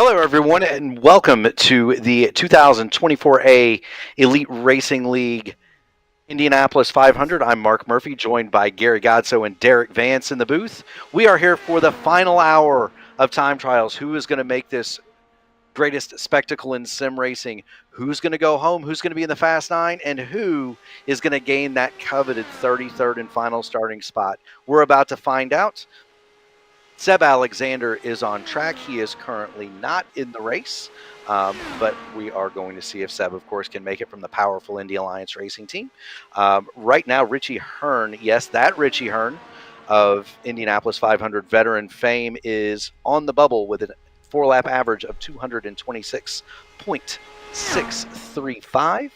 Hello, everyone, and welcome to the 2024A Elite Racing League Indianapolis 500. I'm Mark Murphy, joined by Gary Godso and Derek Vance in the booth. We are here for the final hour of time trials. Who is going to make this greatest spectacle in sim racing? Who's going to go home? Who's going to be in the Fast Nine? And who is going to gain that coveted 33rd and final starting spot? We're about to find out. Seb Alexander is on track. He is currently not in the race, but we are going to see if Seb, of course, can make it from the powerful Indy Alliance racing team. Right now, Richie Hearn, yes, that Richie Hearn of Indianapolis 500 veteran fame is on the bubble with a four-lap average of 226.635.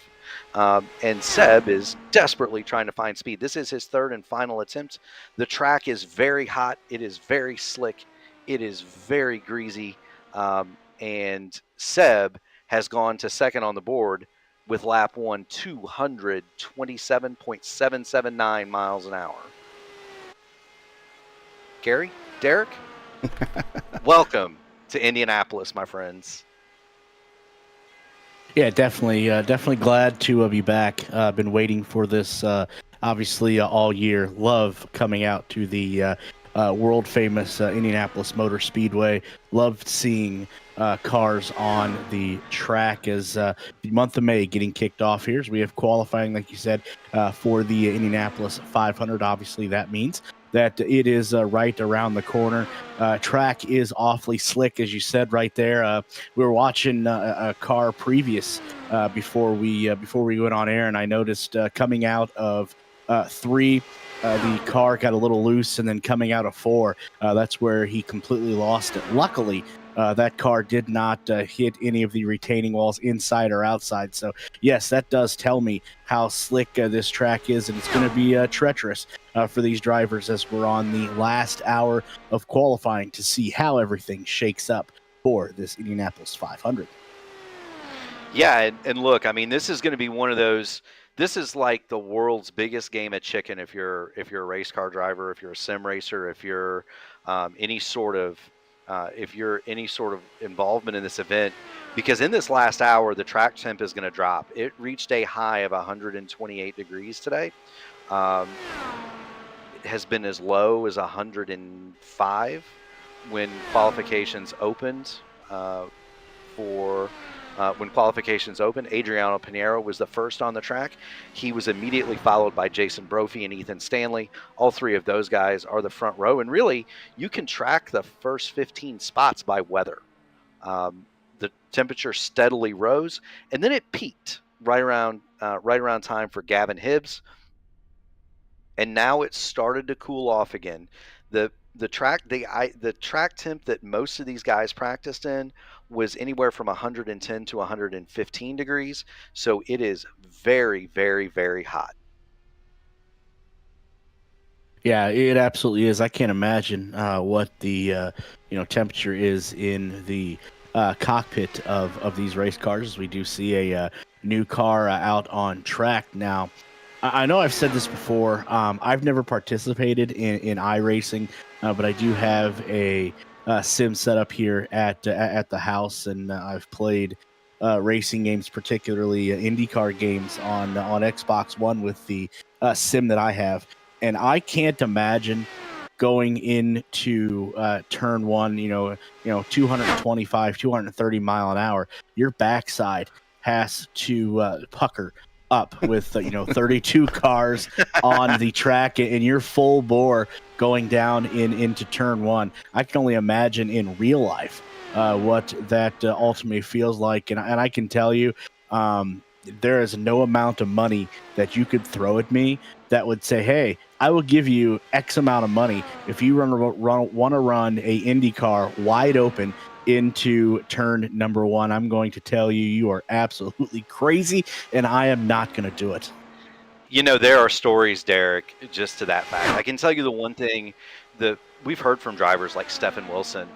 And Seb is desperately trying to find speed. This is his third and final attempt. The track is very hot. It is very slick. It is very greasy. And Seb has gone to second on the board with lap one, 227.779 miles an hour. Gary, Derek, welcome to Indianapolis, my friends. Yeah, definitely glad to be back. Been waiting for this, obviously, all year. Love coming out to the world famous Indianapolis Motor Speedway. Loved seeing cars on the track as the month of May getting kicked off here. As we have qualifying, like you said, for the Indianapolis 500. Obviously, that means that it is right around the corner. Track is awfully slick, as you said right there. We were watching a car previous before we went on air, and I noticed coming out of 3, the car got a little loose, and then coming out of 4, that's where he completely lost it. Luckily, that car did not hit any of the retaining walls inside or outside. So, yes, that does tell me how slick this track is, and it's going to be treacherous for these drivers as we're on the last hour of qualifying to see how everything shakes up for this Indianapolis 500. Yeah, and look, I mean, this is going to be one of those. This is like the world's biggest game of chicken if you're a race car driver, if you're a sim racer, if you're any sort of involvement in this event, because in this last hour the track temp is going to drop. It reached a high of 128 degrees today. It has been as low as 105 when qualifications opened. When qualifications opened, Adriano Pinheiro was the first on the track. He was immediately followed by Jason Brophy and Ethan Stanley. All three of those guys are the front row, and really, you can track the first 15 spots by weather. The temperature steadily rose, and then it peaked right around time for Gavin Hibbs, and now it started to cool off again. The track temp that most of these guys practiced in was anywhere from 110 to 115 degrees. So it is very, very, very hot. Yeah, it absolutely is. I can't imagine what the temperature is in the cockpit of these race cars. We do see a new car out on track now. I know I've said this before. I've never participated in iRacing, but I do have a sim set up here at the house, and I've played racing games, particularly IndyCar games on Xbox One with the sim that I have. And I can't imagine going into turn one, 225, 230 mile an hour. Your backside has to pucker up with 32 cars on the track, and you're full bore going down into turn one. I can only imagine in real life what that ultimately feels like, and I can tell you there is no amount of money that you could throw at me that would say, hey, I will give you X amount of money if you want to run a IndyCar wide open into turn number one. I'm going to tell you, you are absolutely crazy, and I am not going to do it. There are stories, Derek, just to that fact. I can tell you the one thing that we've heard from drivers like Stephen Wilson,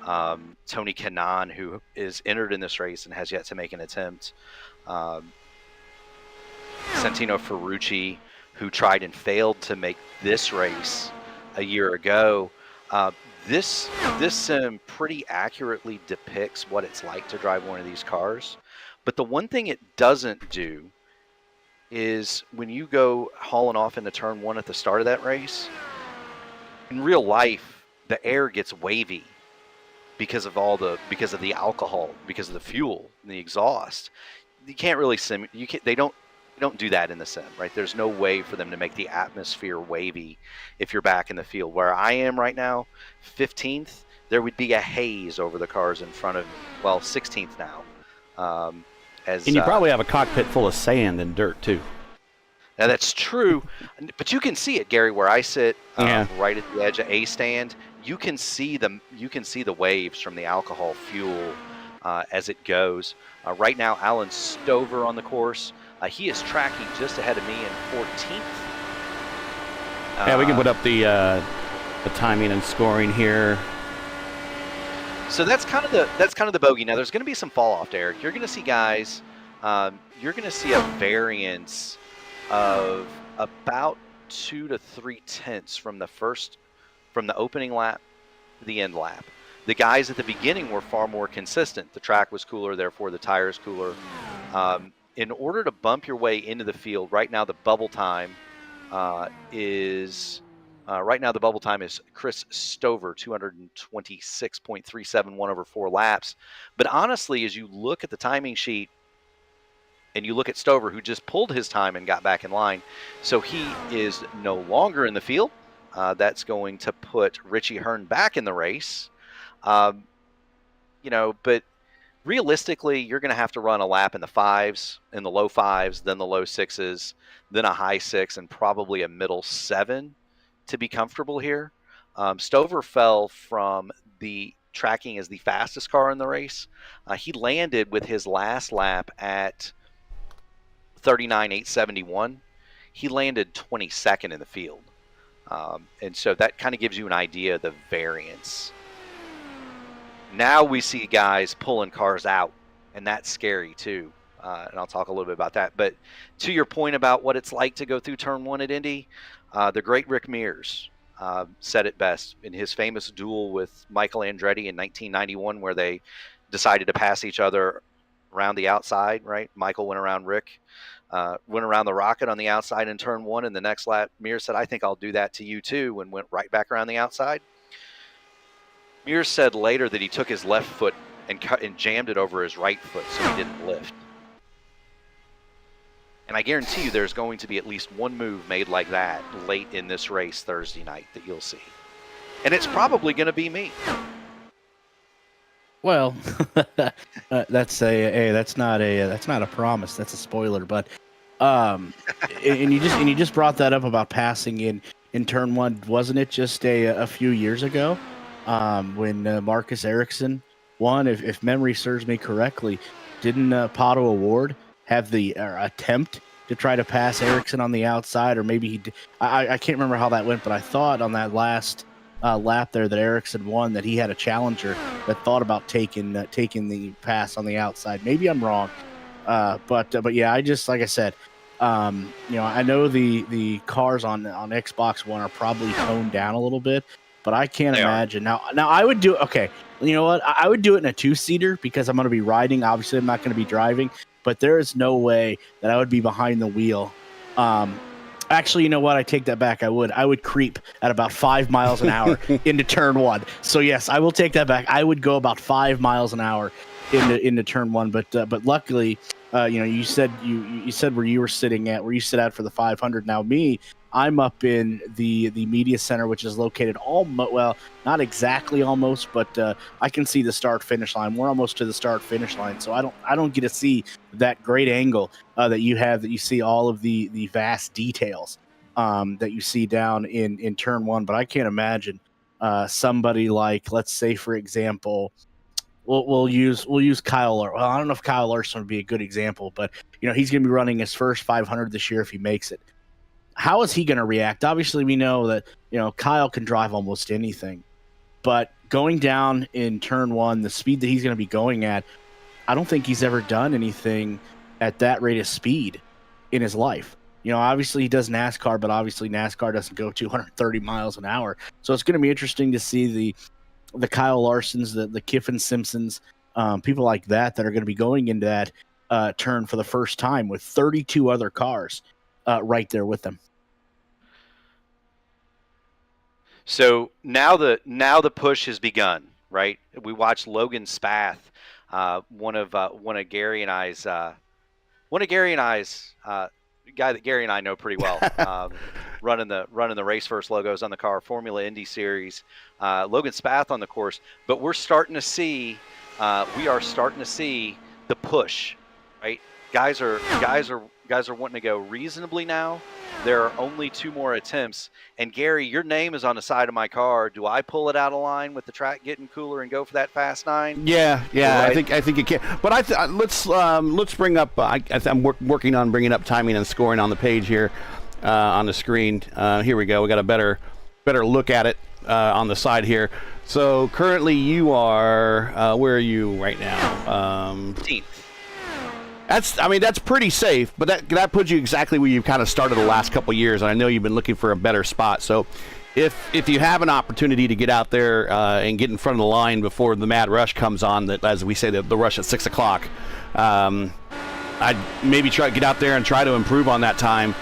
Tony Kanaan, who is entered in this race and has yet to make an attempt, Santino Ferrucci, who tried and failed to make this race a year ago. This sim pretty accurately depicts what it's like to drive one of these cars. But the one thing it doesn't do is when you go hauling off into turn one at the start of that race, in real life, the air gets wavy because of the alcohol, because of the fuel and the exhaust. You can't really sim. They don't do that in the sim, right? There's no way for them to make the atmosphere wavy if you're back in the field. Where I am right now, 15th, there would be a haze over the cars in front of me. Well, 16th now. And you probably have a cockpit full of sand and dirt too. Now that's true, but you can see it, Gary, where I sit, right at the edge of A stand. You can see the waves from the alcohol fuel as it goes. Right now, Alan Stover on the course. He is tracking just ahead of me in 14th. Yeah, we can put up the timing and scoring here. So that's kind of the bogey. Now there's going to be some fall off, Derek. You're going to see guys. You're going to see a variance of about 2 to 3 tenths from the opening lap to the end lap. The guys at the beginning were far more consistent. The track was cooler, therefore the tires cooler. In order to bump your way into the field, right now the bubble time is Chris Stover, 226.371 over 4 laps. But honestly, as you look at the timing sheet and you look at Stover, who just pulled his time and got back in line, so he is no longer in the field. That's going to put Richie Hearn back in the race. But realistically, you're going to have to run a lap in the fives, in the low fives, then the low sixes, then a high six, and probably a middle 7 to be comfortable here. Stover fell from the tracking as the fastest car in the race. He landed with his last lap at 39.871. He landed 22nd in the field. And so that kind of gives you an idea of the variance. Now we see guys pulling cars out, and that's scary too. And I'll talk a little bit about that. But to your point about what it's like to go through turn one at Indy, the great Rick Mears said it best in his famous duel with Michael Andretti in 1991, where they decided to pass each other around the outside, right? Michael went around Rick, went around the rocket on the outside in turn one, and the next lap, Mears said, "I think I'll do that to you too," and went right back around the outside. Mears said later that he took his left foot and jammed it over his right foot so he didn't lift. And I guarantee you there's going to be at least one move made like that late in this race Thursday night that you'll see. And it's probably going to be me. Well, that's not a promise. That's a spoiler. But and you just brought that up about passing in turn one. Wasn't it just a few years ago when Marcus Ericsson won? If memory serves me correctly, didn't Pato O'Ward have the attempt to try to pass Ericsson on the outside, or maybe he did. I can't remember how that went, but I thought on that last lap there that Ericsson won, that he had a challenger that thought about taking the pass on the outside. Maybe I'm wrong, but yeah, I just, like I said, I know the cars on Xbox One are probably toned down a little bit, but I can't imagine now I would do, okay, you know what, I would do it in a 2-seater because I'm going to be riding. Obviously I'm not going to be driving, but there is no way that I would be behind the wheel. Actually, you know what? I take that back. I would creep at about 5 miles an hour into turn one. So yes, I will take that back. I would go about 5 miles an hour into turn one. But luckily, you said where you were sitting at, where you sit at for the 500. Now I'm up in the media center, which is located not exactly almost, but I can see the start finish line. We're almost to the start finish line, so I don't get to see that great angle that you have, that you see all of the vast details that you see down in turn one. But I can't imagine somebody like, let's say for example, we'll use Kyle. Well, I don't know if Kyle Larson would be a good example, but he's going to be running his first 500 this year if he makes it. How is he going to react? Obviously, we know that Kyle can drive almost anything, but going down in turn one, the speed that he's going to be going at, I don't think he's ever done anything at that rate of speed in his life. Obviously he does NASCAR, but obviously NASCAR doesn't go 230 miles an hour. So it's going to be interesting to see the Kyle Larsons, the Kiffin Simpsons, people like that are going to be going into that turn for the first time with 32 other cars right there with them. So now the push has begun, right? We watched Logan Spath, one of Gary and I's guy that Gary and I know pretty well, running the Race First logos on the car, Formula Indy Series. Logan Spath on the course, but we are starting to see the push, right? Guys are wanting to go reasonably now. There are only 2 more attempts, and Gary, your name is on the side of my car. Do I pull it out of line with the track getting cooler and go for that fast 9? Yeah. I think you can. But let's bring up. I'm working on bringing up timing and scoring on the page here on the screen. Here we go. We got a better look at it on the side here. So currently you are where are you right now? 15th. That's pretty safe, but that puts you exactly where you've kind of started the last couple of years, and I know you've been looking for a better spot. So if you have an opportunity to get out there and get in front of the line before the mad rush comes on, that, as we say, the rush at 6 o'clock, I'd maybe try to get out there and try to improve on that time.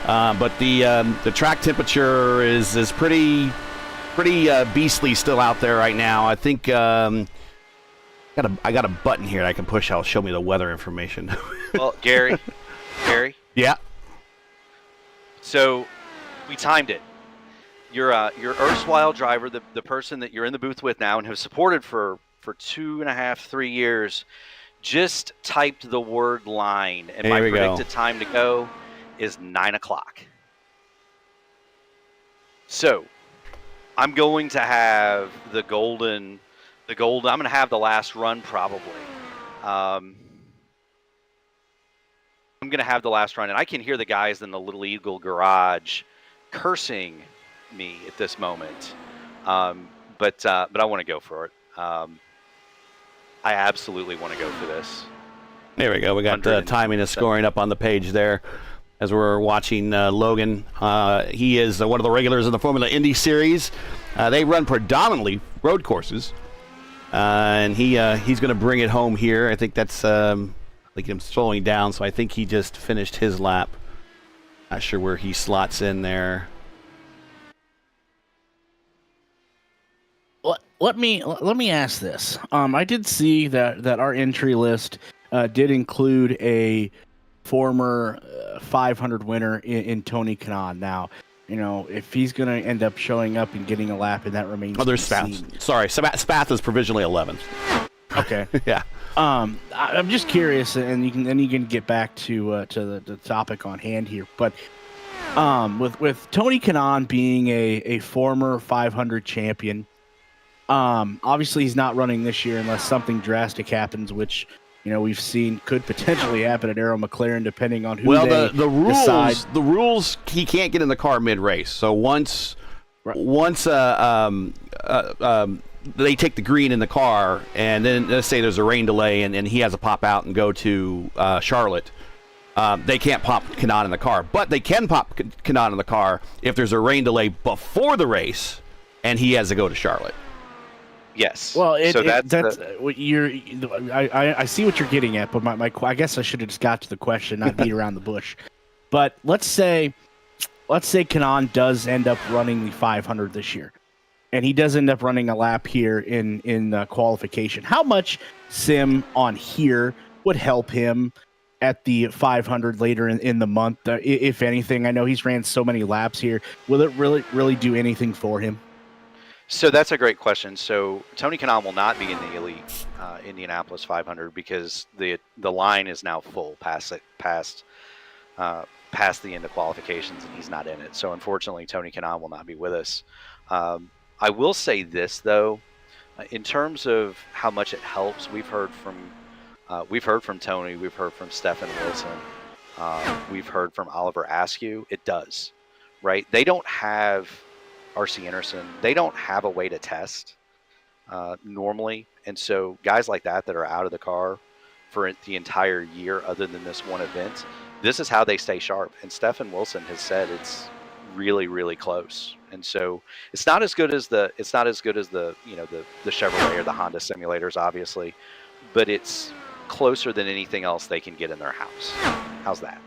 But the track temperature is pretty beastly still out there right now. I think I got a button here that I can push. I'll show me the weather information. Well, Gary. Yeah. So we timed it. Your erstwhile driver, the person that you're in the booth with now and have supported for 2.5, 3 years, just typed the word line, and my predicted time to go is 9 o'clock. So I'm going to have I'm going to have the last run probably. I'm going to have the last run, and I can hear the guys in the Little Eagle garage cursing me at this moment. But I want to go for it. I absolutely want to go for this. There we go. We got the timing and scoring up on the page there as we're watching Logan. He is one of the regulars in the Formula Indy Series. They run predominantly road courses. And he's going to bring it home here. I think that's like him slowing down, so I think he just finished his lap. Not sure where he slots in there. Let me ask this. I did see that our entry list did include a former 500 winner in Tony Kanaan. Now, if he's going to end up showing up and getting a lap, and that remains. Oh, there's Spath. Sorry, Spath is provisionally 11th. Okay. Yeah. I'm just curious, and you can get back to the topic on hand here. But with Tony Kanaan being a former 500 champion, obviously he's not running this year unless something drastic happens, which we've seen could potentially happen at Arrow McLaren, depending on who they decide. The rules, he can't get in the car mid-race. So once they take the green in the car, and then let's say there's a rain delay, and he has to pop out and go to Charlotte, they can't pop Kanaan in the car. But they can pop Kanaan in the car if there's a rain delay before the race, and he has to go to Charlotte. Yes. Well, that's what I see what you're getting at, but I guess I should have just got to the question, not beat around the bush. But let's say Kanaan does end up running the 500 this year, and he does end up running a lap here in qualification. How much sim on here would help him at the 500 later in the month, if anything? I know he's ran so many laps here. Will it really do anything for him? So that's a great question. So Tony Kanaan will not be in the Elite Indianapolis 500 because the line is now full past the end of qualifications, and he's not in it. So unfortunately, Tony Kanaan will not be with us. I will say this though, in terms of how much it helps, we've heard from Tony, we've heard from Stephen Wilson, we've heard from Oliver Askew. It does, right? They don't have RC Anderson. They don't have a way to test normally, and so guys like that are out of the car for the entire year, other than this one event, this is how they stay sharp. And Stephen Wilson has said it's really, really close. And so it's not as good as the the Chevrolet or the Honda simulators, obviously, but it's closer than anything else they can get in their house. How's that?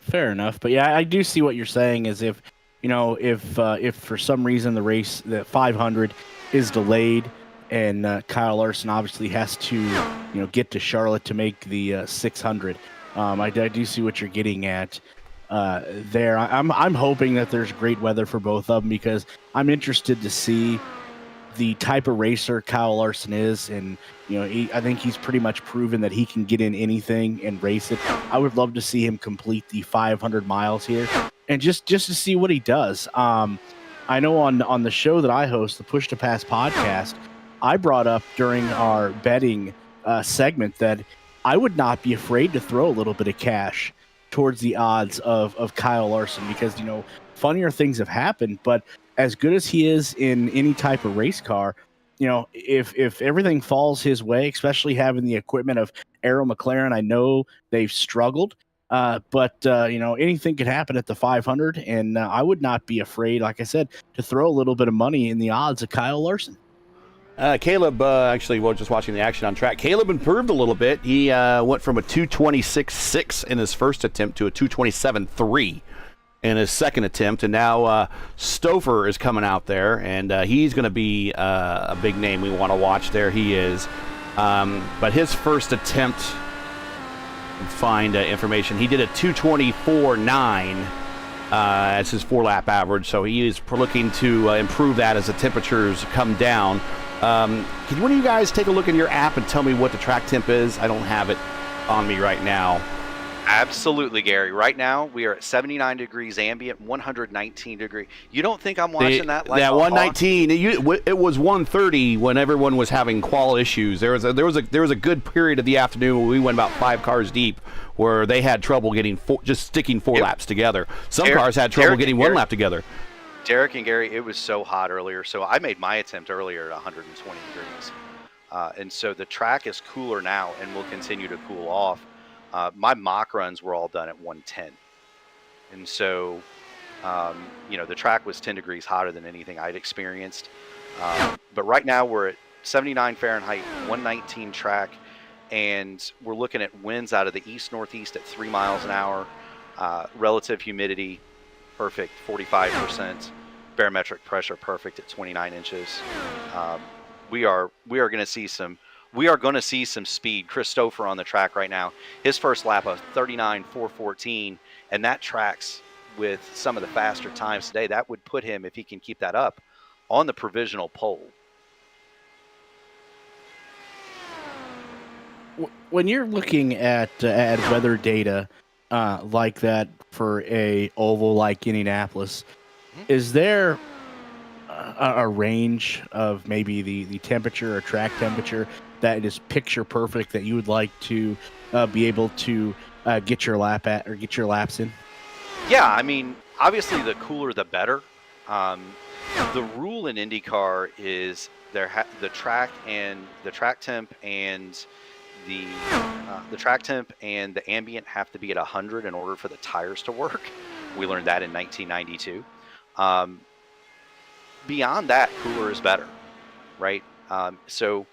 Fair enough, but yeah, I do see what you're saying. Is if if for some reason the 500 is delayed, and Kyle Larson obviously has to get to Charlotte to make the 600. I do see what you're getting at there. I'm hoping that there's great weather for both of them, because I'm interested to see the type of racer Kyle Larson is, and I think he's pretty much proven that he can get in anything and race it. I would love to see him complete the 500 miles here, and just to see what he does. I know on the show that I host, the Push to Pass podcast, I brought up during our betting segment that I would not be afraid to throw a little bit of cash towards the odds of Kyle Larson, because funnier things have happened, but as good as he is in any type of race car, if everything falls his way, especially having the equipment of Arrow McLaren, I know they've struggled, but anything could happen at the 500, and I would not be afraid, like I said, to throw a little bit of money in the odds of Kyle Larson. Caleb, actually, just watching the action on track, Caleb improved a little bit. He went from a 226.6 in his first attempt to a 227.3 in his second attempt, and now Stouffer is coming out there, and he's going to be a big name we want to watch there. He is. But his first attempt, find information, he did a 224.9 as his 4-lap average, so he is looking to improve that as the temperatures come down. Can one of you guys take a look at your app and tell me what the track temp is? I don't have it on me right now. Absolutely, Gary. Right now, we are at 79 degrees ambient, 119 degrees. You don't think I'm watching that like that 119? It was 130 when everyone was having qual issues. There was a good period of the afternoon where we went about 5 cars deep, where they had trouble getting just sticking 4 laps together. Some cars had trouble getting 1 lap together. Derek and Gary, it was so hot earlier. So I made my attempt earlier at 120 degrees. And so the track is cooler now and will continue to cool off. My mock runs were all done at 110. And so, the track was 10 degrees hotter than anything I'd experienced. But right now we're at 79 Fahrenheit, 119 track, and we're looking at winds out of the east-northeast at 3 miles an hour. Relative humidity, perfect, 45%. Barometric pressure, perfect at 29 inches. We are going to see some speed. Chris Stouffer on the track right now. His first lap of 39.414, and that tracks with some of the faster times today. That would put him, if he can keep that up, on the provisional pole. When you're looking at weather data like that for a oval like Indianapolis, is there a range of maybe the temperature or track temperature that is picture perfect that you would like to be able to get your laps in? Yeah, I mean, obviously the cooler the better. The rule in IndyCar is the track temp and the ambient have to be at 100 in order for the tires to work. We learned that in 1992. Beyond that, cooler is better, right? So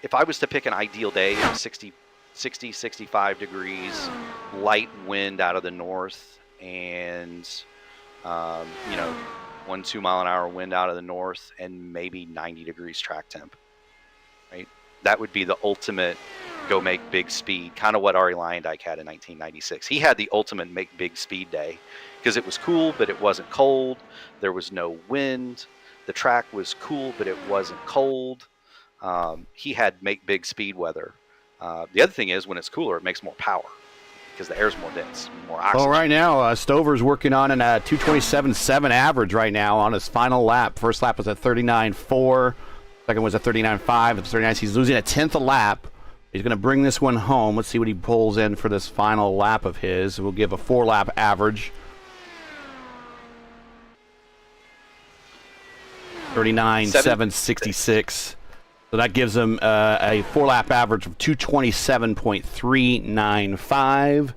if I was to pick an ideal day of 60, 65 degrees, light wind out of the north, and 1-2 mile an hour wind out of the north, and maybe 90 degrees track temp, right? That would be the ultimate go make big speed, kind of what Arie Luyendyk had in 1996. He had the ultimate make big speed day because it was cool, but it wasn't cold. There was no wind. The track was cool, but it wasn't cold. He had make big speed weather. The other thing is when it's cooler, it makes more power because the air's more dense, more oxygen. Well, right now, Stover's working on a 227.7 average right now on his final lap. First lap was at 39.4. Second was at 39.5. It's 39. He's losing a tenth a lap. He's going to bring this one home. Let's see what he pulls in for this final lap of his. We'll give a 4-lap average. 39.766. So that gives him a 4-lap average of 227.395.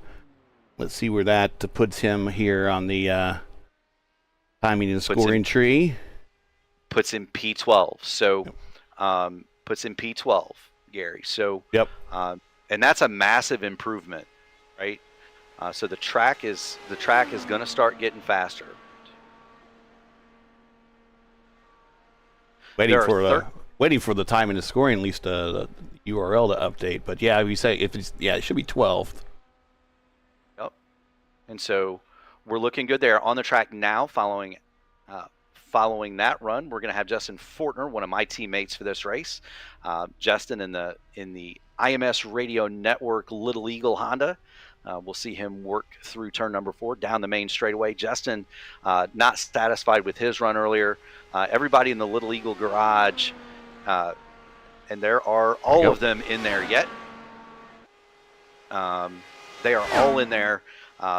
Let's see where that puts him here on the timing and scoring tree. Puts in P12. So puts in P12, Gary. So yep. And that's a massive improvement, right? So the track is going to start getting faster. Waiting for the time and the scoring, at least the URL to update. But yeah, if you say it should be 12th. Yep. And so we're looking good there on the track now. Following that run, we're going to have Justin Fortner, one of my teammates for this race. Justin in the IMS Radio Network Little Eagle Honda. We'll see him work through turn number 4 down the main straightaway. Justin not satisfied with his run earlier. Everybody in the Little Eagle garage, and there are all of them in there yet. They are all in there.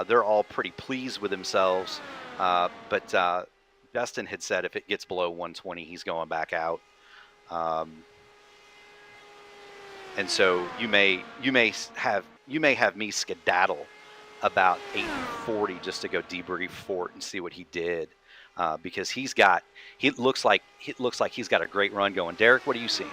They're all pretty pleased with themselves. But Justin had said if it gets below 120, he's going back out. And so you may have me skedaddle about 8:40 just to go debrief Fort and see what he did, because he looks like he's got a great run going. Derek, what are you seeing?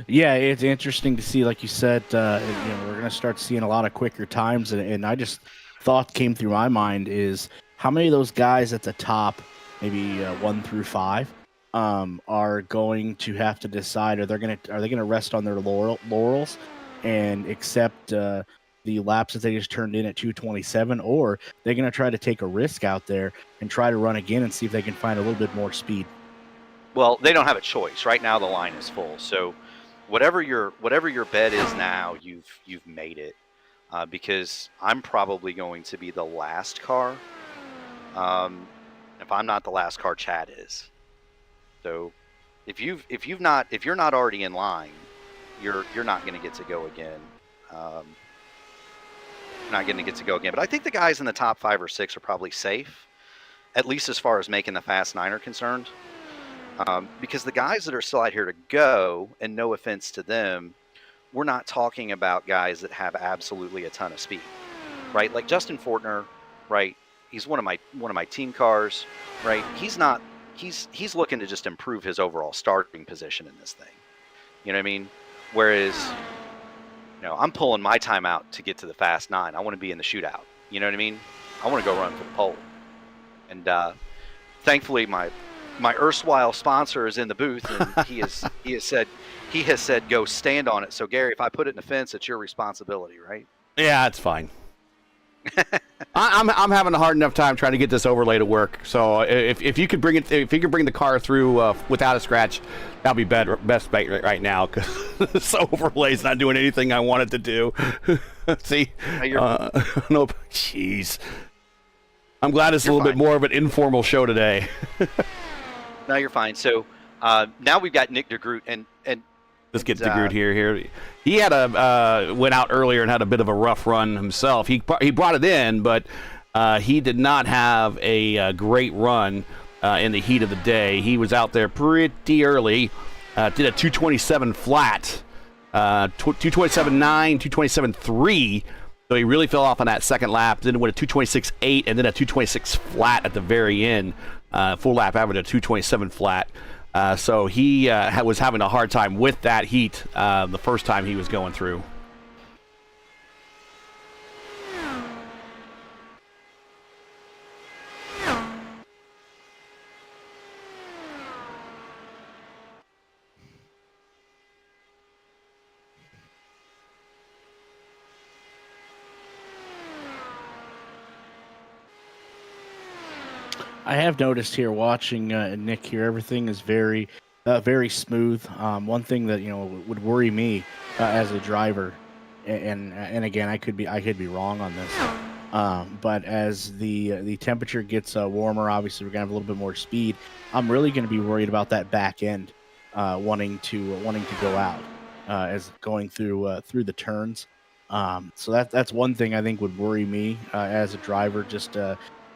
Yeah, it's interesting to see, like you said, we're going to start seeing a lot of quicker times, and I just thought came through my mind is how many of those guys at the top, maybe 1 through 5. Are going to have to decide are they going to rest on their laurels and accept the laps that they just turned in at 2:27, or they're going to try to take a risk out there and try to run again and see if they can find a little bit more speed. Well, they don't have a choice right now. The line is full, so whatever your bet is now, you've made it, because I'm probably going to be the last car. If I'm not the last car, Chad is. So if you're not already in line, you're not going to get to go again. Not going to get to go again. But I think the guys in the top 5 or 6 are probably safe, at least as far as making the Fast 9 are concerned. Because the guys that are still out here to go, and no offense to them, we're not talking about guys that have absolutely a ton of speed, right? Like Justin Fortner, right? He's one of my team cars, right? He's looking to just improve his overall starting position in this thing. You know what I mean? Whereas, I'm pulling my time out to get to the Fast 9. I want to be in the shootout. You know what I mean? I want to go run for the pole. And thankfully, my erstwhile sponsor is in the booth, and he has said go stand on it. So Gary, if I put it in the fence, it's your responsibility, right? Yeah, it's fine. I'm having a hard enough time trying to get this overlay to work. So if you could bring the car through without a scratch, that'll be best bet right now, because this overlay's not doing anything I want it to do. See, no, jeez. I'm glad it's a little bit more of an informal show today. No, you're fine. So now we've got Nick DeGroot, and let's get DeGroot here. He had went out earlier and had a bit of a rough run himself. He brought it in, but he did not have a great run in the heat of the day. He was out there pretty early. Did a 227 flat, 227.9, 227.3. So he really fell off on that second lap. Then went a 226.8 and then a 226 flat at the very end. Full lap average, a 227 flat. So he was having a hard time with that heat the first time he was going through. I have noticed here, watching Nick here, everything is very smooth. One thing that would worry me as a driver, and again, I could be wrong on this, but as the temperature gets warmer, obviously we're gonna have a little bit more speed. I'm really gonna be worried about that back end wanting to go out as going through the turns. So that's one thing I think would worry me as a driver. Just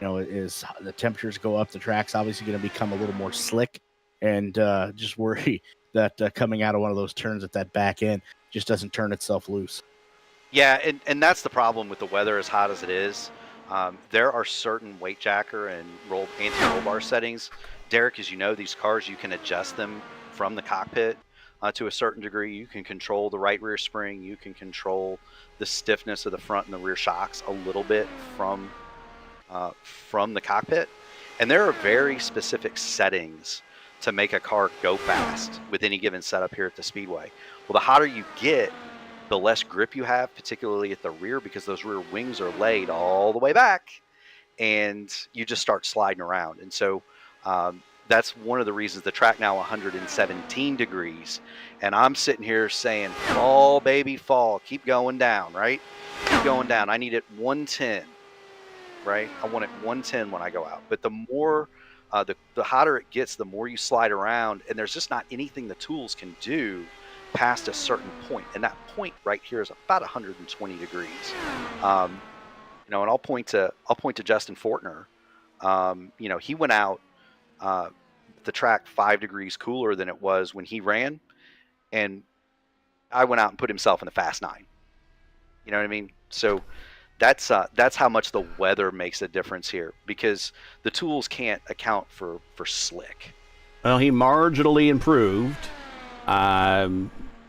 is the temperatures go up, the track's obviously going to become a little more slick, and just worry that coming out of one of those turns at that back end just doesn't turn itself loose. Yeah, and that's the problem with the weather as hot as it is. There are certain weight jacker and anti-roll bar settings. Derek, as you know, these cars, you can adjust them from the cockpit to a certain degree. You can control the right rear spring. You can control the stiffness of the front and the rear shocks a little bit from the cockpit. And there are very specific settings to make a car go fast with any given setup here at the Speedway. Well, the hotter you get, the less grip you have, particularly at the rear, because those rear wings are laid all the way back and you just start sliding around. And so that's one of the reasons the track now 117 degrees. And I'm sitting here saying, fall, baby, fall. Keep going down, right? Keep going down. I need it 110, right? I want it 110 when I go out. But the more, the hotter it gets, the more you slide around. And there's just not anything the tools can do past a certain point, and that point right here is about 120 degrees. And I'll point to Justin Fortner. He went out the track 5 degrees cooler than it was when he ran, and I went out and put himself in the Fast 9. You know what I mean? So that's how much the weather makes a difference here, because the tools can't account for slick. Well, he marginally improved.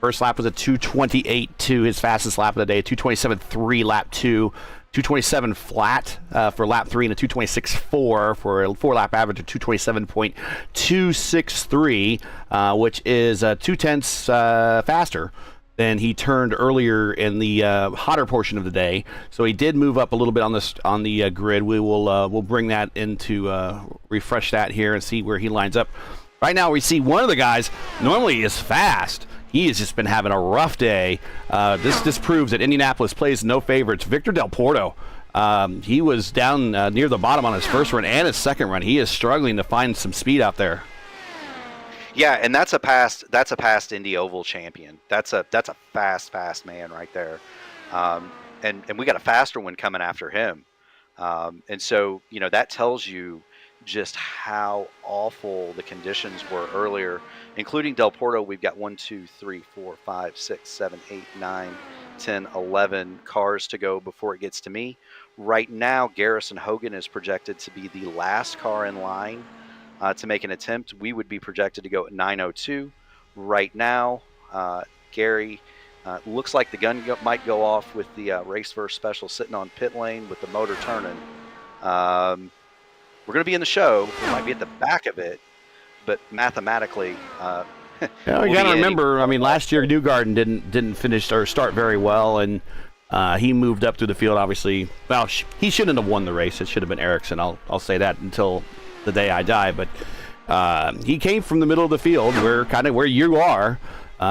First lap was a 2:28.2, his fastest lap of the day. 2:27.3 lap 2, 2:27 flat for lap 3, and a 2:26.4 for a 4-lap average of 2:27.263, which is 0.2 faster than he turned earlier in the hotter portion of the day. So he did move up a little bit on the grid. We'll bring that into refresh that here and see where he lines up. Right now, we see one of the guys normally is fast. He has just been having a rough day. This proves that Indianapolis plays no favorites. Victor Del Porto, he was down near the bottom on his first run and his second run. He is struggling to find some speed out there. Yeah, and that's a past Indy Oval champion. That's a fast man right there. And we got a faster one coming after him. And so, that tells you just how awful the conditions were earlier, including Del Porto. We've got 1, 2, 3, 4, 5, 6, 7, 8, 9, 10, 11 cars to go before it gets to me. Right now, Garrison Hogan is projected to be the last car in line to make an attempt. We would be projected to go at 9:02. Right now, Gary, looks like the gun might go off with the race first special sitting on pit lane with the motor turning. We're going to be in the show. We might be at the back of it, but mathematically, you got to remember. I mean, last year Newgarden didn't finish or start very well, and he moved up through the field. Obviously, well, he shouldn't have won the race. It should have been Ericsson. I'll say that until the day I die. But he came from the middle of the field, where you are.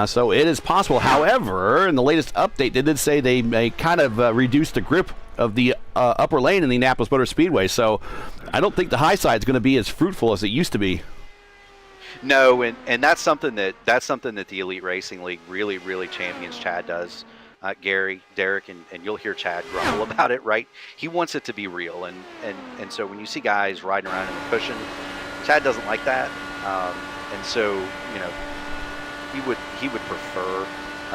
So it is possible. However, in the latest update, they did say they may kind of reduce the grip of the upper lane in the Indianapolis Motor Speedway. So I don't think the high side is going to be as fruitful as it used to be. No, and that's something that the Elite Racing League really champions Chad does. Gary, Derek, and you'll hear Chad grumble about it, right? He wants it to be real, and so when you see guys riding around in the cushion, Chad doesn't like that, and so he would prefer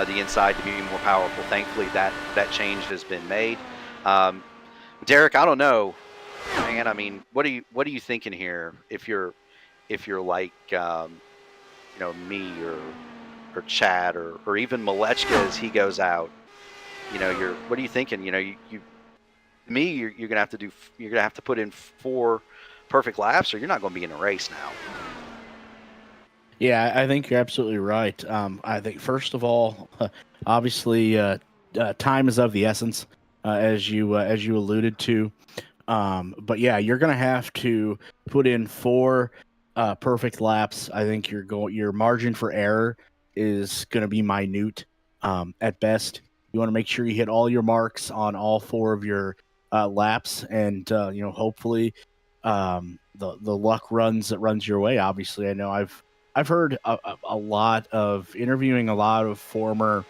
the inside to be more powerful. Thankfully, that change has been made. Derek, I don't know, man. I mean, what are you thinking here? If you're like me or Chad or even Malechka as he goes out, what are you thinking? You're gonna have to put in 4 perfect laps, or you're not going to be in a race now. Yeah, I think you're absolutely right. I think first of all, obviously, time is of the essence, as you alluded to. But yeah, you're going to have to put in 4 perfect laps. I think your margin for error is going to be minute at best. You want to make sure you hit all your marks on all 4 of your laps, and hopefully the luck runs your way. Obviously, I know I've heard a lot of interviewing a lot of former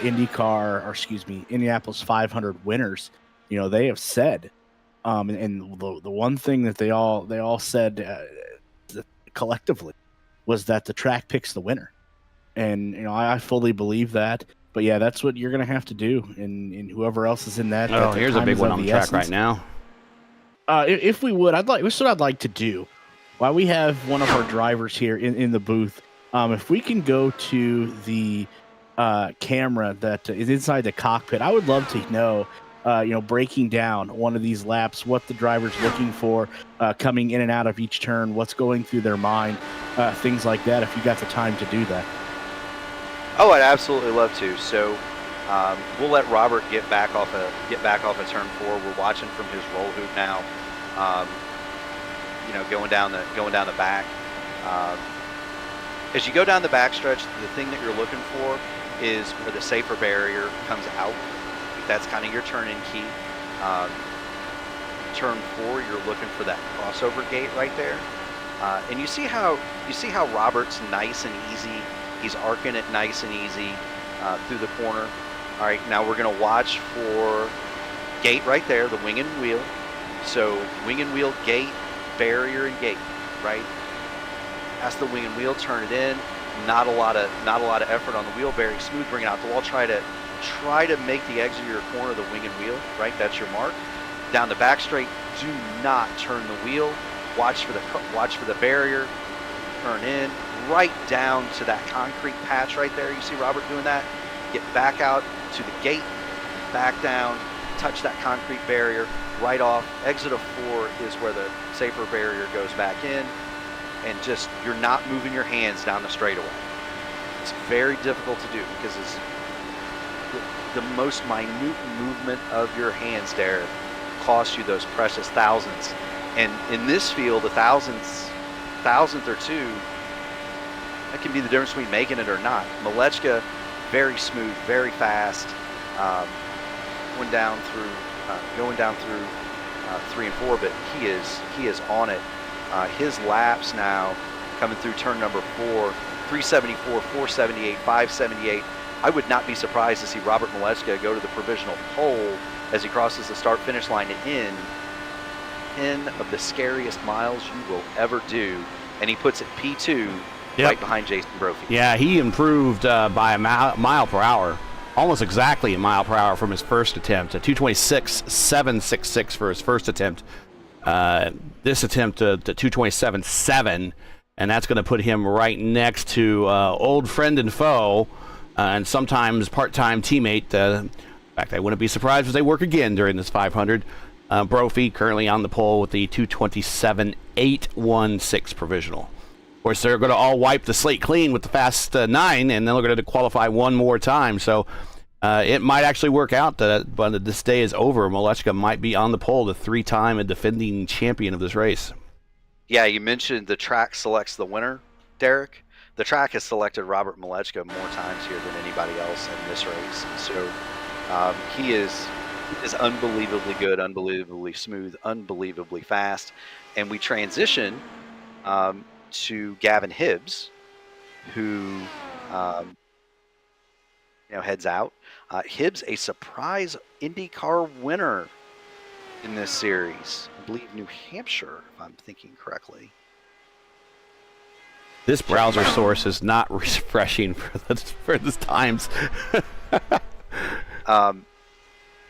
Indianapolis 500 winners. They have said, and the one thing that they all said collectively was that the track picks the winner, and I fully believe that. But yeah, that's what you're going to have to do, and whoever else is in that. Oh, the here's a time big is one of on the the track essence. right now. If we would, this is what I'd like to do. While we have one of our drivers here in the booth, if we can go to the camera that is inside the cockpit, I would love to know, breaking down one of these laps, what the driver's looking for, coming in and out of each turn, what's going through their mind, things like that. If you got the time to do that. Oh, I'd absolutely love to. So we'll let Robert get back off of turn 4. We're watching from his roll hoop now. Going down the back. As you go down the backstretch, the thing that you're looking for is where the safer barrier comes out. That's kind of your turn-in key. Turn 4, you're looking for that crossover gate right there. And you see how Robert's nice and easy. He's arcing it nice and easy through the corner. All right, now we're going to watch for gate right there, the wing and wheel. So wing and wheel, gate, barrier, and gate, right? That's the wing and wheel. Turn it in. Not a lot of effort on the wheel. Very smooth. Bring it out the wall. Try to make the exit of your corner the wing and wheel, right? That's your mark. Down the back straight. Do not turn the wheel. Watch for the barrier. Turn in. Right down to that concrete patch right there. You see Robert doing that? Get back out to the gate. Back down. Touch that concrete barrier. Right off. Exit of 4 is where the safer barrier goes back in. And just, you're not moving your hands down the straightaway. It's very difficult to do because it's the most minute movement of your hands there costs you those precious thousandths. And in this field, a thousandth or two, that can be the difference between making it or not. Malechka, very smooth, very fast, going down through 3 and 4, but he is on it. His laps now coming through turn number 4, 374, 478, 578. I would not be surprised to see Robert Malechka go to the provisional pole as he crosses the start-finish line in 10 of the scariest miles you will ever do, and he puts it P2 right behind Jason Brophy. Yeah, he improved by a mile per hour, almost exactly a mile per hour from his first attempt, a 226.766 for his first attempt. This attempt to 227.7, and that's going to put him right next to old friend and foe, and sometimes part-time teammate. In fact, I wouldn't be surprised if they work again during this 500. Brophy currently on the pole with the 227.816 provisional. Of course, they're going to all wipe the slate clean with the fast 9, and then they're going to qualify one more time. So it might actually work out that by this day is over, Malechka might be on the pole, the 3-time and defending champion of this race. Yeah, you mentioned the track selects the winner, Derek. The track has selected Robert Malechka more times here than anybody else in this race. So he is unbelievably good, unbelievably smooth, unbelievably fast. And we transition to Gavin Hibbs, who heads out. Hibbs, a surprise IndyCar winner in this series. I believe New Hampshire, if I'm thinking correctly. This browser source is not refreshing for this times.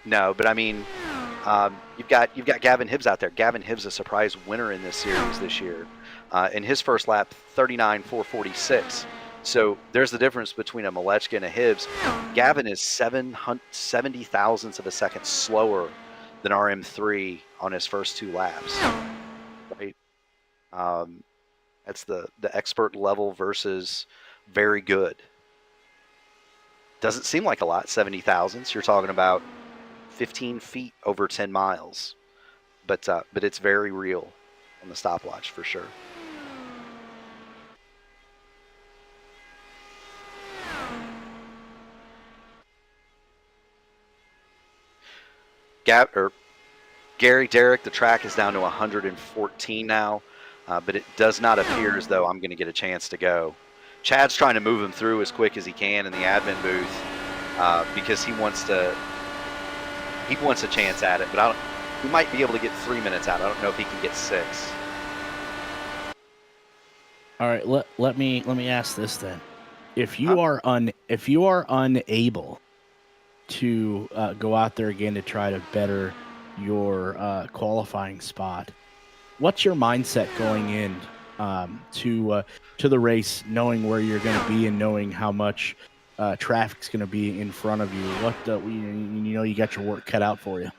No, but I mean, you've got Gavin Hibbs out there. Gavin Hibbs, a surprise winner in this series this year. In his first lap, 39.446. So there's the difference between a Malechka and a Hibbs. Gavin is 70 thousandths of a second slower than RM3 on his first 2 laps. Right? That's the expert level versus very good. Doesn't seem like a lot, 70 thousandths. You're talking about 15 feet over 10 miles. But it's very real on the stopwatch for sure. Gary, Derek, the track is down to 114 now, but it does not appear as though I'm going to get a chance to go. Chad's trying to move him through as quick as he can in the admin booth because he wants a chance at it, but he might be able to get 3 minutes out. I don't know if he can get 6. All right, let me ask this then. if you are unable to go out there again to try to better your qualifying spot, what's your mindset going in to the race, knowing where you're going to be and knowing how much traffic's going to be in front of you? You got your work cut out for you.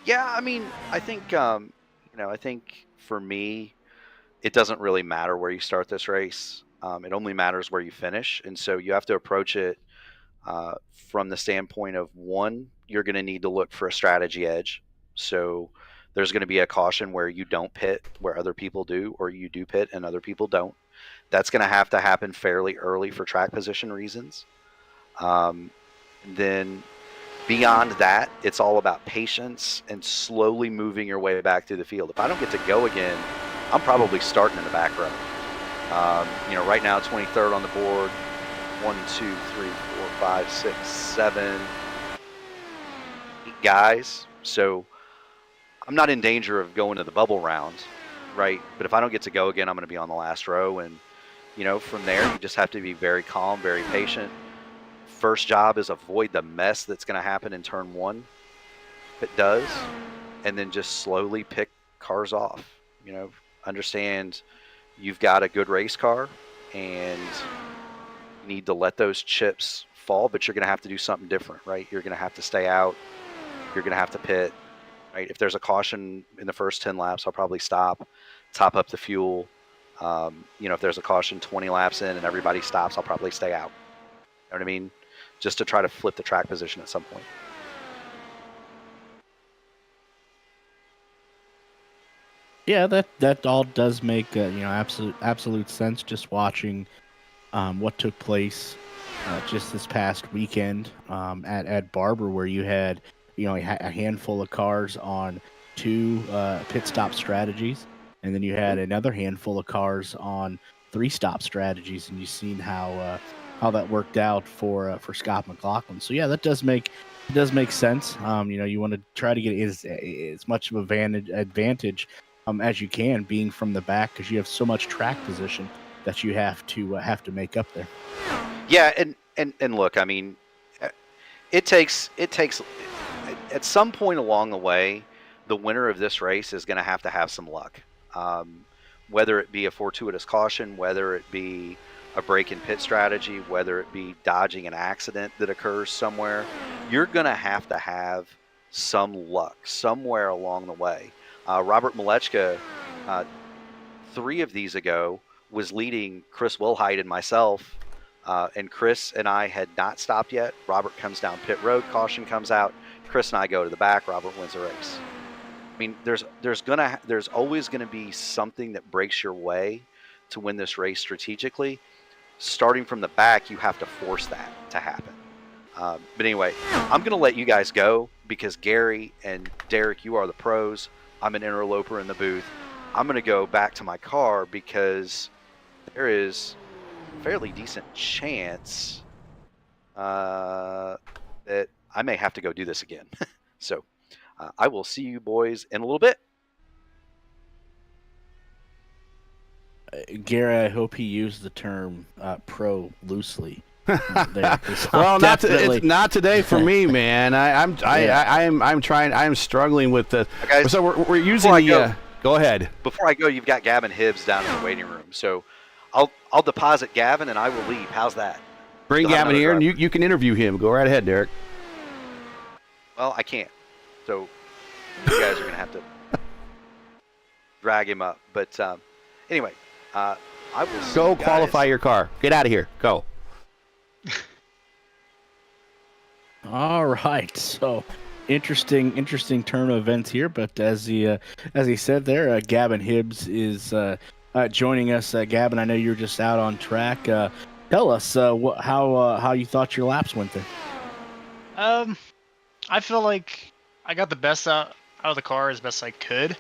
Yeah, I mean, I think I think for me, it doesn't really matter where you start this race. It only matters where you finish, and so you have to approach it from the standpoint of one, you're going to need to look for a strategy edge. So there's going to be a caution where you don't pit where other people do, or you do pit and other people don't. That's going to have to happen fairly early for track position reasons. Then beyond that, it's all about patience and slowly moving your way back through the field. If I don't get to go again, I'm probably starting in the back row. Right now, 23rd on the board. 1, 2, 3, 4, 5, 6, 7, 8 guys. So I'm not in danger of going to the bubble round, right? But if I don't get to go again, I'm going to be on the last row. And, from there, you just have to be very calm, very patient. First job is avoid the mess that's going to happen in turn 1. If it does, and then just slowly pick cars off. Understand you've got a good race car, and you need to let those chips fall, but you're going to have to do something different, right? You're going to have to stay out. You're going to have to pit, right? If there's a caution in the first 10 laps, I'll probably stop, top up the fuel. If there's a caution 20 laps in and everybody stops, I'll probably stay out. You know what I mean? Just to try to flip the track position at some point. Yeah, that all does make absolute sense. Just watching what took place just this past weekend at Barber, where you had a handful of cars on 2 pit stop strategies, and then you had another handful of cars on 3 stop strategies, and you've seen how that worked out for Scott McLaughlin. So yeah, that does make sense. You want to try to get as much of advantage as you can, being from the back, because you have so much track position that you have to make up there. Yeah, and look, I mean, it takes at some point along the way, the winner of this race is going to have some luck, whether it be a fortuitous caution, whether it be a break in pit strategy, whether it be dodging an accident that occurs somewhere. You're going to have some luck somewhere along the way. Robert Malechka, 3 of these ago, was leading Chris Wilhite and myself, and Chris and I had not stopped yet. Robert comes down pit road, caution comes out. Chris and I go to the back. Robert wins the race. I mean, there's always gonna be something that breaks your way to win this race strategically. Starting from the back, you have to force that to happen. But anyway, I'm gonna let you guys go because Gary and Derek, you are the pros. I'm an interloper in the booth. I'm going to go back to my car because there is a fairly decent chance that I may have to go do this again. So I will see you boys in a little bit. Gary, I hope he used the term pro loosely. Well, not today for me, man. I'm trying. I'm struggling with the. Guys, so we're using the. Go ahead. Before I go, you've got Gavin Hibbs down in the waiting room, so I'll deposit Gavin and I will leave. How's that? Bring Gavin here, and you can interview him. Go right ahead, Derek. Well, I can't, so you guys are gonna have to drag him up. But anyway, I will go qualify your car. Get out of here. Go. All right, so interesting turn of events here. But as he said there, Gavin Hibbs is joining us. Gavin, I know you're just out on track. Tell us how you thought your laps went there. I feel like I got the best out of the car as best I could.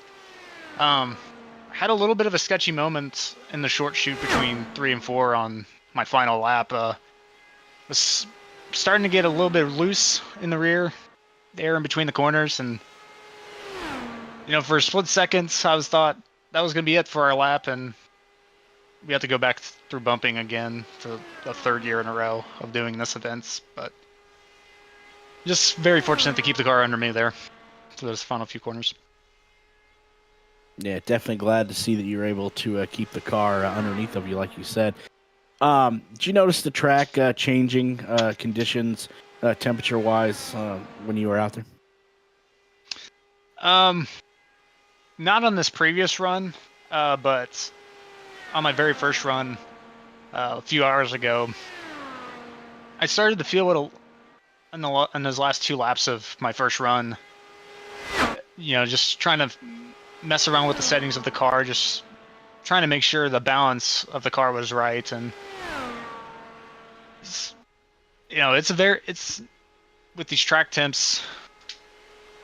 Had a little bit of a sketchy moment in the short shoot between 3 and 4 on my final lap. Was starting to get a little bit loose in the rear there in between the corners, and for a split second I thought that was going to be it for our lap, and we have to go back through bumping again for the third year in a row of doing this event. But just very fortunate to keep the car under me there for those final few corners. Yeah, definitely glad to see that you were able to keep the car underneath of you, like you said. Did you notice the track changing conditions, temperature-wise, when you were out there? Not on this previous run, but on my very first run a few hours ago, I started to feel it in those last 2 laps of my first run. Just trying to mess around with the settings of the car, just trying to make sure the balance of the car was right. And it's with these track temps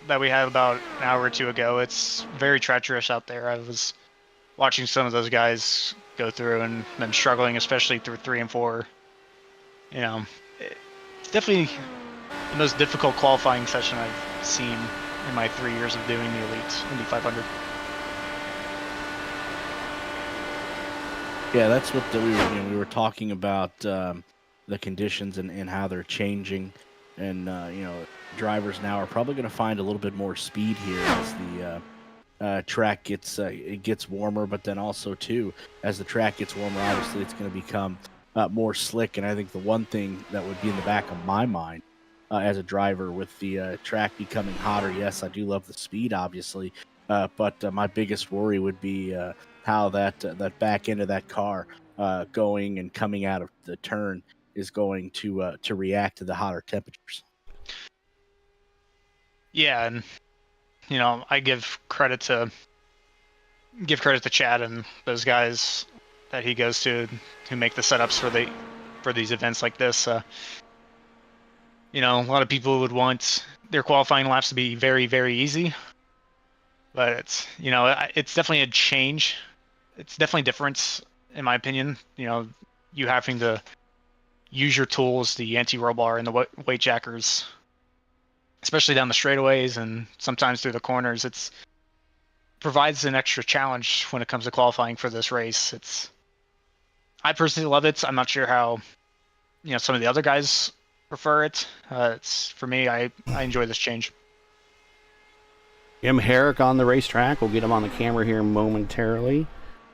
that we had about an hour or two ago, it's very treacherous out there. I was watching some of those guys go through and then struggling, especially through 3 and 4. It's definitely the most difficult qualifying session I've seen in my 3 years of doing the Elite Indy 500. Yeah, that's what we were talking about, the conditions and how they're changing, and drivers now are probably going to find a little bit more speed here as the track gets warmer, but then also too, as the track gets warmer, obviously it's going to become more slick. And I think the one thing that would be in the back of my mind as a driver with the track becoming hotter, yes, I do love the speed, obviously, but my biggest worry would be how that back end of that car going and coming out of the turn is going to react to the hotter temperatures. Yeah, and I give credit to Chad and those guys that he goes to who make the setups for these events like this. A lot of people would want their qualifying laps to be very, very easy, but it's definitely a change. It's definitely different, in my opinion. You having to use your tools, the anti-roll bar and the weight jackers, especially down the straightaways and sometimes through the corners. It provides an extra challenge when it comes to qualifying for this race. I personally love it. I'm not sure how some of the other guys prefer it. For me, I enjoy this change. Jim Herrick on the racetrack. We'll get him on the camera here momentarily.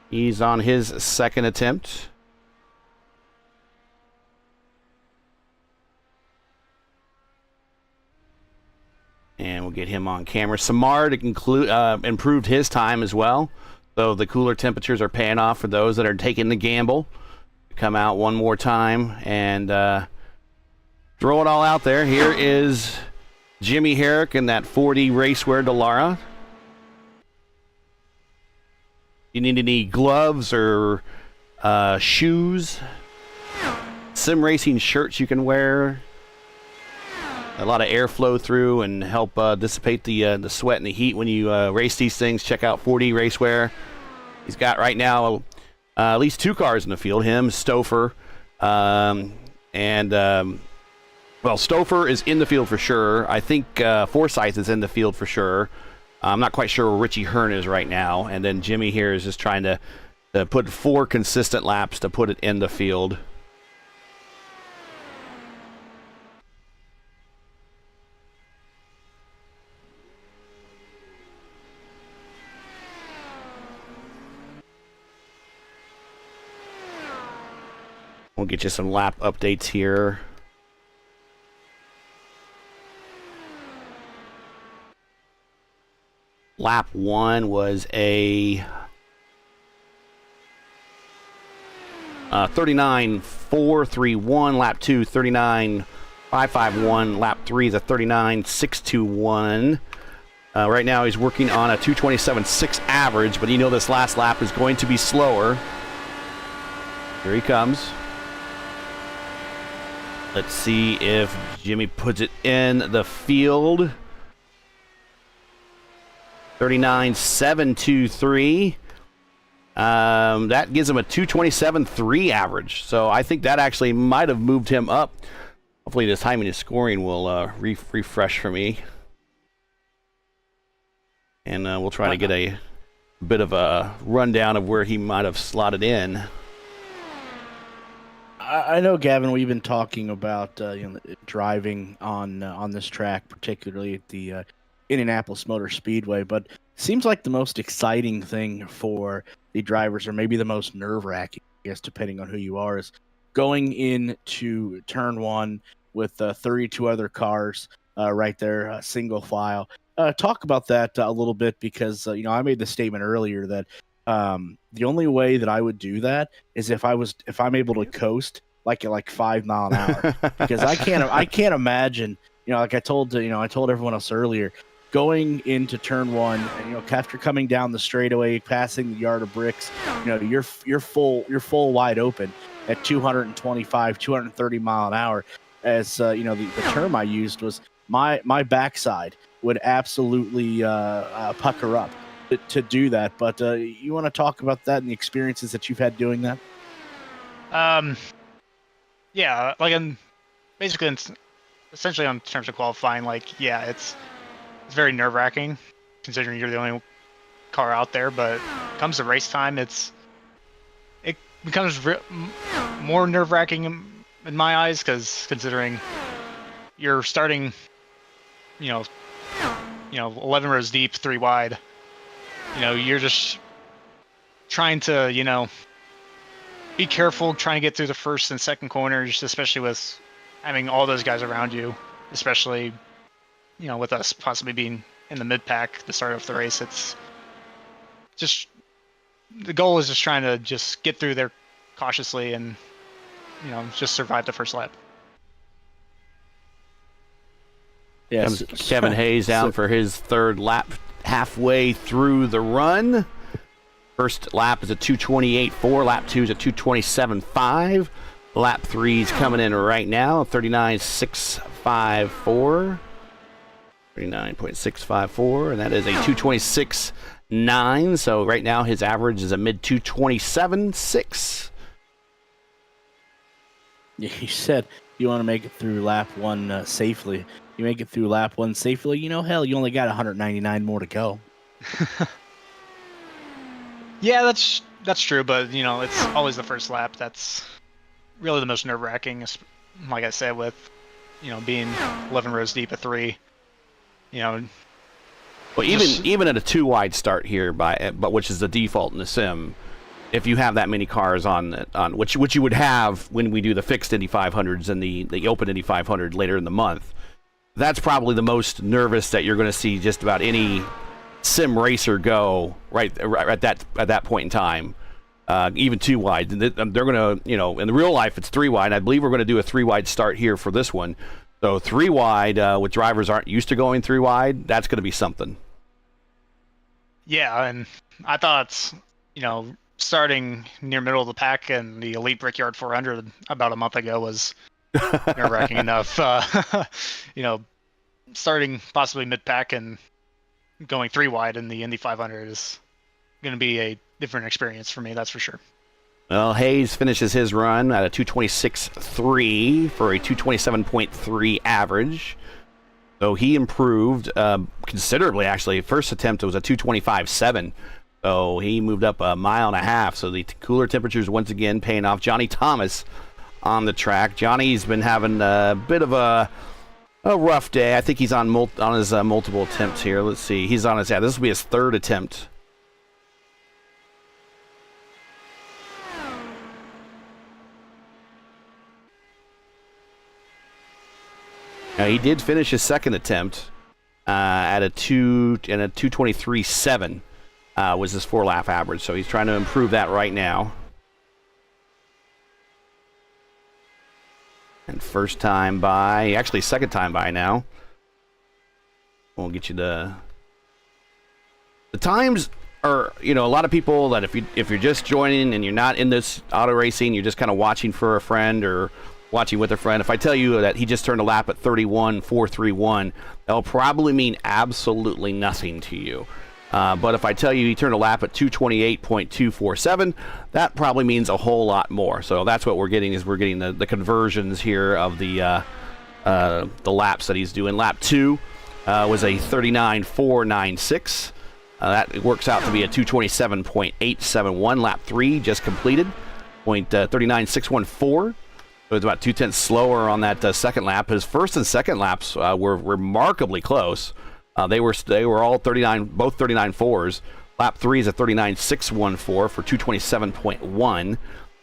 He's on his second attempt. And we'll get him on camera. Samard improved his time as well. So the cooler temperatures are paying off for those that are taking the gamble. Come out one more time and throw it all out there. Here is Jimmy Herrick in that 40 Racewear Dallara. You need any gloves or shoes? Sim racing shirts you can wear. A lot of airflow through and help dissipate the sweat and the heat when you race these things. Check out 4D Racewear. He's got right now at least 2 cars in the field. Him, Stouffer, Stouffer is in the field for sure. I think Forsyth is in the field for sure. I'm not quite sure where Richie Hearn is right now. And then Jimmy here is just trying to put 4 consistent laps to put it in the field. We'll get you some lap updates here. Lap 1 was a 39.431. Lap 2, 39.551. Lap 3 is a 39.621. Right now he's working on a 227.6 average, but this last lap is going to be slower. Here he comes. Let's see if Jimmy puts it in the field. 39.723. That gives him a 227.3 average. So I think that actually might have moved him up. Hopefully this timing and scoring will refresh for me. And we'll try to get a bit of a rundown of where he might have slotted in. I know, Gavin, we've been talking about driving on this track, particularly at the Indianapolis Motor Speedway, but seems like the most exciting thing for the drivers, or maybe the most nerve-wracking, I guess, depending on who you are, is going into turn one with 32 other cars right there, single file. Talk about that a little bit, because I made the statement earlier that the only way that I would do that is if I'm able to coast like at 5 mile an hour, because I can't imagine, like I told everyone else earlier, going into turn one, and, after coming down the straightaway, passing the yard of bricks, you're full wide open at 225, 230 mile an hour. As the term I used was my backside would absolutely pucker up to do that. But you want to talk about that and the experiences that you've had doing that? Yeah, basically, essentially on terms of qualifying, it's very nerve-wracking considering you're the only car out there. But when it comes to race time, it becomes more nerve-wracking in my eyes, because considering you're starting, 11 rows deep, 3 wide. You're just trying to, be careful, trying to get through the first and second corners, especially with having all those guys around you, especially, with us possibly being in the mid-pack to start off the race. It's just, the goal is just trying to just get through there cautiously and, just survive the first lap. Yes. Kevin Hayes down for his third lap, halfway through the run. First lap is a 2:28.4. Lap 2 is a 2:27.5. Lap 3 is coming in right now, 39.654. 39.654, and that is a 2:26.9. So right now his average is a mid 2:27.6. You said you want to make it through lap one safely. You make it through lap one safely, hell, you only got 199 more to go. Yeah, that's true, but it's always the first lap that's really the most nerve-wracking. Like I said, with being 11 rows deep at 3, Well, even at a 2 wide start here, but which is the default in the sim, if you have that many cars on which you would have when we do the fixed Indy 500s and the open Indy 500 later in the month, that's probably the most nervous that you're going to see just about any sim racer go right at that point in time. Even 2 wide, they're going to, in the real life it's 3 wide. I believe we're going to do a 3 wide start here for this one. So 3 wide with drivers aren't used to going 3 wide, that's going to be something. Yeah, and I thought, starting near middle of the pack in the Elite Brickyard 400 about a month ago was nerve-wracking enough. Starting possibly mid-pack and going 3 wide in the Indy 500 is going to be a different experience for me, that's for sure. Well, Hayes finishes his run at a 2:26.3 for a 2:27.3 average. So he improved considerably, actually. First attempt, it was a 2:25.7. So he moved up 1.5 miles. So the cooler temperatures once again paying off. Johnny Thomas on the track. Johnny's been having a bit of a rough day. I think he's on his multiple attempts here. Let's see. He's on his, this will be his 3rd attempt. Now, he did finish his 2nd attempt at a 2:23.7 was his 4-lap average. So he's trying to improve that right now. And first time by, actually 2nd time by now. We'll get you the times are, a lot of people that if you're just joining and you're not in this auto racing, you're just kind of watching for a friend or watching with a friend. If I tell you that he just turned a lap at 31.431, that'll probably mean absolutely nothing to you. But if I tell you he turned a lap at 2:28.247, that probably means a whole lot more. So that's what we're getting, is we're getting the conversions here of the laps that he's doing. Lap 2 was a 39.496. That works out to be a 2:27.871. Lap 3 just completed, 39.614. So it's about 2/10 slower on that second lap. His first and second laps were remarkably close. They were all 39, both 39.4s. Lap 3 is a 39.614 for 227.1. So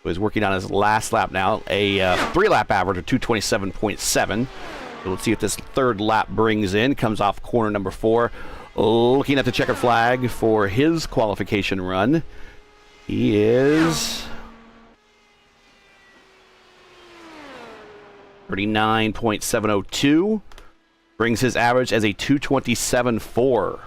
he's working on his last lap now, a 3-lap average of 227.7. So let's see if this third lap brings in. Comes off corner number 4. Looking at the checkered flag for his qualification run. He is 39.702. Brings his average as a 227.4.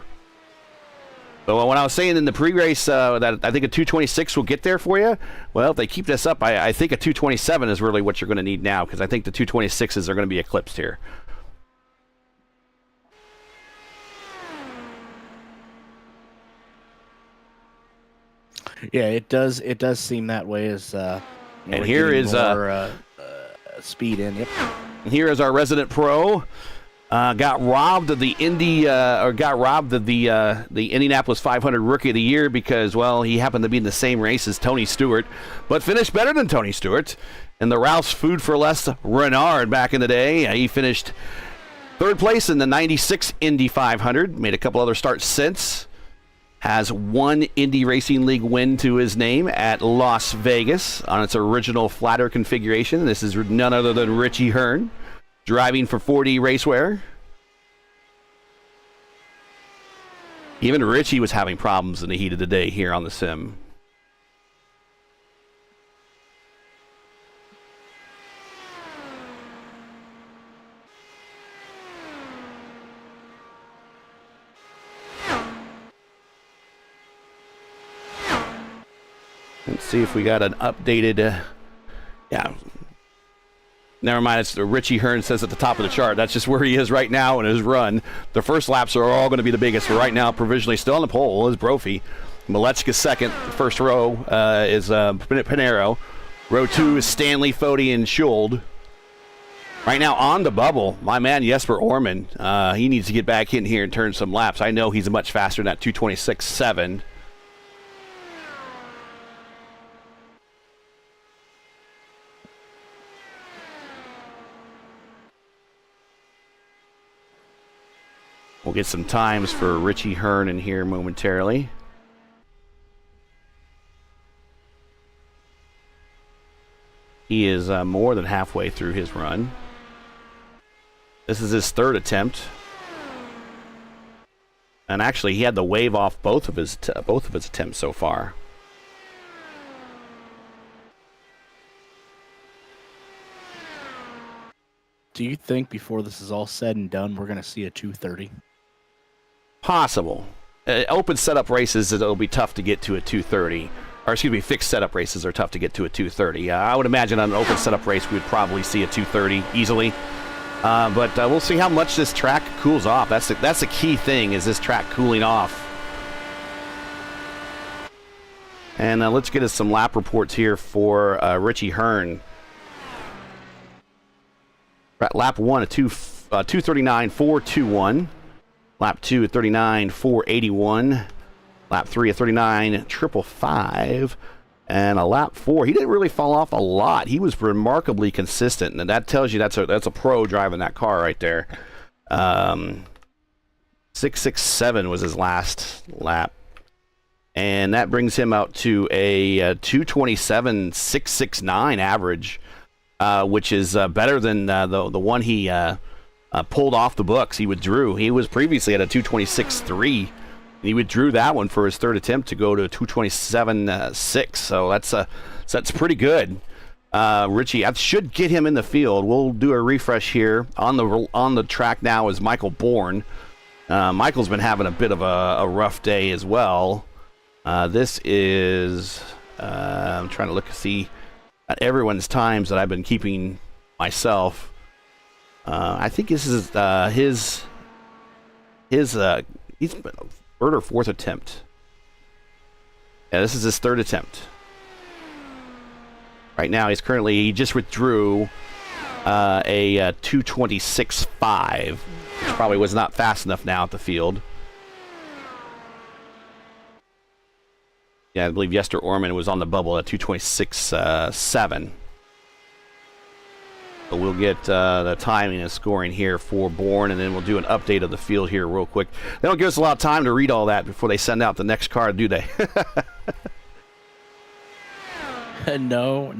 So when I was saying in the pre-race that I think a 226 will get there for you, well, if they keep this up, I think a 227 is really what you're going to need now, because I think the 226s are going to be eclipsed here. Yeah, it does seem that way as and here is more, speed in. Yep. Here is our resident pro. Got robbed of the Indianapolis 500 Rookie of the Year because, well, he happened to be in the same race as Tony Stewart, but finished better than Tony Stewart. And the Ralph's Food for Less Renard back in the day, he finished third place in the 96 Indy 500. Made a couple other starts since. Has one Indy Racing League win to his name at Las Vegas on its original flatter configuration. This is none other than Richie Hearn, driving for 4D Racewear. Even Richie was having problems in the heat of the day here on the sim. Let's see if we got an updated... yeah. Never mind, it's Richie Hearn says at the top of the chart. That's just where he is right now in his run. The first laps are all going to be the biggest. But right now, provisionally still on the pole is Brophy. Malechka second. The first row is Pinero. Row 2 is Stanley, Fody, and Schuld. Right now on the bubble, my man Jesper Orman. He needs to get back in here and turn some laps. I know he's much faster than that 226.7. We'll get some times for Richie Hearn in here momentarily. He is more than halfway through his run. This is his third attempt. And actually, he had to wave off both of his attempts so far. Do you think before this is all said and done, we're going to see a 230? Possible. Open setup races, it'll be tough to get to a 230. Or excuse me, fixed setup races are tough to get to a 230. I would imagine on an open setup race, we'd probably see a 230 easily. But we'll see how much this track cools off. That's the key thing, is this track cooling off. And let's get us some lap reports here for Richie Hearn. Lap 1, a 239.421. Lap 2, a 39.481. Lap 3, a 39.555. And a lap 4, he didn't really fall off a lot. He was remarkably consistent, and that tells you that's a pro driving that car right there. 667 was his last lap. And that brings him out to a 227.669 average. Which is better than the one he pulled off the books. He withdrew. He was previously at a 226.3. He withdrew that one for his third attempt to go to 227.6. So that's pretty good. Richie, that should get him in the field. We'll do a refresh here. On the track now is Michael Bourne. Michael's been having a bit of a rough day as well. This is I'm trying to look to see at everyone's times that I've been keeping myself. I think this is he's been third or fourth attempt. Yeah, this is his third attempt. Right now, he just withdrew a 226.5, which probably was not fast enough now at the field. Yeah, I believe Jesper Orman was on the bubble at 226.7. But we'll get the timing and scoring here for Bourne, and then we'll do an update of the field here real quick. They don't give us a lot of time to read all that before they send out the next card, do they? No,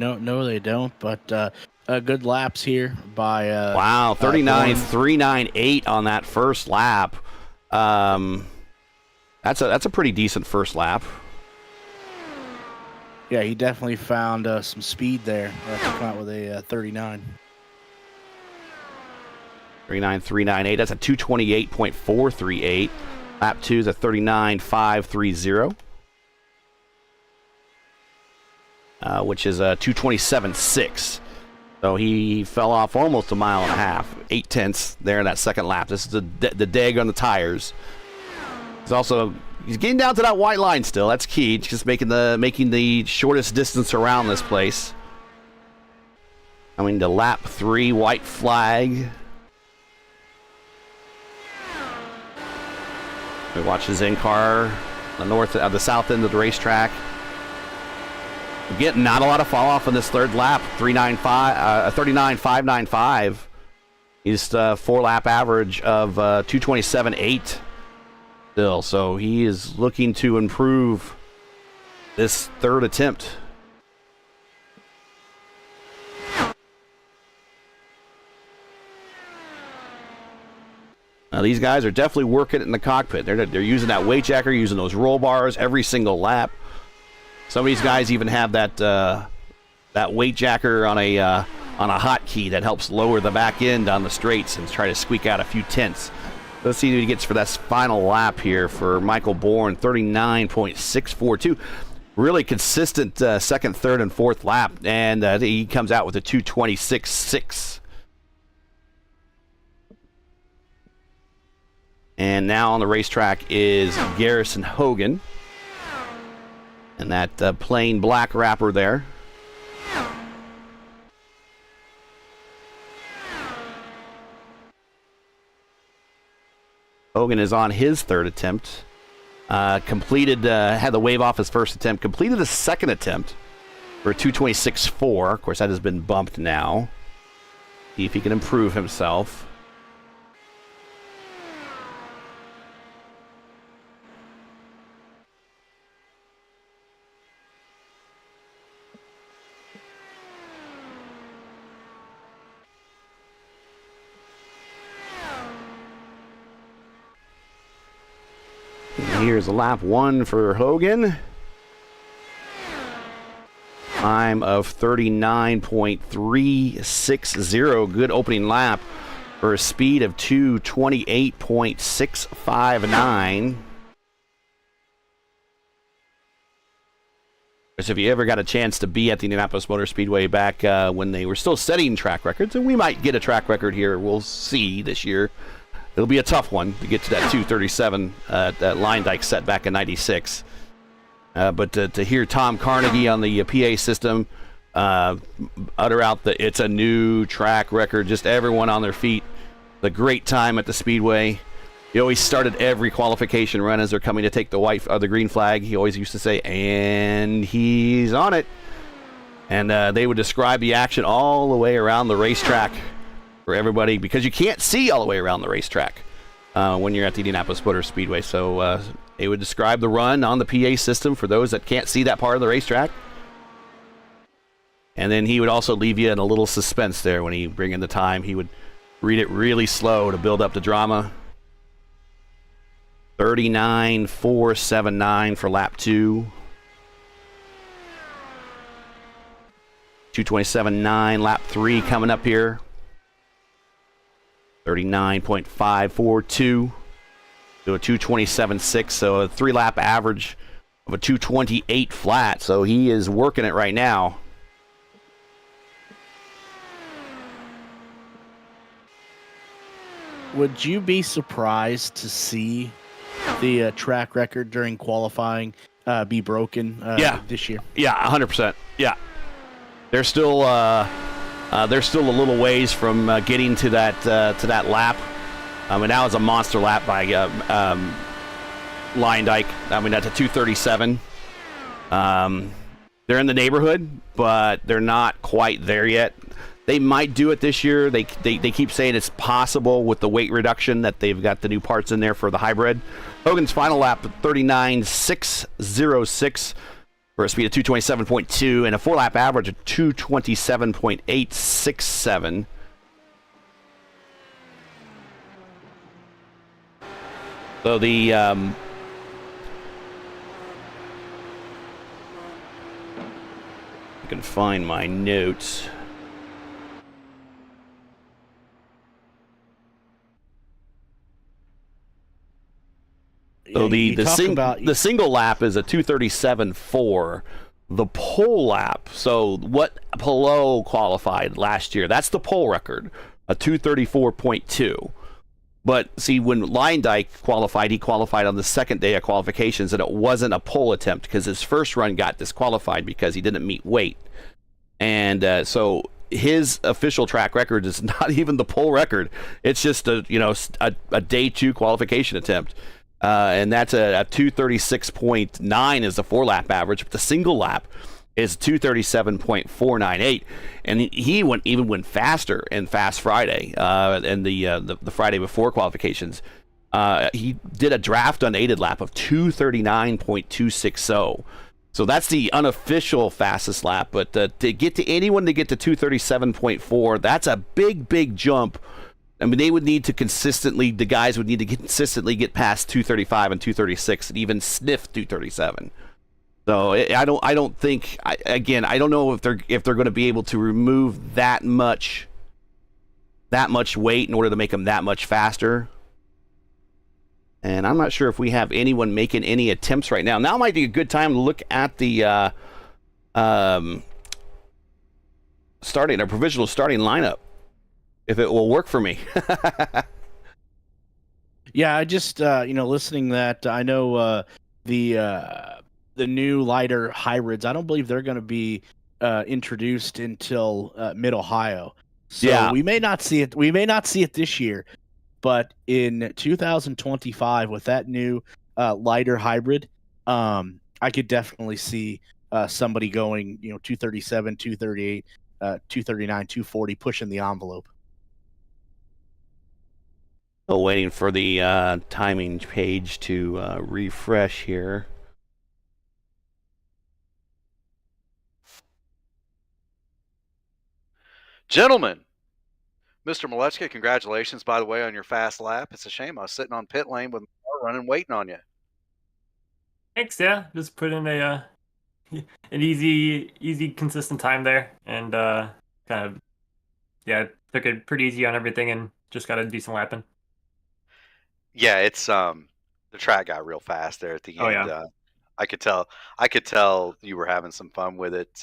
they don't. But good laps here by. Wow, 39.398 on that first lap. That's a pretty decent first lap. Yeah, he definitely found some speed there to come out with a 39. 39.398. That's a 228.438. Lap 2 is a 39.530. Which is a 227.6. So he fell off almost a mile and a half, 0.8 there in that second lap. This is the deg on the tires. He's getting down to that white line still. That's key. Just making the shortest distance around this place. Coming to lap 3, white flag. We watch his in-car, the south end of the racetrack. Again, not a lot of fall off in this third lap. 39.595. He's 4-lap average of 227.8 still. So he is looking to improve this third attempt. Now, these guys are definitely working it in the cockpit. They're using that weight jacker, using those roll bars every single lap. Some of these guys even have that weight jacker on a hotkey that helps lower the back end on the straights and try to squeak out a few tenths. Let's see what he gets for that final lap here for Michael Bourne, 39.642. Really consistent second, third, and fourth lap, and he comes out with a 226.6. And now on the racetrack is Garrison Hogan. And that plain black wrapper there. Hogan is on his third attempt. Completed, had the wave off his first attempt. Completed a second attempt for a 226.4. Of course, that has been bumped now. See if he can improve himself. Here's lap 1 for Hogan. Time of 39.360. Good opening lap for a speed of 228.659. If you ever got a chance to be at the Indianapolis Motor Speedway back when they were still setting track records, and we might get a track record here, we'll see this year. It'll be a tough one to get to that 237 that Line Dyke set back in '96. But to hear Tom Carnegie on the PA system utter out the "it's a new track record," just everyone on their feet. The great time at the Speedway. He always started every qualification run as they're coming to take the green flag. He always used to say, "And he's on it." And they would describe the action all the way around the racetrack for everybody, because you can't see all the way around the racetrack when you're at the Indianapolis Motor Speedway. So they would describe the run on the PA system for those that can't see that part of the racetrack. And then he would also leave you in a little suspense there when he bring in the time. He would read it really slow to build up the drama. 39.479 for lap 2. 227.9 lap 3 coming up here. 39.542 to a 227.6, so a 3-lap average of a 228 flat. So he is working it right now. Would you be surprised to see the track record during qualifying be broken this year? Yeah, 100%. Yeah. They're still a little ways from getting to that lap. I mean, that was a monster lap by Line Dyke. I mean, that's a 237. They're in the neighborhood, but they're not quite there yet. They might do it this year. They keep saying it's possible with the weight reduction that they've got the new parts in there for the hybrid. Hogan's final lap 39.606 for a speed of 227.2 and a 4-lap average of 227.867. So the I can find my notes. So the single lap is a 237.4. The pole lap, so what Pelot qualified last year, that's the pole record, a 234.2. But see, when Leyendijk qualified, he qualified on the second day of qualifications, and it wasn't a pole attempt because his first run got disqualified because he didn't meet weight. And so his official track record is not even the pole record. It's just a day 2 qualification attempt. And that's a 236.9 is the 4-lap average, but the single lap is 237.498, and he went faster in Fast Friday and the Friday before qualifications. He did a draft unaided lap of 239.260. So that's the unofficial fastest lap, but to get to 237.4, that's a big jump. I mean, the guys would need to consistently get past 235 and 236 and even sniff 237. So I don't think, I don't know if they're going to be able to remove that much weight in order to make them that much faster. And I'm not sure if we have anyone making any attempts right now. Now might be a good time to look at the provisional starting lineup, if it will work for me. Yeah, I just listening that I know the new lighter hybrids, I don't believe they're going to be introduced until Mid Ohio. So yeah, we may not see it. We may not see it this year, but in 2025 with that new lighter hybrid, I could definitely see somebody going 237, 238, 239, 240, pushing the envelope. Still waiting for the timing page to refresh here. Gentlemen, Mr. Malechka, congratulations, by the way, on your fast lap. It's a shame I was sitting on pit lane with my car running, waiting on you. Thanks, yeah. Just put in an easy, consistent time there, and took it pretty easy on everything, and just got a decent lap in. Yeah, it's the track got real fast there at the end. Oh, yeah. I could tell you were having some fun with it.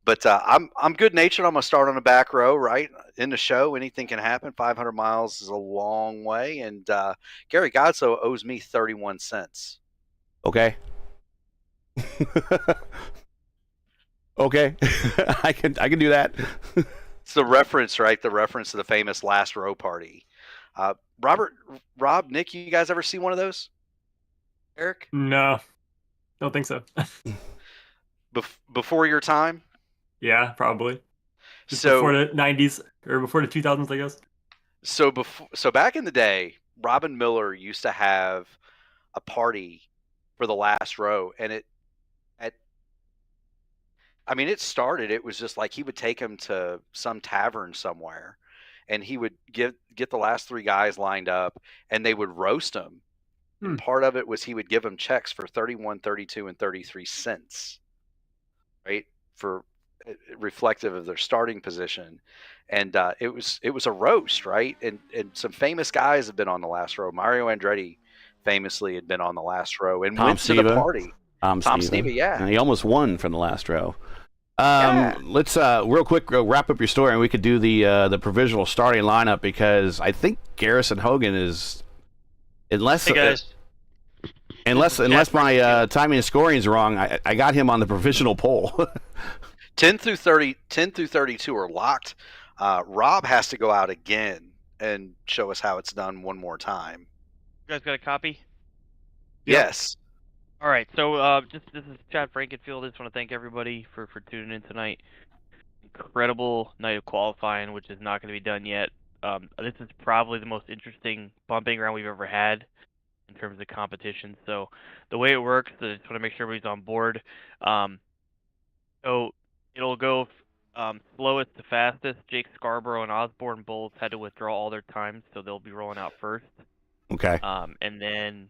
But I'm good natured. I'm gonna start on the back row, right in the show. Anything can happen. 500 miles is a long way, and Gary Godso owes me 31 cents. Okay. Okay, I can do that. It's the reference, right? The reference to the famous last row party. Rob, Nick, you guys ever see one of those? Eric? No, don't think so. Before your time? Yeah, probably. Just So before the 90s or before the 2000s, I guess. So back in the day, Robin Miller used to have a party for the last row, and it started. It was just like he would take him to some tavern somewhere, and he would get the last 3 guys lined up, and they would roast them. And part of it was he would give them checks for 31, 32, and 33 cents, right, for reflective of their starting position. And it was a roast, right? And some famous guys have been on the last row. Mario Andretti famously had been on the last row and went to the party. Tom Sneva, yeah. And he almost won from the last row. Let's real quick wrap up your story, and we could do the provisional starting lineup, because I think Garrison Hogan is, unless my timing and scoring is wrong, I got him on the provisional poll. 10 through 32 are locked. Rob has to go out again and show us how it's done one more time. You guys got a copy? Yes. All right. So this is Chad Frankenfield. I just want to thank everybody for tuning in tonight. incredible night of qualifying, which is not going to be done yet. This is probably the most interesting bumping ground we've ever had in terms of competition. So the way it works, I just want to make sure everybody's on board. So it'll go slowest to fastest. Jake Scarborough and Osborne both had to withdraw all their times, so they'll be rolling out first. Okay. And then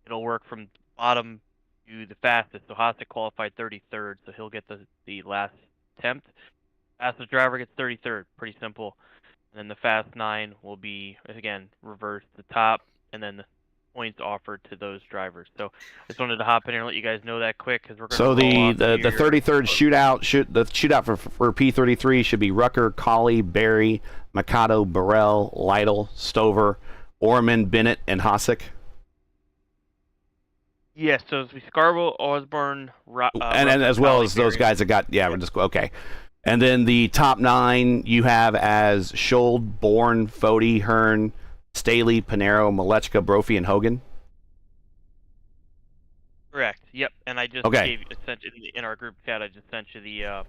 it'll work from bottom to the fastest. So Hasek qualified 33rd, so he'll get the last attempt. Fastest driver gets 33rd. Pretty simple. And then the fast 9 will be, again, reverse the top, and then the points offered to those drivers. So I just wanted to hop in here and let you guys know that quick, because we're going to So the 33rd shootout, the shootout for P33 should be Rucker, Colley, Barry, Mikado, Burrell, Lytle, Stover, Orman, Bennett, and Hasek. Yes, so it's Scarborough, Osborne, and as well as those guys that got, we're just, okay. And then the top 9 you have as Schold, Bourne, Fody, Hearn, Staley, Panero, Malechka, Brophy, and Hogan. Correct. Yep. And I just sent you in our group chat. I just sent you the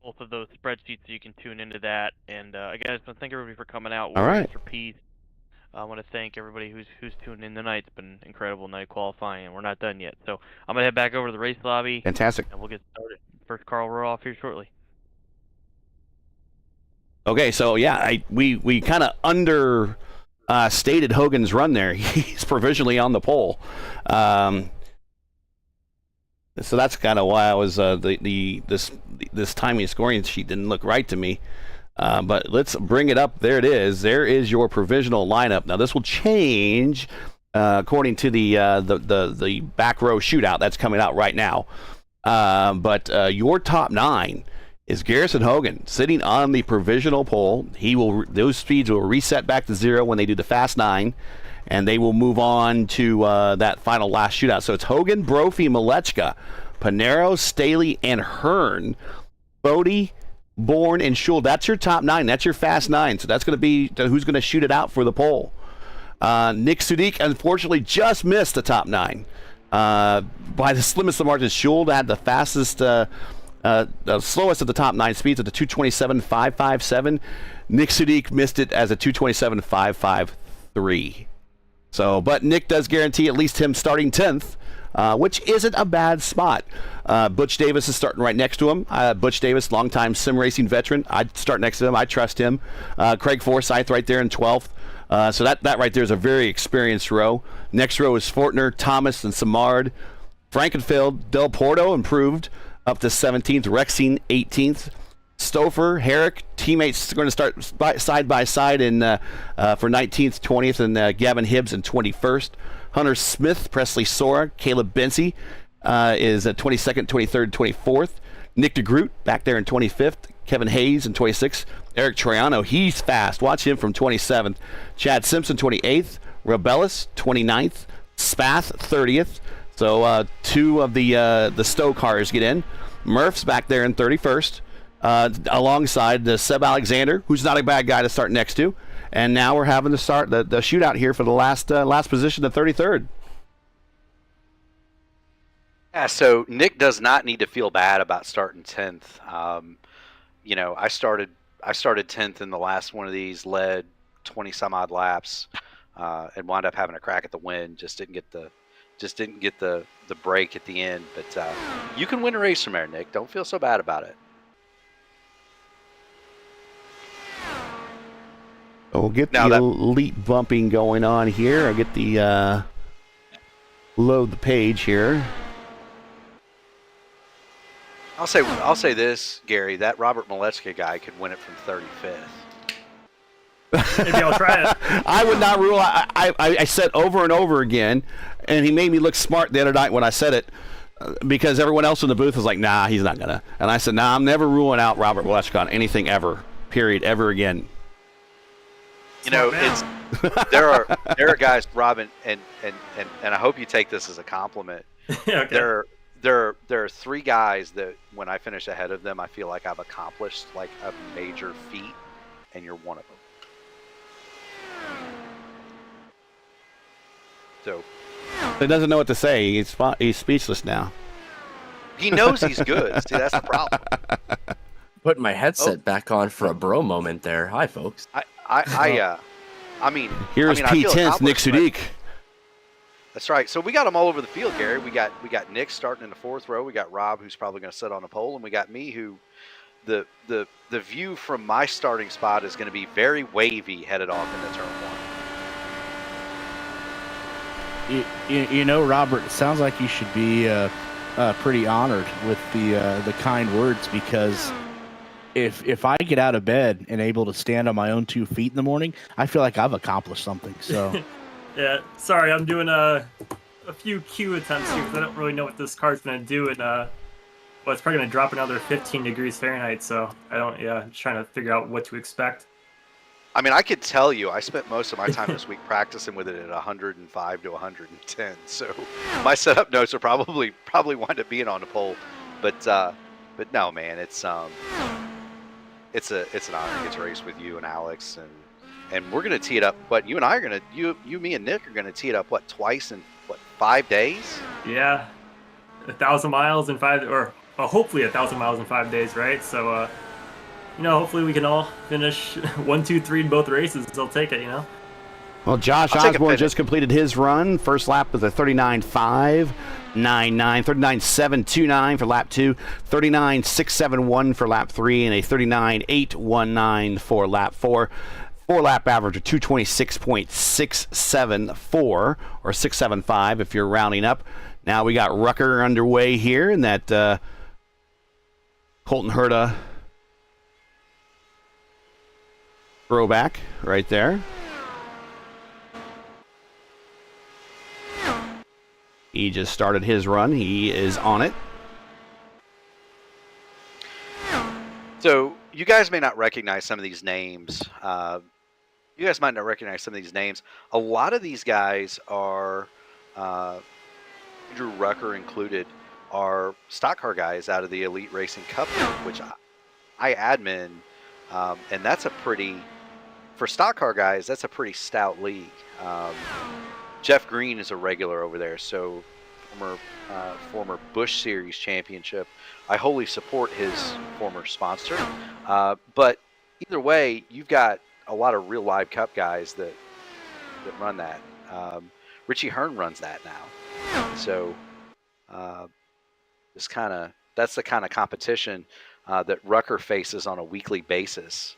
both of those spreadsheets, so you can tune into that. And again, I just want to thank everybody for coming out. All right. For Peace. I want to thank everybody who's tuned in tonight. It's been an incredible night qualifying, and we're not done yet. So I'm gonna head back over to the race lobby. Fantastic. And we'll get started. First car will roll off here shortly. Okay, so we kind of stated Hogan's run there. He's provisionally on the pole, so that's kind of why I was this timing scoring sheet didn't look right to me. But let's bring it up. There it is. There is your provisional lineup. Now this will change according to the back row shootout that's coming out right now. But your top 9 is Garrison Hogan sitting on the provisional pole. Those speeds will reset back to 0 when they do the fast 9, and they will move on to that final last shootout. So it's Hogan, Brophy, Malechka, Panero, Staley, and Hearn, Fody, Bourne, and Schold. That's your top 9. That's your fast 9. So that's going to be who's going to shoot it out for the pole. Nick Sudik, unfortunately, just missed the top 9. By the slimmest of margins. Schold had the fastest, the slowest of the top 9 speeds at the 227.557. Nick Sudik missed it as a 227.553. So, but Nick does guarantee at least him starting 10th, which isn't a bad spot. Butch Davis is starting right next to him. Butch Davis, longtime sim racing veteran. I'd start next to him. I trust him. Craig Forsyth right there in 12th. So that right there is a very experienced row. Next row is Fortner, Thomas, and Samard. Frankenfeld, Del Porto improved up to 17th. Rexine 18th. Stouffer, Herrick, teammates going to start side by side in for 19th, 20th, and Gavin Hibbs in 21st. Hunter Smith, Presley Sora, Caleb Bency is at 22nd, 23rd, 24th. Nick DeGroot back there in 25th. Kevin Hayes in 26th. Eric Troiano, he's fast. Watch him from 27th. Chad Simpson, 28th. Rebilas, 29th. Spath, 30th. So 2 of the Stowe cars get in. Murph's back there in 31st, alongside the Seb Alexander, who's not a bad guy to start next to. And now we're having to start the shootout here for the last position, the 33rd. Yeah, so Nick does not need to feel bad about starting 10th. I started 10th in the last one of these, led 20 some odd laps, and wound up having a crack at the win. Just didn't get the break at the end. But you can win a race from there, Nick. Don't feel so bad about it. We'll get the elite bumping going on here. I'll get the load the page here. I'll say this, Gary. That Robert Malechka guy could win it from 35th. Maybe I'll try it. I would not rule. I said over and over again, and he made me look smart the other night when I said it, because everyone else in the booth was like, "Nah, he's not gonna." And I said, "Nah, I'm never ruling out Robert Malechka on anything ever. Period. Ever again." It's there are guys, Robin, and I hope you take this as a compliment. Okay. There are 3 guys that when I finish ahead of them, I feel like I've accomplished like a major feat, and you're one of them. So he doesn't know what to say. He's speechless now. He knows he's good. See, that's the problem. putting my headset back on for a bro moment there. Hi, folks. I mean, Here's I feel P10's Nick accomplished, but- Sudik. That's right. So we got them all over the field, Gary. We got Nick starting in the fourth row. We got Rob, who's probably going to sit on a pole, and we got me, who the view from my starting spot is going to be very wavy headed off into turn one. You know, Robert, it sounds like you should be pretty honored with the kind words, because if I get out of bed and able to stand on my own 2 feet in the morning, I feel like I've accomplished something. So, Yeah, sorry, I'm doing a few Q attempts here because I don't really know what this car's gonna do, and well, it's probably gonna drop another 15 degrees Fahrenheit. So just trying to figure out what to expect. I mean, I could tell you, I spent most of my time this week practicing with it at 105 to 110. So my setup notes are probably wind up being on the pole, but no, man, it's an honor to get to race with you and Alex, and we're gonna tee it up. But you and I are gonna me and Nick are gonna tee it up twice in 5 days? Yeah, 1,000 miles in 5, or hopefully 1,000 miles in 5 days, right? So hopefully we can all finish 1, 2, 3 in both races. They'll take it, Well, Josh I'll take a Osborne pivot. just completed his run. First lap was a 39.599, 39.729 for lap 2, 39.671 for lap 3, and a 39.819 for lap 4. 4-lap average of 226.674 or 675 if you're rounding up. Now we got Rucker underway here in that Colton Herta throwback right there. He just started his run. He is on it. So you guys may not recognize some of these names. A lot of these guys are, Drew Rucker included, are stock car guys out of the Elite Racing Cup, which I admin, and that's for stock car guys, that's a pretty stout league. Jeff Green is a regular over there, so former Busch Series championship. I wholly support his former sponsor. But either way, you've got a lot of real live Cup guys that run that. Richie Hearn runs that now. So that's the kind of competition that Rucker faces on a weekly basis.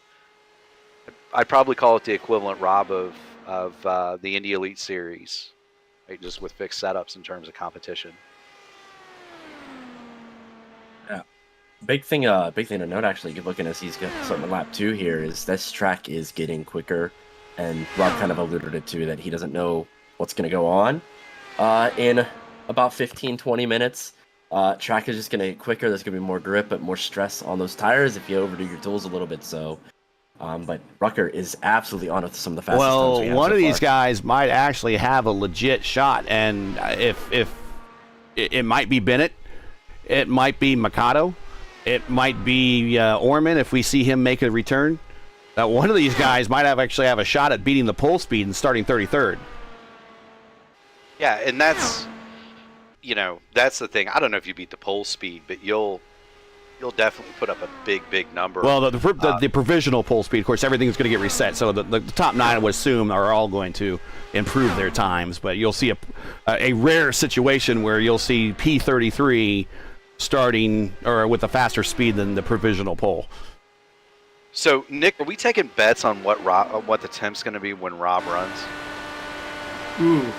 I'd probably call it the equivalent, Rob, of the Indy Elite Series, right? Just with fixed setups in terms of competition. Yeah. Big thing to note, actually, looking as he's got something in lap 2 here, is this track is getting quicker, and Rob kind of alluded it to that he doesn't know what's going to go on. In about 15-20 minutes, track is just going to get quicker. There's going to be more grip, but more stress on those tires if you overdo your tools a little bit. So, but Rucker is absolutely on with some of the fastest times we Well, have one so of these far. guys might actually have a legit shot, and if it might be Bennett, it might be Mikado, it might be Orman if we see him make a return. One of these guys might actually have a shot at beating the pole speed and starting 33rd. Yeah, and that's the thing. I don't know if you beat the pole speed, but you'll definitely put up a big number. Well, the provisional pole speed, of course, everything's going to get reset. So the top 9, I would assume, are all going to improve their times. But you'll see a rare situation where you'll see P33 starting or with a faster speed than the provisional pole. So, Nick, are we taking bets on what the temp's going to be when Rob runs? Ooh,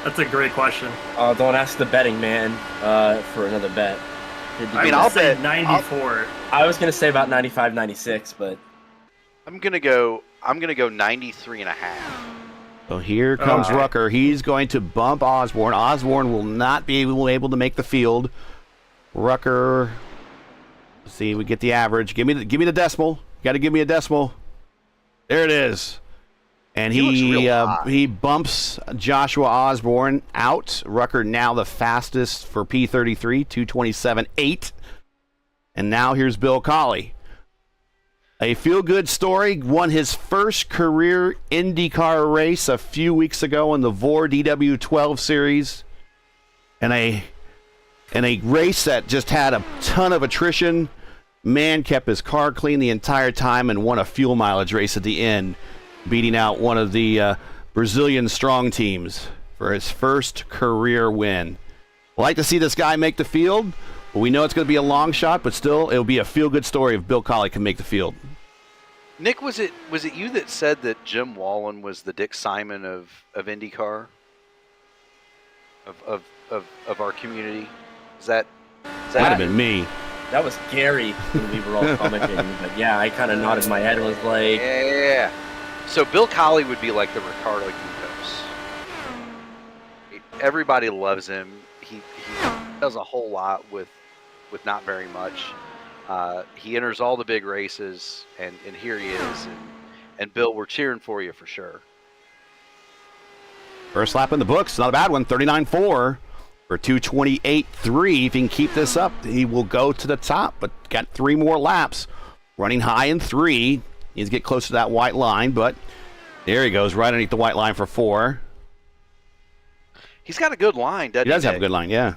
that's a great question. Don't ask the betting man for another bet. I'll say bet 94. I was going to say about 95, 96, but I'm going to go 93.5. So here comes Okay. Rucker. He's going to bump Osborne. Osborne will not be able to make the field. Rucker, let's see, we get the average. Give me the decimal. You got to give me a decimal. There it is. And He looks real high. he bumps Joshua Osborne out. Rucker now the fastest for P33, 227.8. And now here's Bill Colley. A feel-good story. Won his first career IndyCar race a few weeks ago in the VOR DW12 series. And a race that just had a ton of attrition. Man kept his car clean the entire time and won a fuel mileage race at the end, beating out one of the Brazilian strong teams for his first career win. We'd like to see this guy make the field, but we know it's going to be a long shot, but still, it'll be a feel-good story if Bill Colley can make the field. Nick, was it you that said that Jim Wallen was the Dick Simon of IndyCar? Of our community? Is that Might have been me. That was Gary when we were all commenting. But yeah, I kind of nodded my head and was like, Yeah. So Bill Colley would be like the Ricardo Munoz. Everybody loves him. He does a whole lot with not very much. He enters all the big races, and here he is. And Bill, we're cheering for you for sure. First lap in the books, not a bad one, 39.4 for 228.3. If he can keep this up, he will go to the top, but got 3 more laps. Running high in 3. Needs to get close to that white line, but there he goes, right underneath the white line for 4. He's got a good line, doesn't he? He does have a Nick? good line, yeah.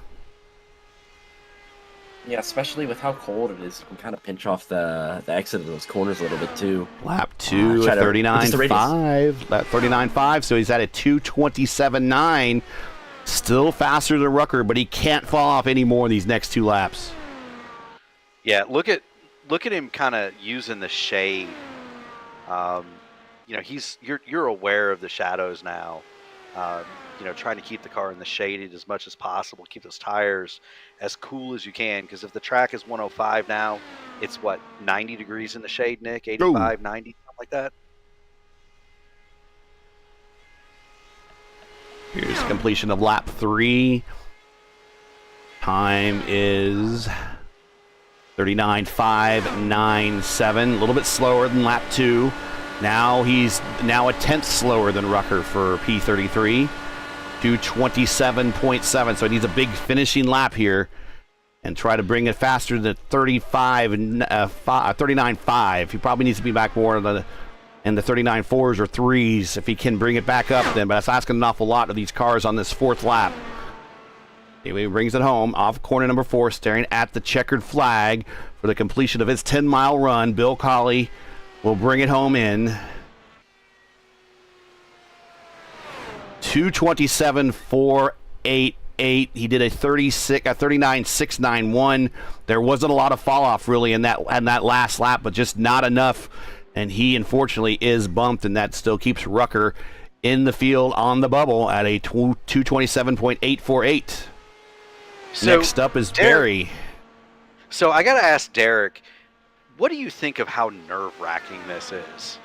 yeah, especially with how cold it is, you can kind of pinch off the exit of those corners a little bit too. Lap 2 try at to- just the 39.5. Lap 39.5, so he's at a 227.9. Still faster than Rucker, but he can't fall off any more in these next 2 laps. Yeah, look at him kind of using the shade. You're aware of the shadows now. Trying to keep the car in the shade as much as possible, keep those tires as cool as you can, because if the track is 105 now, it's 90 degrees in the shade, Nick? 85, 90, something like that? Here's completion of lap 3. Time is 39.597, a little bit slower than lap 2. He's a tenth slower than Rucker for P33, 227.7. So he needs a big finishing lap here and try to bring it faster than 39.5. He probably needs to be back more in the 39.4s or 3s if he can bring it back up then, but that's asking an awful lot of these cars on this 4th lap. Anyway, he brings it home off corner number 4, staring at the checkered flag for the completion of his 10-mile run. Bill Colley will bring it home in 227.488. He did a 39.691. There wasn't a lot of fall off really in that last lap, but just not enough. And he unfortunately is bumped, and that still keeps Rucker in the field on the bubble at a 227.848. So, next up is Derek- Barry. So I got to ask Derek, what do you think of how nerve-wracking this is?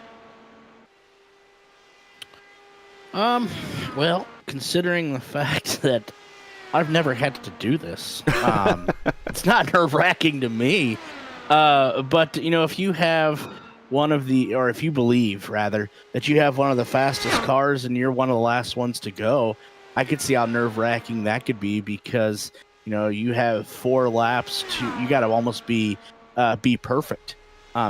Well, considering the fact that I've never had to do this, it's not nerve-wracking to me. But if you have if you believe rather that you have one of the fastest cars and you're one of the last ones to go, I could see how nerve-wracking that could be, because you have 4 laps you got to almost be perfect,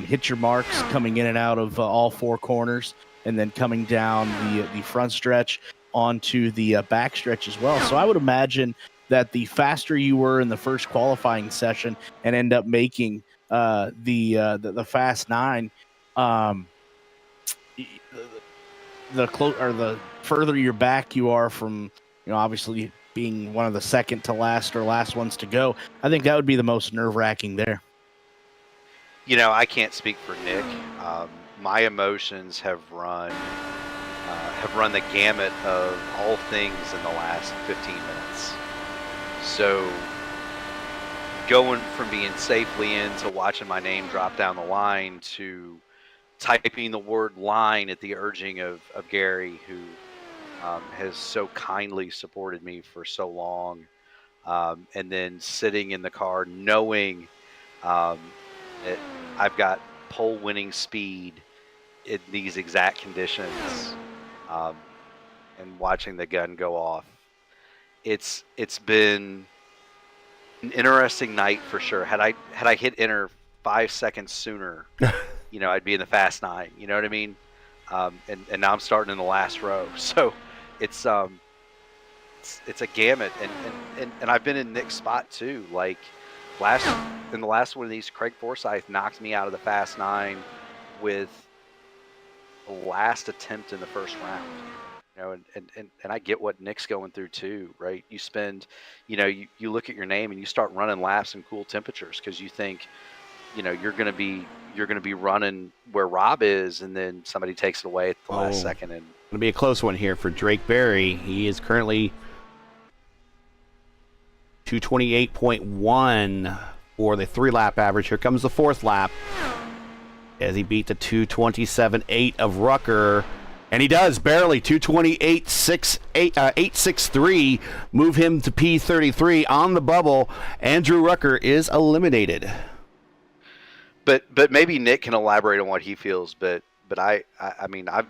hit your marks coming in and out of all 4 corners, and then coming down the front stretch onto the back stretch as well. So I would imagine that the faster you were in the first qualifying session and end up making the Fast 9, the further you're back you are from, obviously being one of the second to last or last ones to go, I think that would be the most nerve-wracking there. I can't speak for Nick. My emotions have run the gamut of all things in the last 15 minutes. So going from being safely in to watching my name drop down the line to typing the word line at the urging of Gary, who has so kindly supported me for so long, and then sitting in the car knowing that I've got pole winning speed in these exact conditions, and watching the gun go off. It's been an interesting night for sure. Had I hit enter 5 seconds sooner, I'd be in the Fast 9. You know what I mean? And now I'm starting in the last row. So it's a gamut, and I've been in Nick's spot too. Like last in the last one of these, Craig Forsyth knocked me out of the Fast 9 with the last attempt in the first round. You know, and I get what Nick's going through too, right? You spend, you know, you look at your name and you start running laps in cool temperatures because you think, you know, you're gonna be running where Rob is, and then somebody takes it away at the last second. And it'll be a close one here for Drake Berry. He is currently 228.1 for the 3-lap average. Here comes the 4th lap as he beat the 227.8 of Rucker. And he does, barely, 228.863, move him to P33 on the bubble. Andrew Rucker is eliminated. But maybe Nick can elaborate on what he feels. But I mean, I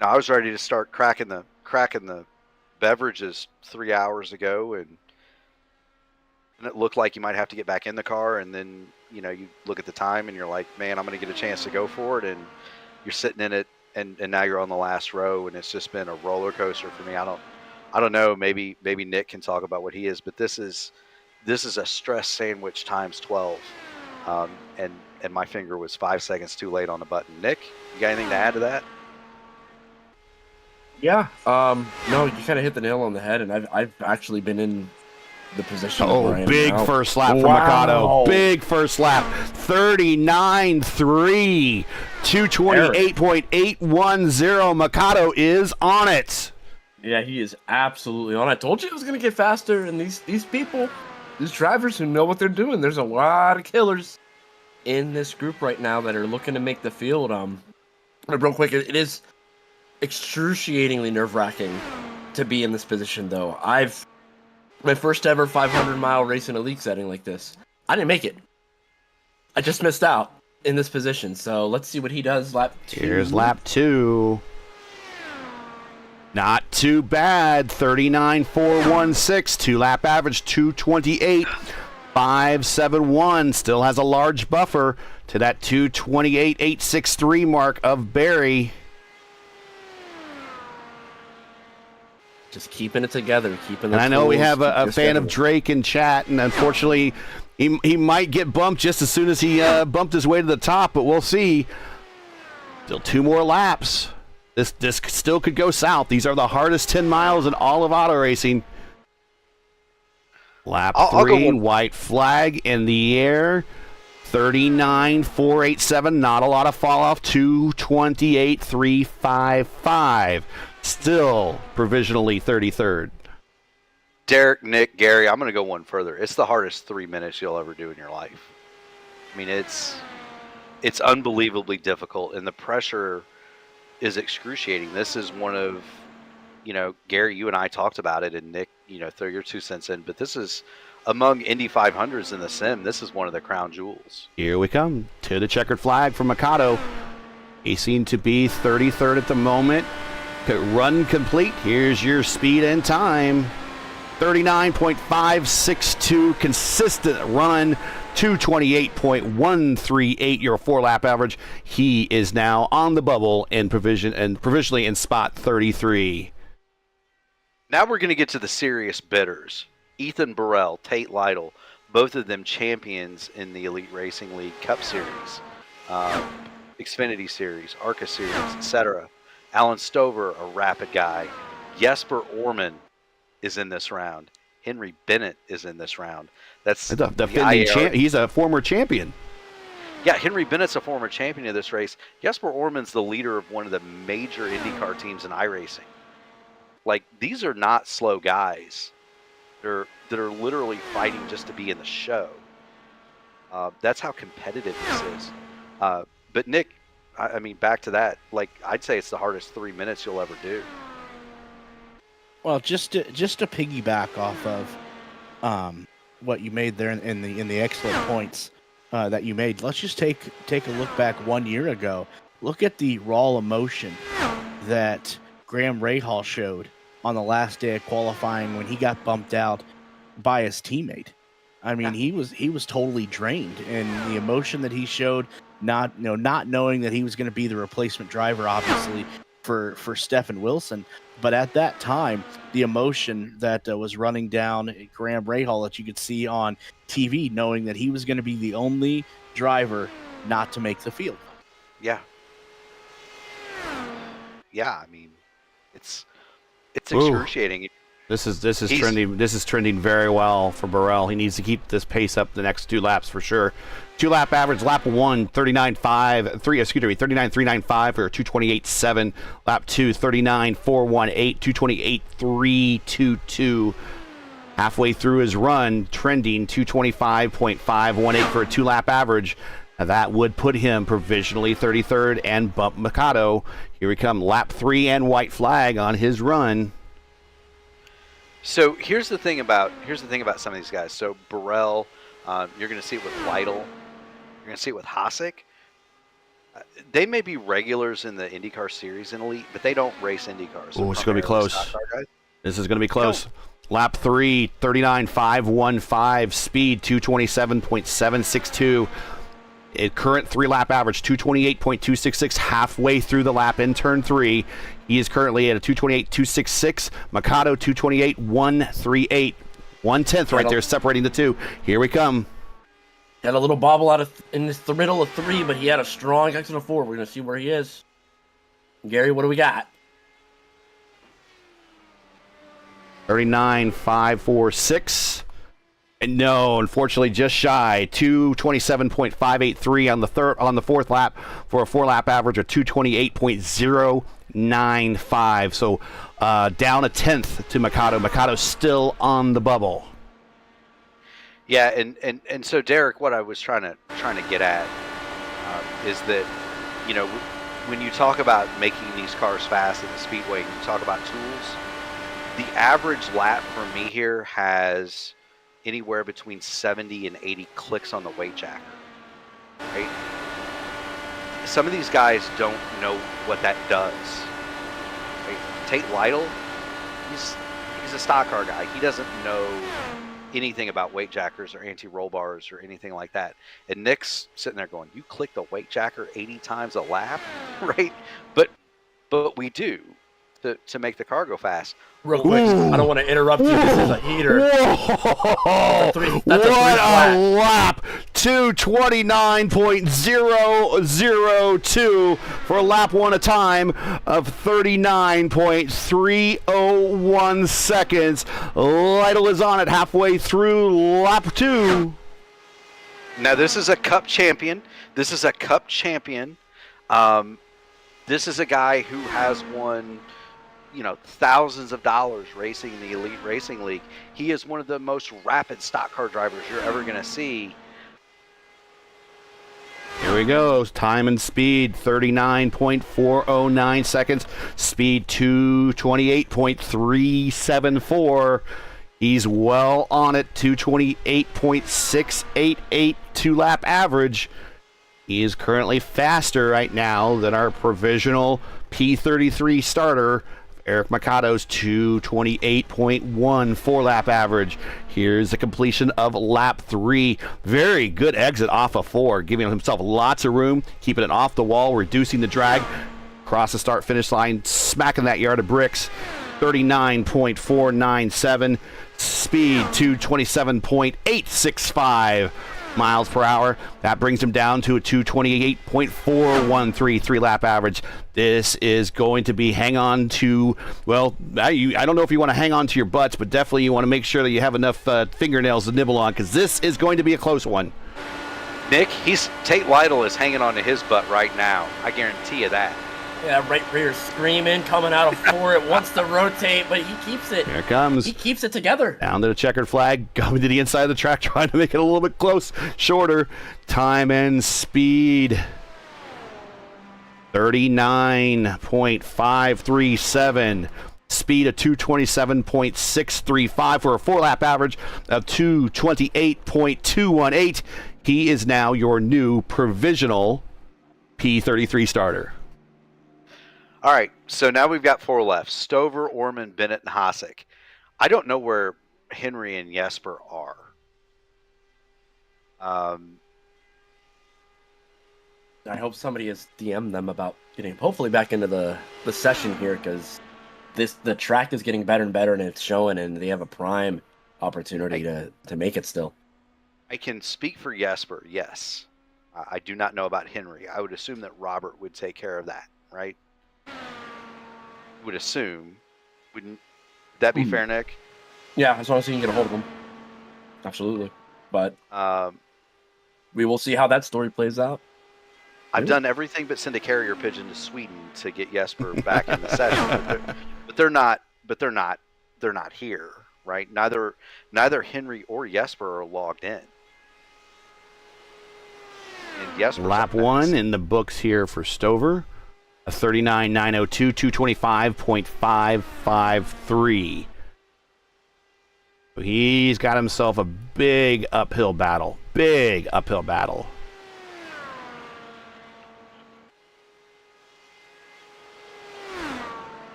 was ready to start cracking the beverages 3 hours ago, and it looked like you might have to get back in the car, and then, you know, you look at the time and you're like, man, I'm going to get a chance to go for it, and you're sitting in it, and now you're on the last row, and it's just been a roller coaster for me. I don't know. Maybe Nick can talk about what he is, but this is a stress sandwich times 12, and my finger was 5 seconds too late on the button. Nick, you got anything to add to that? Yeah. No, you kind of hit the nail on the head, and I've actually been in the position. where I am Big now. first lap for Mikado. Big first lap. 39.3. 228.810. Mikado is on it. Yeah, he is absolutely on. I told you it was going to get faster, and these people, these drivers who know what they're doing, there's a lot of killers in this group right now that are looking to make the field. Real quick, it is excruciatingly nerve-wracking to be in this position, though. My first ever 500-mile race in a league setting like this, I didn't make it. I just missed out in this position, so let's see what he does lap 2. Here's lap 2. Not too bad. 39.416. 2-lap average 228.571. Still has a large buffer to that 228.863 mark of Barry. Just keeping it together, keeping the And I know we tools, have a keep fan of your Drake in chat, and unfortunately, he might get bumped just as soon as he bumped his way to the top, but we'll see. Still 2 more laps. This still could go south. These are the hardest 10 miles in all of auto racing. Lap 3, white flag in the air. 39.487, not a lot of fall off. 228.355. Still provisionally 33rd. Derek, Nick, Gary, I'm going to go one further. It's the hardest 3 minutes you'll ever do in your life. I mean, it's unbelievably difficult, and the pressure is excruciating. This is one of, you know, Gary, you and I talked about it, and Nick, you know, throw your 2 cents in, but this is among Indy 500s in the sim. This is one of the crown jewels. Here we come to the checkered flag for Mikado. He seemed to be 33rd at the moment. Run complete. Here's your speed and time. 39.562 consistent run. 228.138 your 4-lap average. He is now on the bubble and provisionally in spot 33. Now we're going to get to the serious bidders. Ethan Burrell, Tate Lytle, both of them champions in the Elite Racing League Cup Series, Xfinity Series, ARCA Series, etc. Alan Stover, a rapid guy. Jesper Orman is in this round. Henry Bennett is in this round. That's the defending champ. He's a former champion. Yeah, Henry Bennett's a former champion of this race. Jesper Orman's the leader of one of the major IndyCar teams in iRacing. Like, these are not slow guys. That are literally fighting just to be in the show. That's how competitive this is. But Nick, I mean, back to that. Like, I'd say it's the hardest 3 minutes you'll ever do. Well, just to piggyback off of what you made there in the excellent points that you made, let's just take a look back 1 year ago. Look at the raw emotion that Graham Rahal showed on the last day of qualifying when he got bumped out by his teammate. I mean, he was totally drained, and the emotion that he showed, not knowing that he was going to be the replacement driver, obviously, for Stephen Wilson. But at that time, the emotion that was running down Graham Rahal that you could see on TV, knowing that he was going to be the only driver not to make the field. Yeah. Yeah, I mean, it's excruciating. This is trending. This is trending very well for Burrell. He needs to keep this pace up the next 2 laps for sure. 2-lap average. Lap 1, 39.395 for 228.7. Lap 2, 39.418, 228.322. Halfway through his run, trending 225.518 for a 2-lap average. Now that would put him provisionally 33rd and bump Mikado. Here we come, lap 3 and white flag on his run. So here's the thing about some of these guys. So Burrell, you're going to see it with Lytle, you're going to see it with Hasek. They may be regulars in the IndyCar Series in Elite, but they don't race IndyCars. Oh, it's going to be close. This is going to be close. Lap 3, 39.515, speed 227.762. Current 3-lap average 228.266, halfway through the lap in turn 3. He is currently at a 228.266. Mikado 228.138. 1/10 right there separating the two. Here we come. Had a little bobble in the middle of 3, but he had a strong exit of 4. We're going to see where he is. Gary, what do we got? 39.546. And no, unfortunately, just shy. 227.583 on the 4th lap for a 4-lap average of 228.095. So down a 10th to Mikado. Mikado's still on the bubble. Yeah, and so Derek, what I was trying to get at is that, you know, when you talk about making these cars fast at the speedway, you talk about tools. The average lap for me here has anywhere between 70 and 80 clicks on the weight jacker, right? Some of these guys don't know what that does. Right? Tate Lytle, he's a stock car guy. He doesn't know anything about weight jackers or anti-roll bars or anything like that. And Nick's sitting there going, "You click the weight jacker 80 times a lap," right? But we do to make the car go fast. Real quick, I don't want to interrupt you. This is a heater. That's a lap. 229.002 for lap 1, a time of 39.301 seconds. Lytle is on it halfway through lap 2. Now this is a Cup champion. This is a guy who has won, you know, thousands of dollars racing in the Elite Racing League. He is one of the most rapid stock car drivers you're ever going to see. Here we go. Time and speed, 39.409 seconds. Speed, 228.374. He's well on it, 228.688 2-lap average. He is currently faster right now than our provisional P33 starter, Eric Mikado's 228.1 4-lap average. Here's the completion of lap 3. Very good exit off of 4, giving himself lots of room, keeping it off the wall, reducing the drag. Across the start-finish line, smacking that yard of bricks. 39.497. Speed 227.865 miles per hour. That brings him down to a 228.413 3-lap average. This is going to be hang on to, well, I don't know if you want to hang on to your butts, but definitely you want to make sure that you have enough fingernails to nibble on, because this is going to be a close one. Nick, Tate Lytle is hanging on to his butt right now. I guarantee you that. Yeah, right rear screaming, coming out of 4. It wants to rotate, but he keeps it. Here it comes. He keeps it together. Down to the checkered flag, going to the inside of the track, trying to make it a little bit close, shorter. Time and speed. 39.537. Speed of 227.635 for a 4-lap average of 228.218. He is now your new provisional P33 starter. All right, so now we've got 4 left: Stover, Orman, Bennett, and Hasek. I don't know where Henry and Jesper are. I hope somebody has DM'd them about getting hopefully back into the session here, because the track is getting better and better, and it's showing, and they have a prime opportunity to make it still. I can speak for Jesper, yes. I do not know about Henry. I would assume that Robert would take care of that, right? Would assume. Wouldn't that be fair, Nick? Yeah, as long as you can get a hold of them. Absolutely. But we will see how that story plays out. I've done everything but send a carrier pigeon to Sweden to get Jesper back in the session, but they're not here, right? Neither Henry or Jesper are logged in. And Jesper's Lap 1 in the books here for Stover. A 39.902, 225.553. So he's got himself a big uphill battle. Big uphill battle.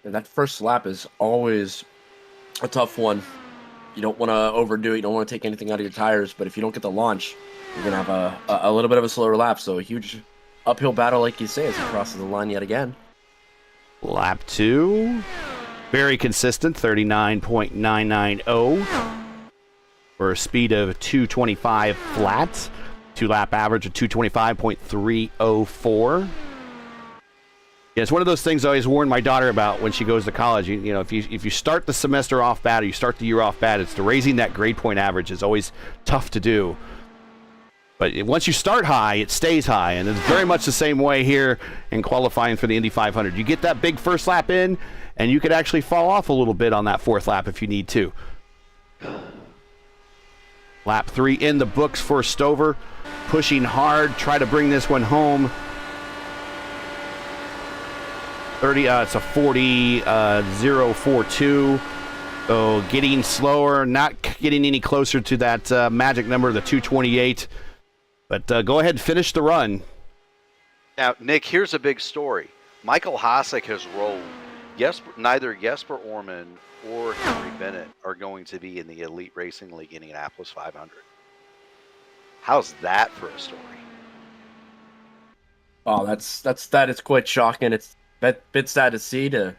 And that first lap is always a tough one. You don't want to overdo it. You don't want to take anything out of your tires. But if you don't get the launch, you're going to have a little bit of a slower lap. So a huge uphill battle, like you say, as he crosses the line yet again. Lap 2. Very consistent, 39.990 for a speed of 225 flat. 2-lap average of 225.304. Yeah, it's one of those things I always warn my daughter about when she goes to college. You know, if you start the semester off bad, or you start the year off bad, it's raising that grade point average is always tough to do. But once you start high, it stays high, and it's very much the same way here in qualifying for the Indy 500. You get that big first lap in, and you could actually fall off a little bit on that fourth lap if you need to. Lap 3 in the books for Stover, pushing hard, try to bring this one home. It's a 40.042. So getting slower, not getting any closer to that magic number, the 228. But go ahead and finish the run. Now, Nick, here's a big story. Michael Hossack has rolled. Neither Jesper Orman or Henry Bennett are going to be in the Elite Racing League Indianapolis 500. How's that for a story? Oh, that is quite shocking. It's a bit sad to see to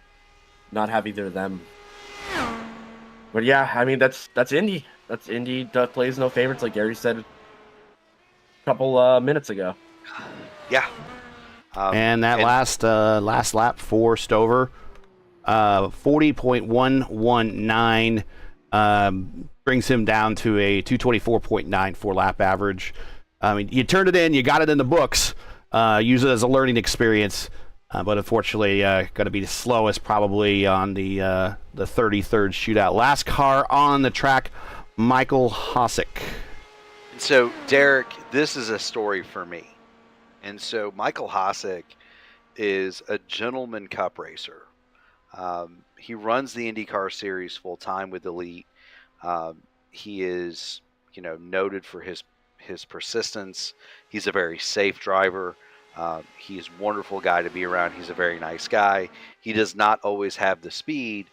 not have either of them. But yeah, I mean that's Indy. That's Indy plays no favorites, like Gary said a couple minutes ago. Yeah. And last lap for Stover, 40.119 brings him down to a 224.94 lap average. I mean, you turned it in, you got it in the books. Use it as a learning experience. But unfortunately, going to be the slowest probably on the 33rd shootout. Last car on the track, Michael Hossack. And so, Derek, this is a story for me. And so Michael Hossack is a gentleman cup racer. He runs the IndyCar Series full time with Elite. He is, noted for his persistence. He's a very safe driver. He's a wonderful guy to be around. He's a very nice guy. He does not always have the speed,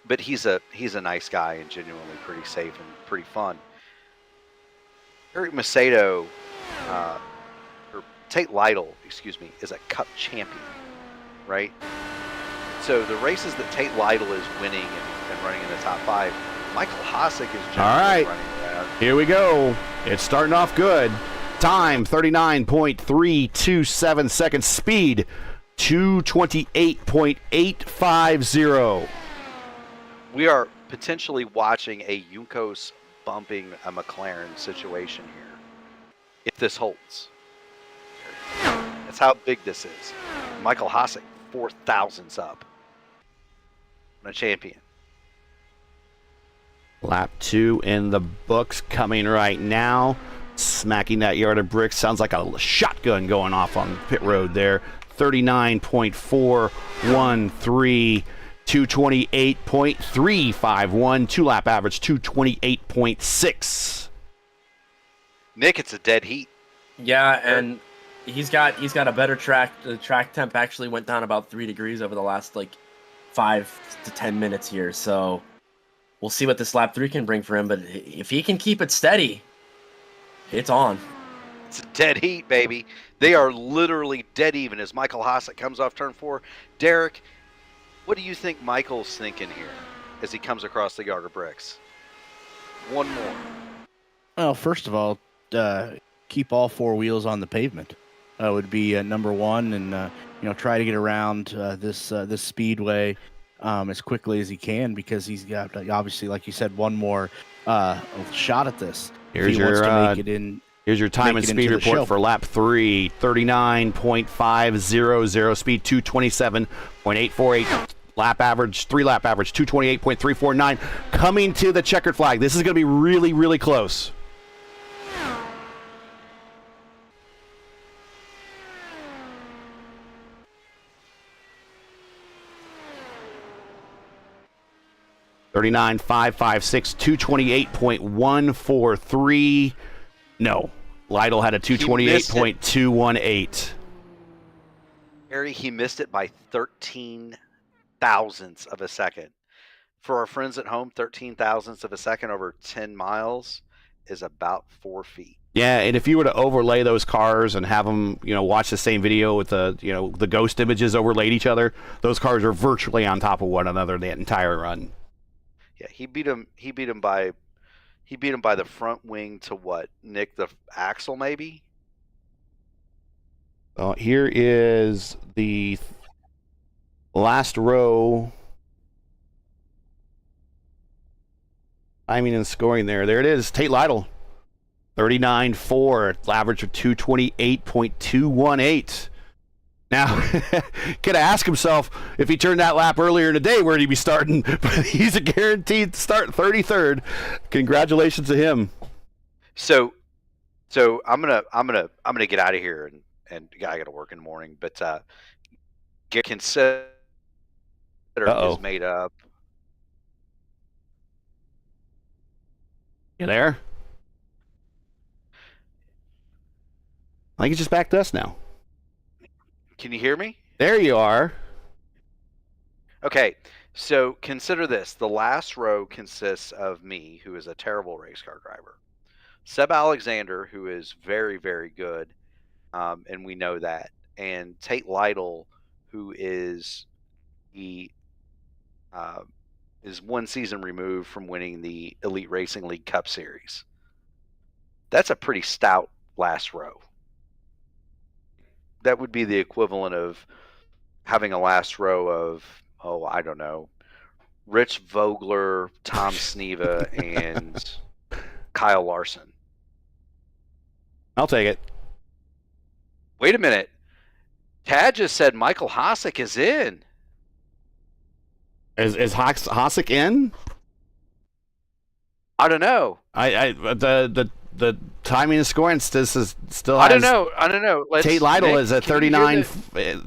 but he's a nice guy and genuinely pretty safe and pretty fun. Eric Macedo, or Tate Lytle, is a Cup champion, right? So the races that Tate Lytle is winning and running in the top 5, Michael Hossack is generally running around. Here we go. It's starting off good. Time, 39.327 seconds. Speed, 228.850. We are potentially watching a Juncos bumping a McLaren situation here, if this holds. That's how big this is. Michael Hossack, 4,000s up on a champion. Lap 2 in the books coming right now. Smacking that yard of bricks. Sounds like a shotgun going off on pit road there. 39.413. 228.351. 2-lap average, 228.6. Nick, it's a dead heat. Yeah, and he's got a better track. The track temp actually went down about 3 degrees over the last 5 to 10 minutes here. So we'll see what this lap 3 can bring for him. But if he can keep it steady, It's on. It's a dead heat, baby. They are literally dead even as Michael Hassett comes off turn 4. Derek, what do you think Michael's thinking here as he comes across the yard of bricks? One more. Well, first of all, keep all four wheels on the pavement would be number one, and try to get around this speedway as quickly as he can, because he's got obviously, like you said, one more shot at this. Here's if he wants your to make it in. Here's your time and speed report for lap 3. 39.500 speed, 227.848 lap average, 3-lap average, 228.349. Coming to the checkered flag. This is going to be really, really close. $39.556, 228.143. No. Lytle had a 228.218. Harry, he missed it by 13 thousandths of a second. For our friends at home, 13 thousandths of a second over 10 miles is about 4 feet. Yeah, and if you were to overlay those cars and have them, watch the same video with the ghost images overlaid each other, those cars are virtually on top of one another the entire run. Yeah, he beat him by the front wing to what? Nick the axle, maybe? Here is the last row. Timing and scoring there. There it is. Tate Lytle. 39.4. Average of 228.218. Now, could ask himself if he turned that lap earlier in the day, where'd he be starting? But he's a guaranteed start 33rd. Congratulations to him. So I'm gonna get out of here, and I got to work in the morning. But consider is made up. You there? I think it's just back to us now. Can you hear me? There you are. Okay, so consider this. The last row consists of me, who is a terrible race car driver, Seb Alexander, who is very, very good, and we know that, and Tate Lytle, who is one season removed from winning the Elite Racing League Cup Series. That's a pretty stout last row. That would be the equivalent of having a last row of, I don't know, Rich Vogler, Tom Sneva, and Kyle Larson. I'll take it. Wait a minute. Tad just said Michael Hosick is in. Is Hosick in? I don't know. The timing and scoring still has. I don't know. Tate Lytle is at 39. Nick,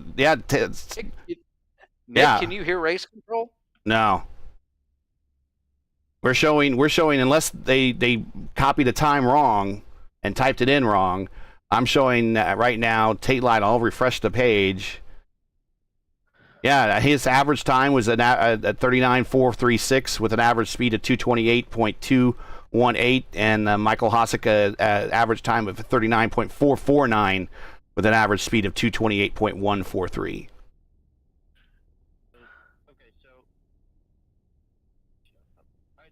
yeah. Can you hear race control? No. We're showing unless they copied the time wrong and typed it in wrong. I'm showing right now Tate Lytle. I'll refresh the page. Yeah, his average time was at 39.436 with an average speed of 228.218, and Michael Hosick average time of 39.449 with an average speed of 228.143.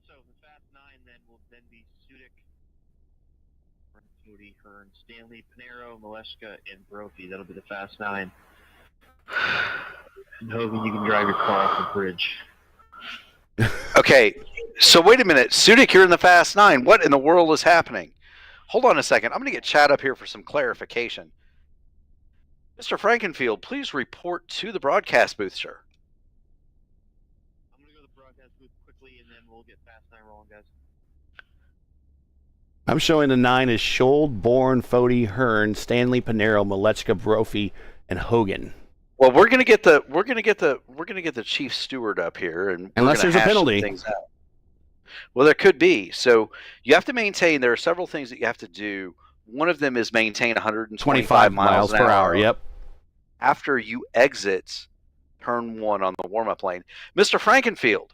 So the Fast 9 then will be Sudik, Cody, Hearn, Stanley, Pinero, Maleska, and Brophy. That'll be the Fast 9. And Hogan, you can drive your car off the bridge. Okay, so wait a minute. Sudik, you're in the Fast 9. What in the world is happening? Hold on a second. I'm going to get Chad up here for some clarification. Mr. Frankenfield, please report to the broadcast booth, sir. I'm going to go to the broadcast booth quickly, and then we'll get Fast 9 rolling, guys. I'm showing the 9 is Schold, Bourne, Fody, Hearn, Stanley, Pinero, Malechka, Brophy, and Hogan. Well, we're gonna get the chief steward up here, and unless there's a penalty. Well, there could be. So you have to maintain. There are several things that you have to do. One of them is maintain 125 miles per hour. Yep. After you exit turn 1 on the warm-up lane, Mr. Frankenfield.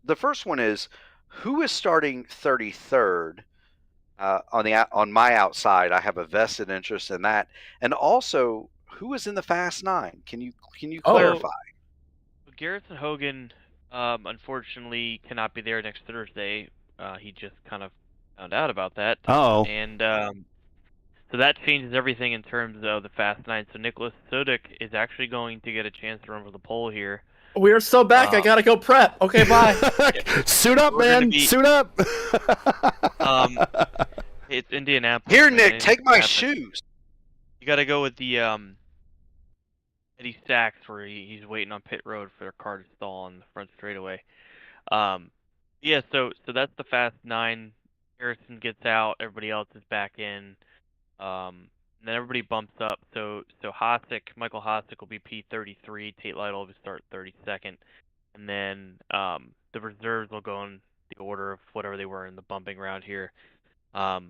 the first one is, who is starting 33rd on my outside? I have a vested interest in that, and also who is in the Fast Nine? Can you clarify? Garrison Hogan, unfortunately, cannot be there next Thursday. He just kind of found out about that. Oh. And so that changes everything in terms of the Fast Nine. So Nicholas Sudik is actually going to get a chance to run for the pole here. We are so back. I gotta go prep. Okay, bye. Suit up, man. Suit up. It's Indianapolis. Here, man. Nick, take my shoes. You got to go with the Eddie Sachs, where he's waiting on pit road for their car to stall on the front straightaway. Yeah, so that's the Fast Nine. Harrison gets out, everybody else is back in. And then everybody bumps up. So Michael Hosick will be P33. Tate Lytle will start 32nd, and then the reserves will go in the order of whatever they were in the bumping round here. So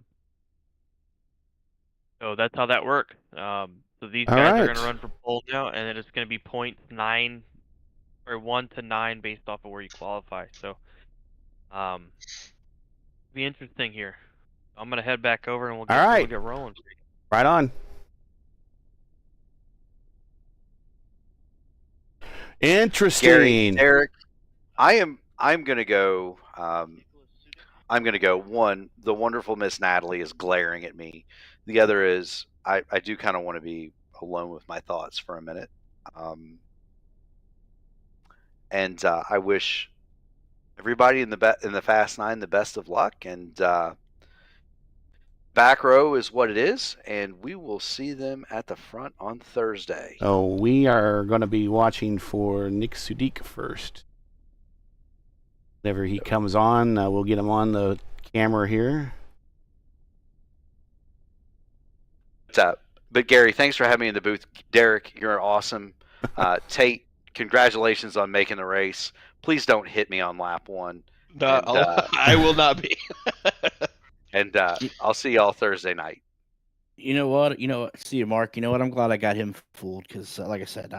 that's how that works. So these guys are going to run for pole now, and then it's going to be points 1 to 9 based off of where you qualify. So, be interesting here. I'm going to head back over, and we'll get rolling. Right on. Interesting. Gary, Eric, I'm going to go. I'm going to go. One, the wonderful Miss Natalie is glaring at me. The other is I do kind of want to be alone with my thoughts for a minute. And I wish everybody in the Fast Nine the best of luck. And back row is what it is, and we will see them at the front on Thursday. So we are going to be watching for Nick Sudik first. Whenever he comes on, we'll get him on the camera here. But Gary, thanks for having me in the booth. Derek, you're awesome. Tate, congratulations on making the race. Please don't hit me on lap 1. No, I will not be. And I'll see y'all Thursday night. You know what? See you, Mark. You know what? I'm glad I got him fooled because, like I said,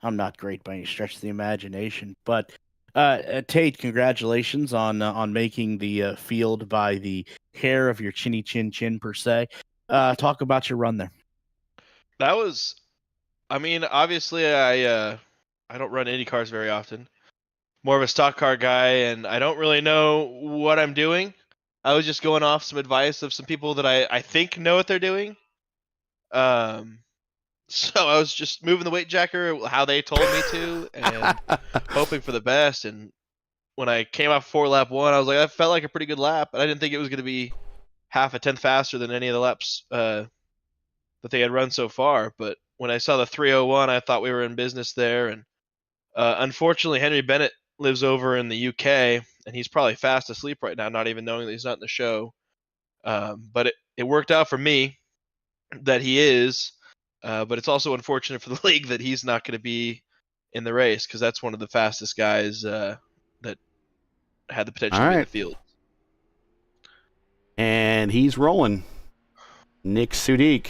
I'm not great by any stretch of the imagination. But Tate, congratulations on making the field by the hair of your chinny chin chin per se. Talk about your run there. That was, I mean, obviously I don't run Indy cars very often. More of a stock car guy, and I don't really know what I'm doing. I was just going off some advice of some people that I think know what they're doing. So I was just moving the weight jacker how they told me to, and hoping for the best. And when I came off 4-lap 1, I was like, that felt like a pretty good lap, but I didn't think it was going to be half a tenth faster than any of the laps that they had run so far. But when I saw the 3:01, I thought we were in business there. And unfortunately, Henry Bennett lives over in the UK, and he's probably fast asleep right now, not even knowing that he's not in the show. But it worked out for me that he is. But it's also unfortunate for the league that he's not going to be in the race, because that's one of the fastest guys that had the potential to be in the field. And he's rolling. Nick Sudik.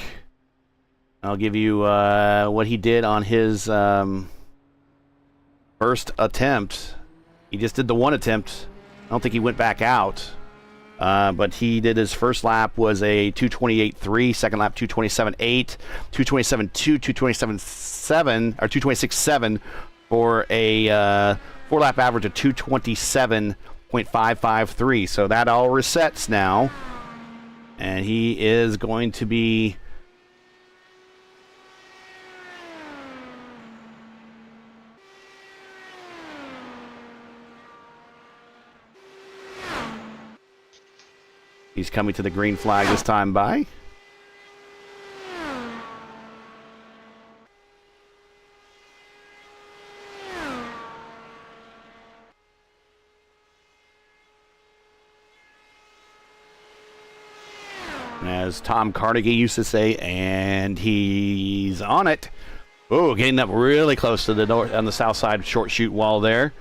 I'll give you what he did on his first attempt. He just did the one attempt. I don't think he went back out. But he did his first lap was a 2:28.3, second lap 2:27.8, 2:27.2, 2:27.7, or 2:26.7 for a 4-lap average of 2:27.553. So that all resets now. And he is going to be he's coming to the green flag this time by. As Tom Carnegie used to say, and he's on it. Oh, getting up really close to the north on the south side short chute wall there.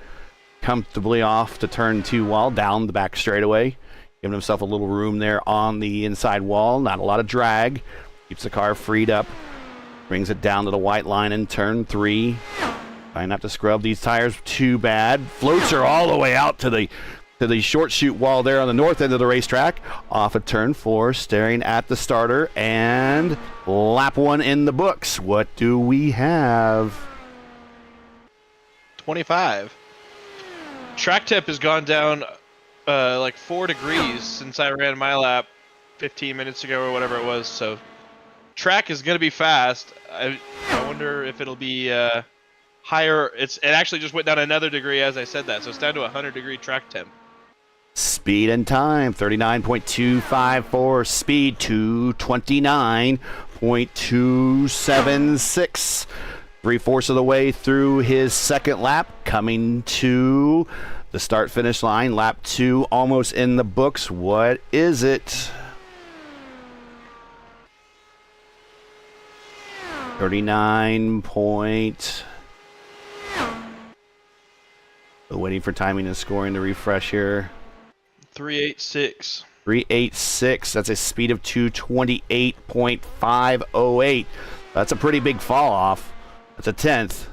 Comfortably off to turn 2 wall, down the back straightaway. Giving himself a little room there on the inside wall. Not a lot of drag. Keeps the car freed up. Brings it down to the white line in turn 3. Trying not to scrub these tires too bad. Floats her all the way out to the short chute wall there on the north end of the racetrack. Off at turn 4, staring at the starter, and lap 1 in the books. What do we have? 25. Track temp has gone down like 4 degrees since I ran my lap 15 minutes ago or whatever it was. So track is going to be fast. I wonder if it'll be higher. It actually just went down another degree as I said that. So it's down to 100-degree track temp. Speed and time, 39.254. Speed, 229.276. 3/4 of the way through his second lap, coming to the start-finish line. Lap 2 almost in the books. What is it? 39 point. Waiting for timing and scoring to refresh here. 386. 386. That's a speed of 228.508. That's a pretty big fall off. That's a 10th.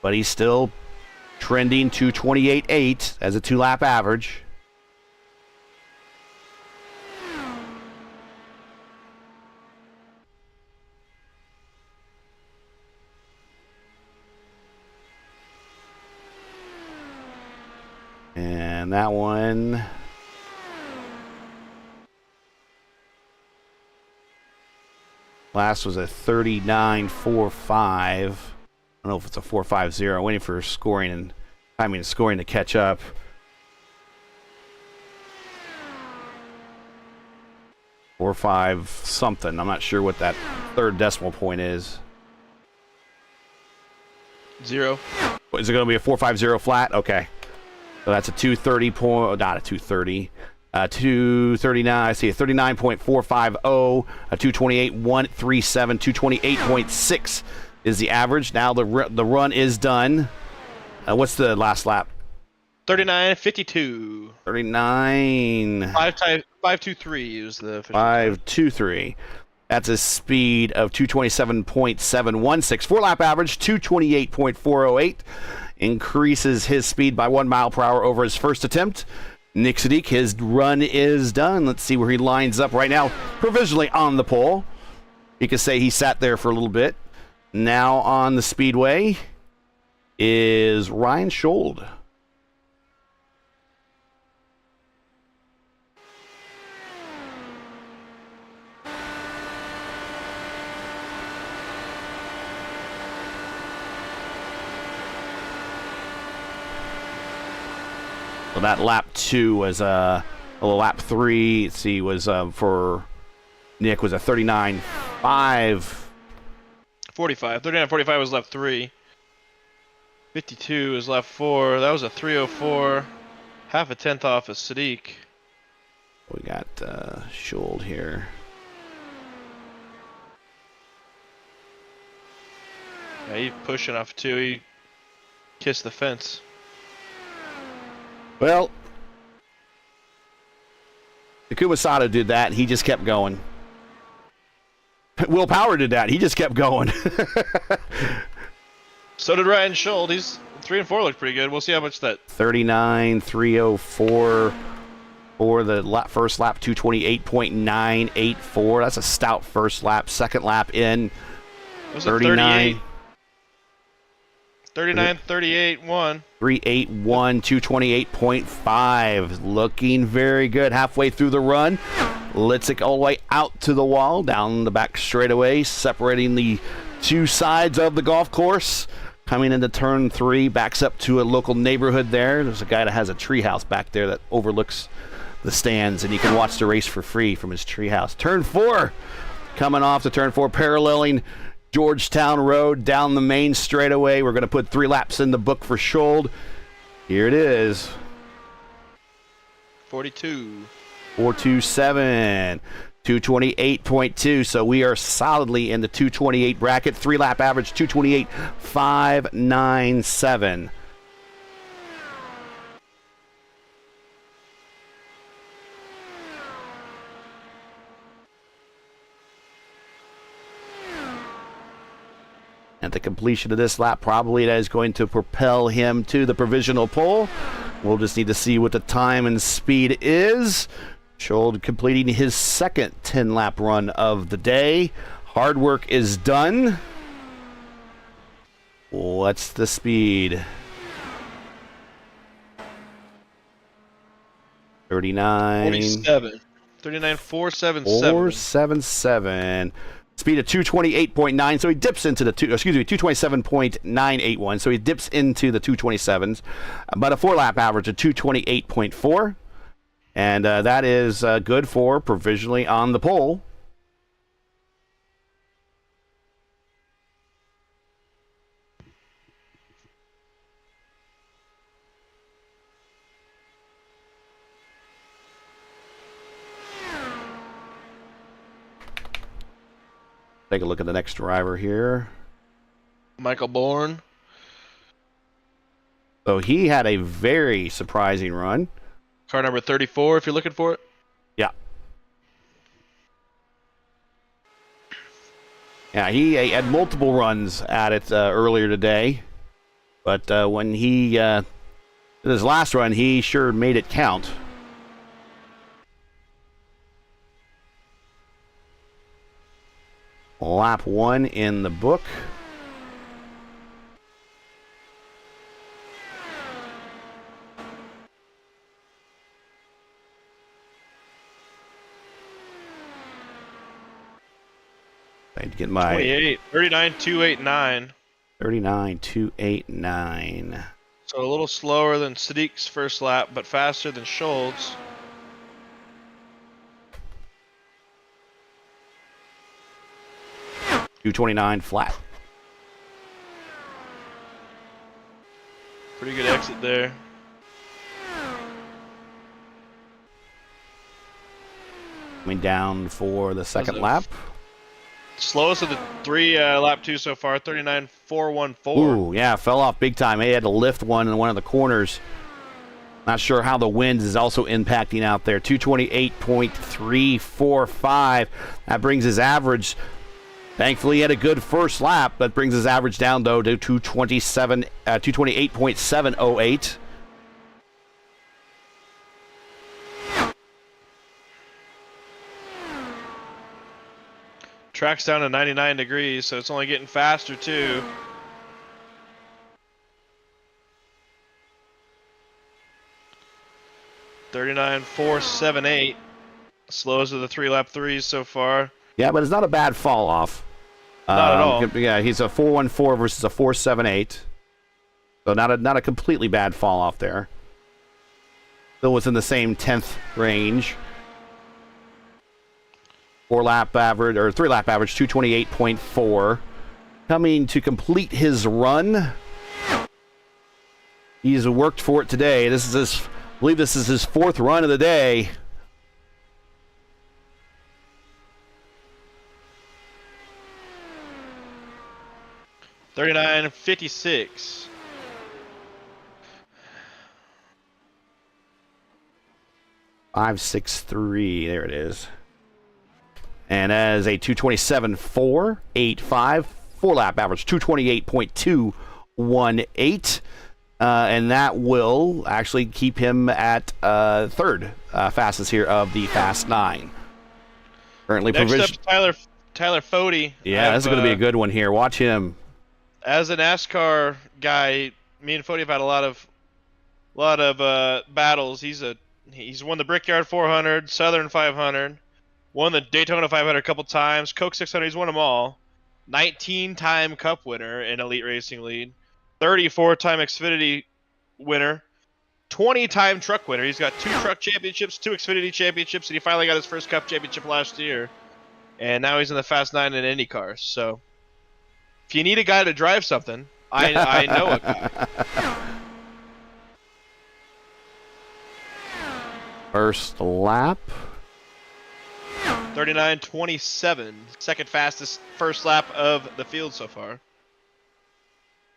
But he's still trending 228.8 as a 2-lap average. And that one, last was a 39.45. I don't know if it's a 4.50. Waiting for scoring and timing and scoring to catch up. Or 5 something. I'm not sure what that third decimal point is. 0. Is it going to be a 4.50 flat? Okay. So that's a 230 point, not a 230, 239. I see a 39.450, a 228.137, 228.6 is the average. Now the run is done. What's the last lap? 39.52. 39. 5.23 is the 5.23. That's a speed of 227.716. 4-lap average, 228.408. Increases his speed by 1 mile per hour over his first attempt. Nick Sadiq, his run is done. Let's see where he lines up right now. Provisionally on the pole. You could say he sat there for a little bit. Now on the speedway is Ryan Schold. So that lap 2 was lap 3. Let's see, was for Nick was a 39.5. 45. 39.45 was lap 3. 52 is lap 4. That was a 3:04. Half a tenth off of Sadiq. We got Schold here. Yeah, he's pushing off too. He kissed the fence. Well, Takuma Sato did that. He just kept going. Will Power did that. He just kept going. So did Ryan Schold. He's 3 and 4 looked pretty good. We'll see how much that 39.304 for the first lap. 228.984. That's a stout first lap. Second lap in. was 39. 38.1. 381, 228.5. Looking very good. Halfway through the run. Litzik all the way out to the wall, down the back straightaway, separating the two sides of the golf course. Coming into turn 3, backs up to a local neighborhood there. There's a guy that has a treehouse back there that overlooks the stands, and you can watch the race for free from his treehouse. Turn 4, coming off to turn 4, paralleling Georgetown Road down the main straightaway. We're going to put 3 laps in the book for Schold. Here it is. 42. 427. 228.2. So we are solidly in the 228 bracket. 3-lap average, 228.597. At the completion of this lap, probably that is going to propel him to the provisional pole. We'll just need to see what the time and speed is. Schold completing his second 10-lap run of the day. Hard work is done. What's the speed? 47. 39,477. 477. Speed of 228.9, so he dips into the 227.981, so he dips into the 227s, but a 4-lap average of 228.4, and that is good for provisionally on the pole. Take a look at the next driver here. Michael Bourne. So he had a very surprising run. Car number 34, if you're looking for it. Yeah. Yeah, he had multiple runs at it earlier today. But when he, in his last run, he sure made it count. Lap 1 in the book. I need to get my 28, 39,289. 39,289. So a little slower than Sadiq's first lap, but faster than Schold's. 229 flat. Pretty good exit there. Coming down for the second Was it lap. Slowest of the three lap 2 so far, 39,414. Ooh, yeah, fell off big time. He had to lift one in one of the corners. Not sure how the wind is also impacting out there. 228.345. That brings his average. Thankfully, he had a good first lap. That brings his average down, though, to 228.708. Track's down to 99 degrees, so it's only getting faster, too. $39,478. Slowest of the 3 lap 3s so far. Yeah, but it's not a bad fall off. Not at all. Yeah, he's a 414 versus a 478. So not a completely bad fall off there. Still within the same 10th range. 4-lap average, or 3-lap average, 228.4. Coming to complete his run. He's worked for it today. I believe this is his 4th run of the day. $39.56. $563. There it is. And as a 227.485, 4-lap average, 228.218. And that will actually keep him at 3rd fastest here of the Fast 9. Currently Next up, Tyler Fode. Yeah, this is going to be a good one here. Watch him. As a NASCAR guy, me and Fode have had a lot of battles. He's won the Brickyard 400, Southern 500, won the Daytona 500 a couple times, Coke 600. He's won them all. 19-time Cup winner in Elite Racing League, 34-time Xfinity winner, 20-time truck winner. He's got 2 truck championships, 2 Xfinity championships, and he finally got his first Cup championship last year. And now he's in the Fast 9 in IndyCar. So if you need a guy to drive something, I know a guy. First lap. 39.27. Second fastest first lap of the field so far.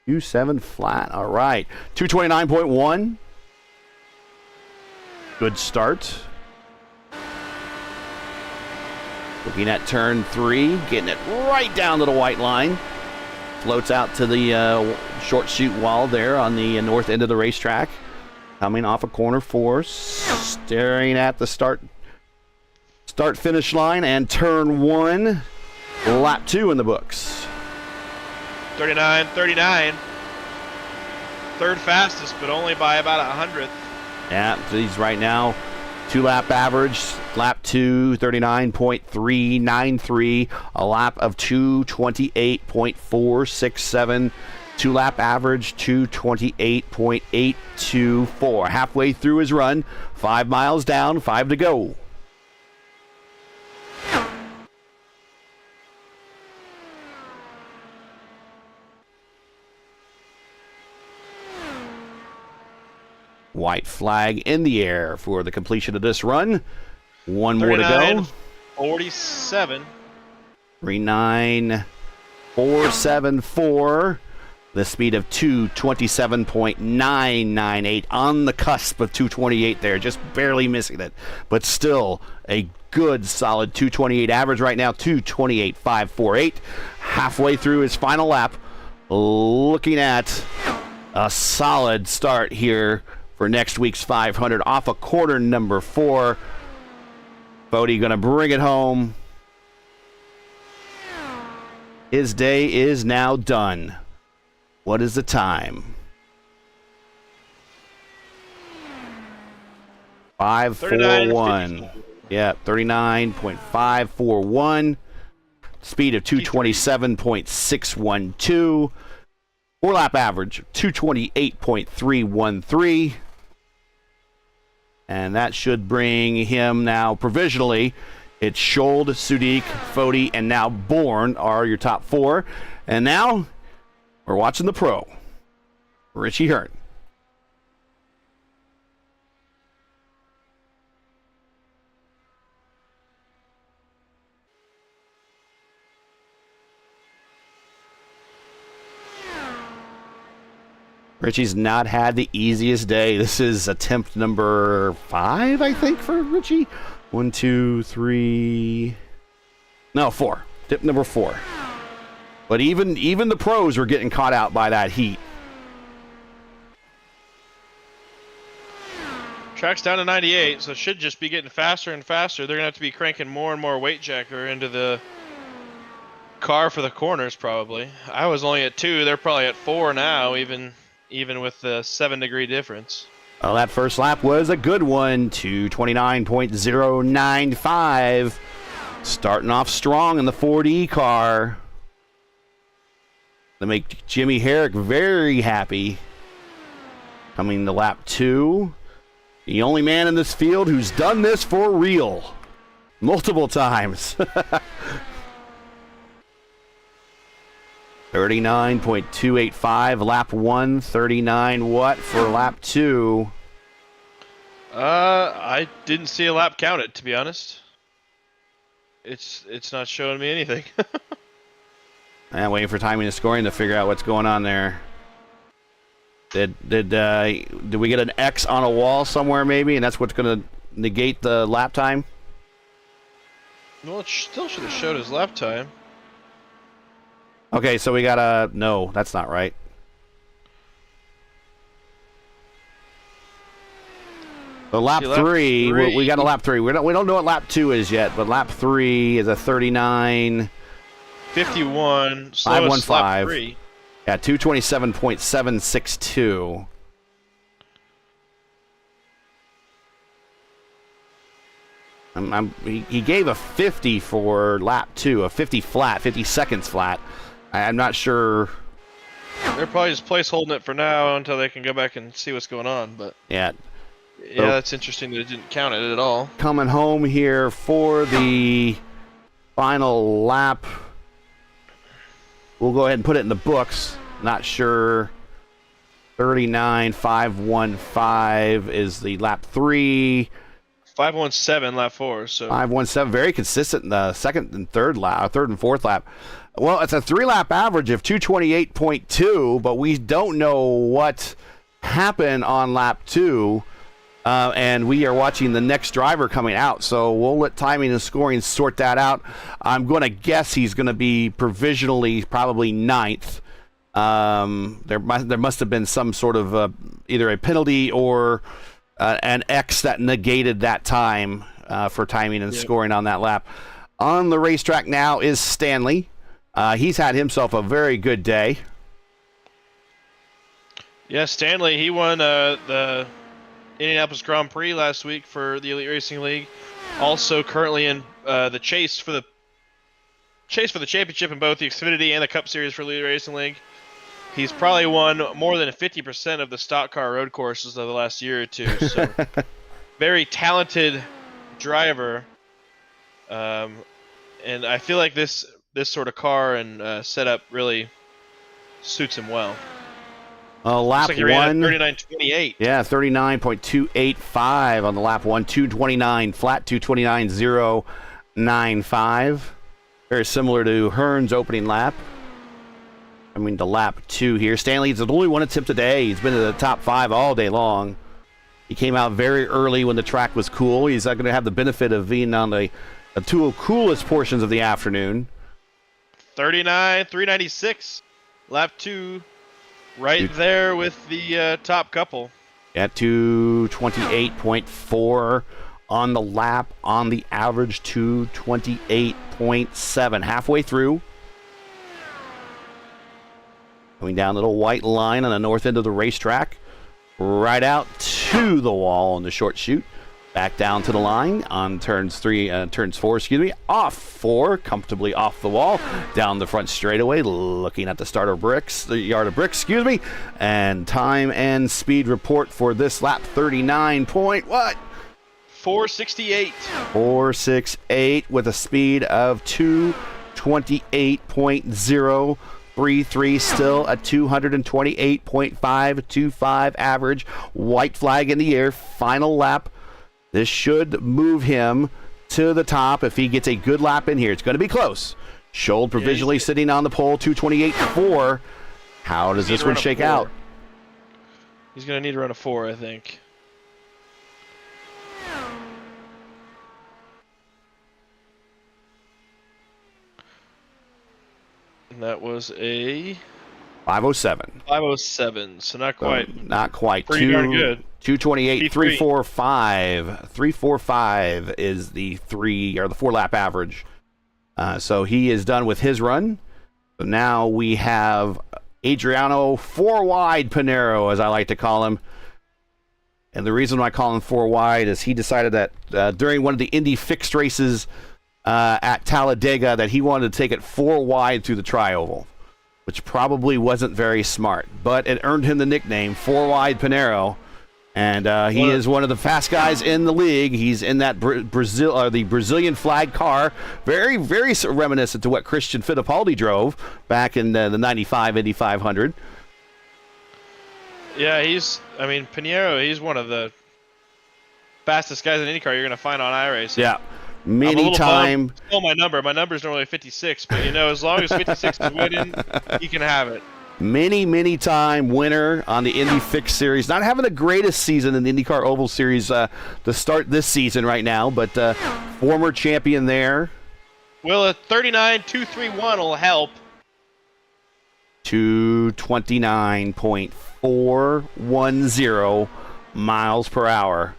2.7 flat. All right. 229.1. Good start. Looking at turn 3, getting it right down to the white line. floats out to the short chute wall there on the north end of the racetrack. Coming off of corner 4, staring at the start-finish line and turn 1, lap 2 in the books. 39. Third fastest, but only by about 100th. Yeah, he's right now 2-lap average, lap 2, 39.393, a lap of 228.467. 2-lap average, 228.824. Halfway through his run, 5 miles down, 5 to go. White flag in the air for the completion of this run. 1 more to go. 47. 39.474. The speed of 227.998, on the cusp of 228 there, just barely missing it. But still a good solid 228 average right now, 228.548. Halfway through his final lap, looking at a solid start here for next week's 500 off of quarter number 4. Bodie going to bring it home. His day is now done. What is the time? 5:41. Yeah, 39.541. Speed of 227.612. 4-lap average 228.313. And that should bring him now provisionally. It's Schold, Sudik, Foti, and now Bourne are your top 4. And now we're watching the pro, Richie Hearn. Richie's not had the easiest day. This is attempt number 5, I think, for Richie. 1, 2, 3. No, 4. Tip number 4. But even the pros were getting caught out by that heat. Track's down to 98, so it should just be getting faster and faster. They're going to have to be cranking more and more weight jacker into the car for the corners, probably. I was only at 2. They're probably at 4 now, even with the 7-degree difference. Well, that first lap was a good one, 229.095. Starting off strong in the 4D car. To make Jimmy Herrick very happy. Coming to lap 2. The only man in this field who's done this for real. Multiple times. 39.285 lap 1, 39 what for lap 2? I didn't see a lap counted, to be honest. It's not showing me anything. I'm waiting for timing and scoring to figure out what's going on there. Did we get an X on a wall somewhere maybe, and that's what's going to negate the lap time? Well, it still should have showed his lap time. Okay, so we got a... No, that's not right. So lap 3, we got a lap 3. We don't know what lap 2 is yet, but lap 3 is a 39... 51, slowest lap 3. Yeah, 227.762. He gave a 50 for lap 2, a 50 flat, 50 seconds flat. I'm not sure. They're probably just placeholding it for now until they can go back and see what's going on. But yeah, that's interesting that it didn't count it at all. Coming home here for the final lap. We'll go ahead and put it in the books. Not sure. 39.515 is the lap 3. 517 lap 4. So 517, very consistent in the second and third and fourth lap. Well, it's a 3-lap average of 228.2, but we don't know what happened on lap 2. And we are watching the next driver coming out, so we'll let timing and scoring sort that out. I'm going to guess he's going to be provisionally probably 9th. There must have been some sort of either a penalty or an X that negated that time for timing and scoring on that lap. On the racetrack now is Stanley. He's had himself a very good day. Yeah, Stanley, he won the Indianapolis Grand Prix last week for the Elite Racing League. Also currently in the chase for the championship in both the Xfinity and the Cup Series for Elite Racing League. He's probably won more than 50% of the stock car road courses of the last year or two. So very talented driver. And I feel like this sort of car and setup really suits him well. Lap Looks like he ran one, at 39.28. yeah, 39.285 on the lap one, 229 flat, 229.095. Very similar to Hearn's opening lap. I mean, to lap 2 here. Stanley's the only one attempt today. He's been in the top 5 all day long. He came out very early when the track was cool. He's not going to have the benefit of being on the two coolest portions of the afternoon. 39.396. Lap 2. Right there with the top couple. At 228.4 on the lap, on the average 228.7. Halfway through. Going down the little white line on the north end of the racetrack. Right out to the wall in the short chute. Back down to the line on turns 4, off 4, comfortably off the wall, down the front straightaway, looking at the yard of bricks, and time and speed report for this lap, 468. 468 with a speed of 228.033, still a 228.525 average. White flag in the air, final lap. This should move him to the top if he gets a good lap in here. It's going to be close. Scholl provisionally sitting on the pole, 228.4. How does this one shake out? He's going to need to run a 4, I think. And that was a 507. 507, so not quite. Not quite. Pretty darn good. 228, 345. 345 is the 4 lap average. So he is done with his run. So now we have Adriano 4 wide Pinero, as I like to call him. And the reason I call him 4 wide is he decided that during one of the Indy fixed races at Talladega that he wanted to take it 4 wide through the tri-oval, which probably wasn't very smart, but it earned him the nickname 4 wide Pinero. And he is one of the fast guys in the league. He's in that the Brazilian flag car, very, very reminiscent to what Christian Fittipaldi drove back in the 95 Indy 500. Yeah, Pinheiro, he's one of the fastest guys in IndyCar you're going to find on iRacing. Yeah. Many time. Oh, my number's normally 56, but as long as 56 is winning, he can have it. Many time winner on the Indy Fixed Series. Not having the greatest season in the IndyCar Oval Series to start this season right now, but former champion there. Well, a 39.231 will help. 229.410 miles per hour.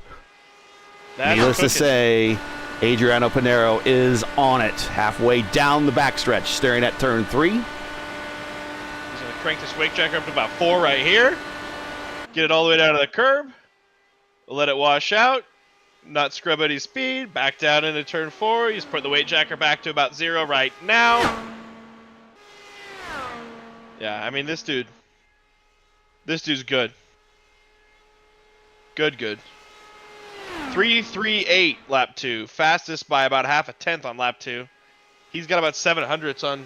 Needless to say, Adriano Pinero is on it, halfway down the backstretch, staring at turn 3. He's going to crank this wake jacker up to about 4 right here. Get it all the way down to the curb. Let it wash out. Not scrub any speed. Back down into turn 4. He's put the weight jacker back to about 0 right now. Yeah, this dude's good. Good. 338 lap 2. Fastest by about half a tenth on lap 2. He's got about 700ths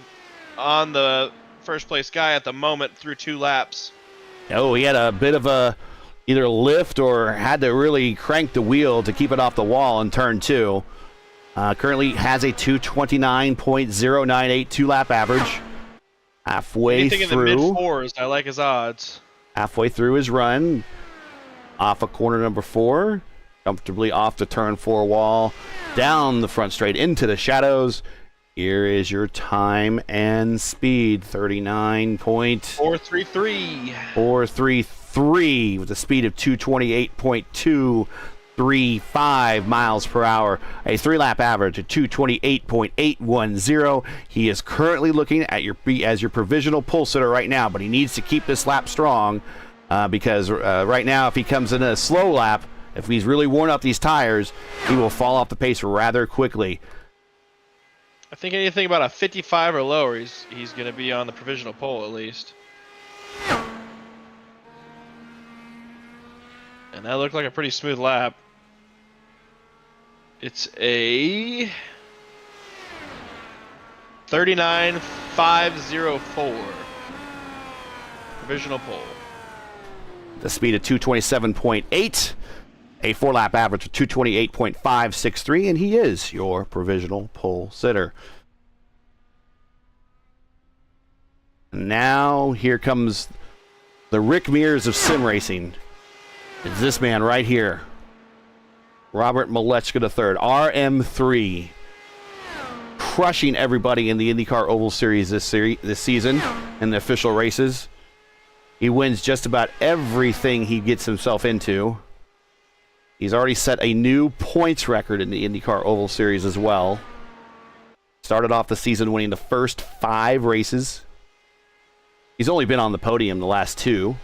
on the first place guy at the moment through 2 laps. Oh, he had a bit of a either lift or had to really crank the wheel to keep it off the wall in turn 2. Currently has a 229.098 2-lap average. Halfway Anything through. in the mid-4s, I like his odds. Halfway through his run. Off of corner number 4. Comfortably off the turn 4 wall. Down the front straight into the shadows. Here is your time and speed, 433. 39.433 with a speed of 228.235 miles per hour, a 3-lap average of 228.810. He is currently looking at your provisional pole sitter right now, but he needs to keep this lap strong because right now if he comes in a slow lap, if he's really worn out these tires, he will fall off the pace rather quickly. I think anything about a 55 or lower, he's going to be on the provisional pole at least. And that looked like a pretty smooth lap. It's a 39.504 provisional pole. The speed of 227.8, a 4-lap average of 228.563, and he is your provisional pole sitter. Now here comes the Rick Mears of sim racing. It's this man right here, Robert Malechka III, RM3, crushing everybody in the IndyCar Oval Series this season in the official races. He wins just about everything he gets himself into. He's already set a new points record in the IndyCar Oval Series as well. Started off the season winning the first 5 races. He's only been on the podium the last 2.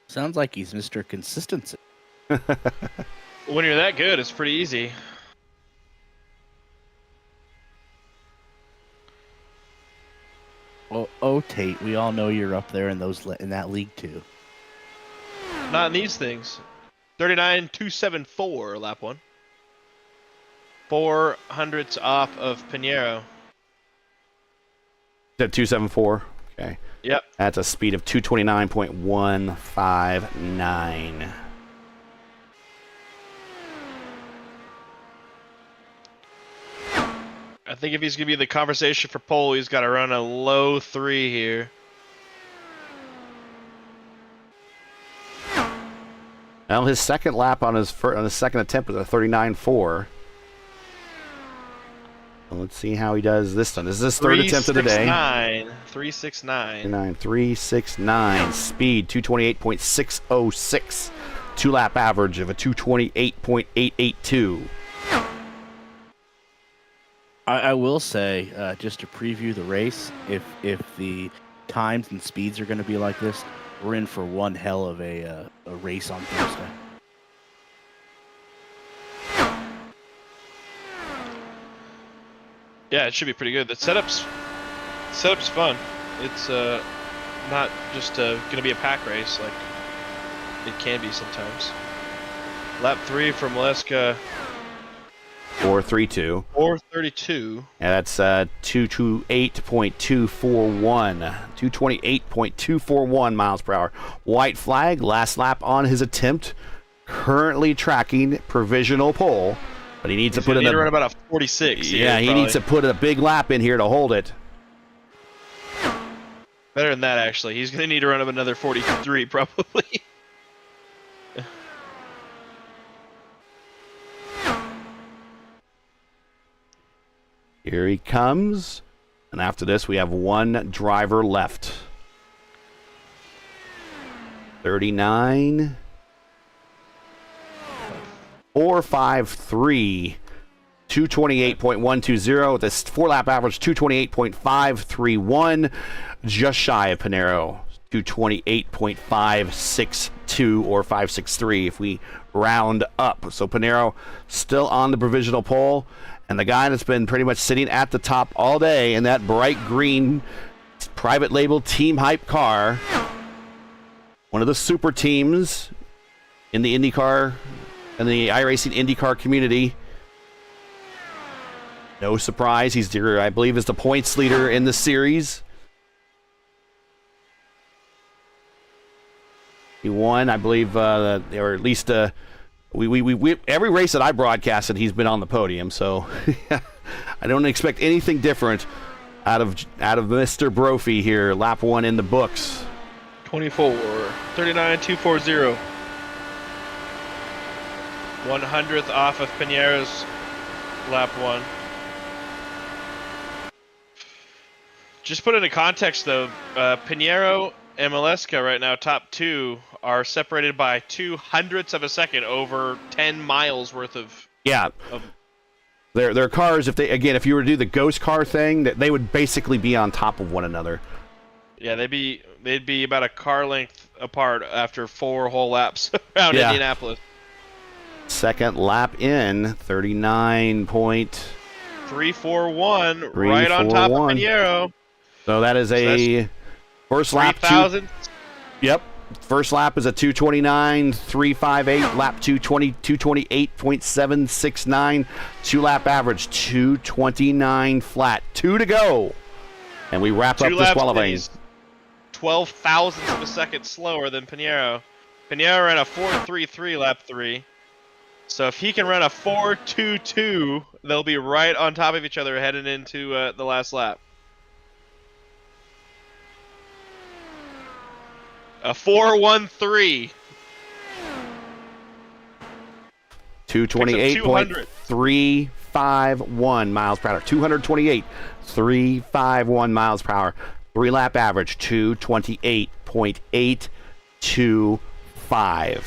Sounds like he's Mr. Consistency. When you're that good, it's pretty easy. Oh, Tate, we all know you're up there in that league too. Not in these things. 39.274 lap 1. 400ths off of Pinheiro. Is that 274? Okay. Yep. That's a speed of 229.159. I think if he's going to be the conversation for pole, he's got to run a low 3 here. Well, his second lap on his second attempt was a 39.4. Well, let's see how he does this time. This is his third attempt of the day. 369. 369. Speed 228.606. 2-lap average of a 228.882. I will say, just to preview the race, if the times and speeds are going to be like this, we're in for one hell of a race on Thursday. Yeah, it should be pretty good. The setup's fun. It's not just going to be a pack race like it can be sometimes. Lap 3 from Leska. 432. 432. Yeah, that's 228.241. 228.241 miles per hour. White flag, last lap on his attempt. Currently tracking provisional pole, but he needs to put in run about a 46. Yeah, he needs to put a big lap in here to hold it. Better than that, actually. He's going to need to run up another 43, probably. Here he comes. And after this, we have one driver left. 39. 453. 228.120. This 4-lap average, 228.531. Just shy of Pinheiro. 228.562 or 563 if we round up. So Pinheiro still on the provisional pole. And the guy that's been pretty much sitting at the top all day in that bright green private label Team Hype car, one of the super teams in the IndyCar and the iRacing IndyCar community. No surprise, he's, I believe, is the points leader in the series. He won, I believe, or at least we every race that I broadcasted, he's been on the podium. So I don't expect anything different out of Mr. Brophy here. Lap 1 in the books. 24. 39,240. 100th off of Pinero's lap 1. Just put into context, though, Pinero and Maleska right now, top 2, are separated by 0.02 of a second over 10 miles worth of... Yeah. Their cars, if you were to do the ghost car thing, they would basically be on top of one another. Yeah, they'd be about a car length apart after 4 whole laps around Indianapolis. Second lap in, 39.341, right on top of Pinero. So that is first lap. 3,000. Yep. First lap is a 2:29.358. Lap 2:28.769. 2-lap average 2:29 flat. 2 to go, and we wrap up this qualifying. 12 thousandths of a second slower than Pinero. Pinero ran a 4.33 lap 3. So if he can run a 4.22, they'll be right on top of each other heading into the last lap. A 4.13. 228.351 miles per hour. 228.351 miles per hour. 3-lap average 228.825.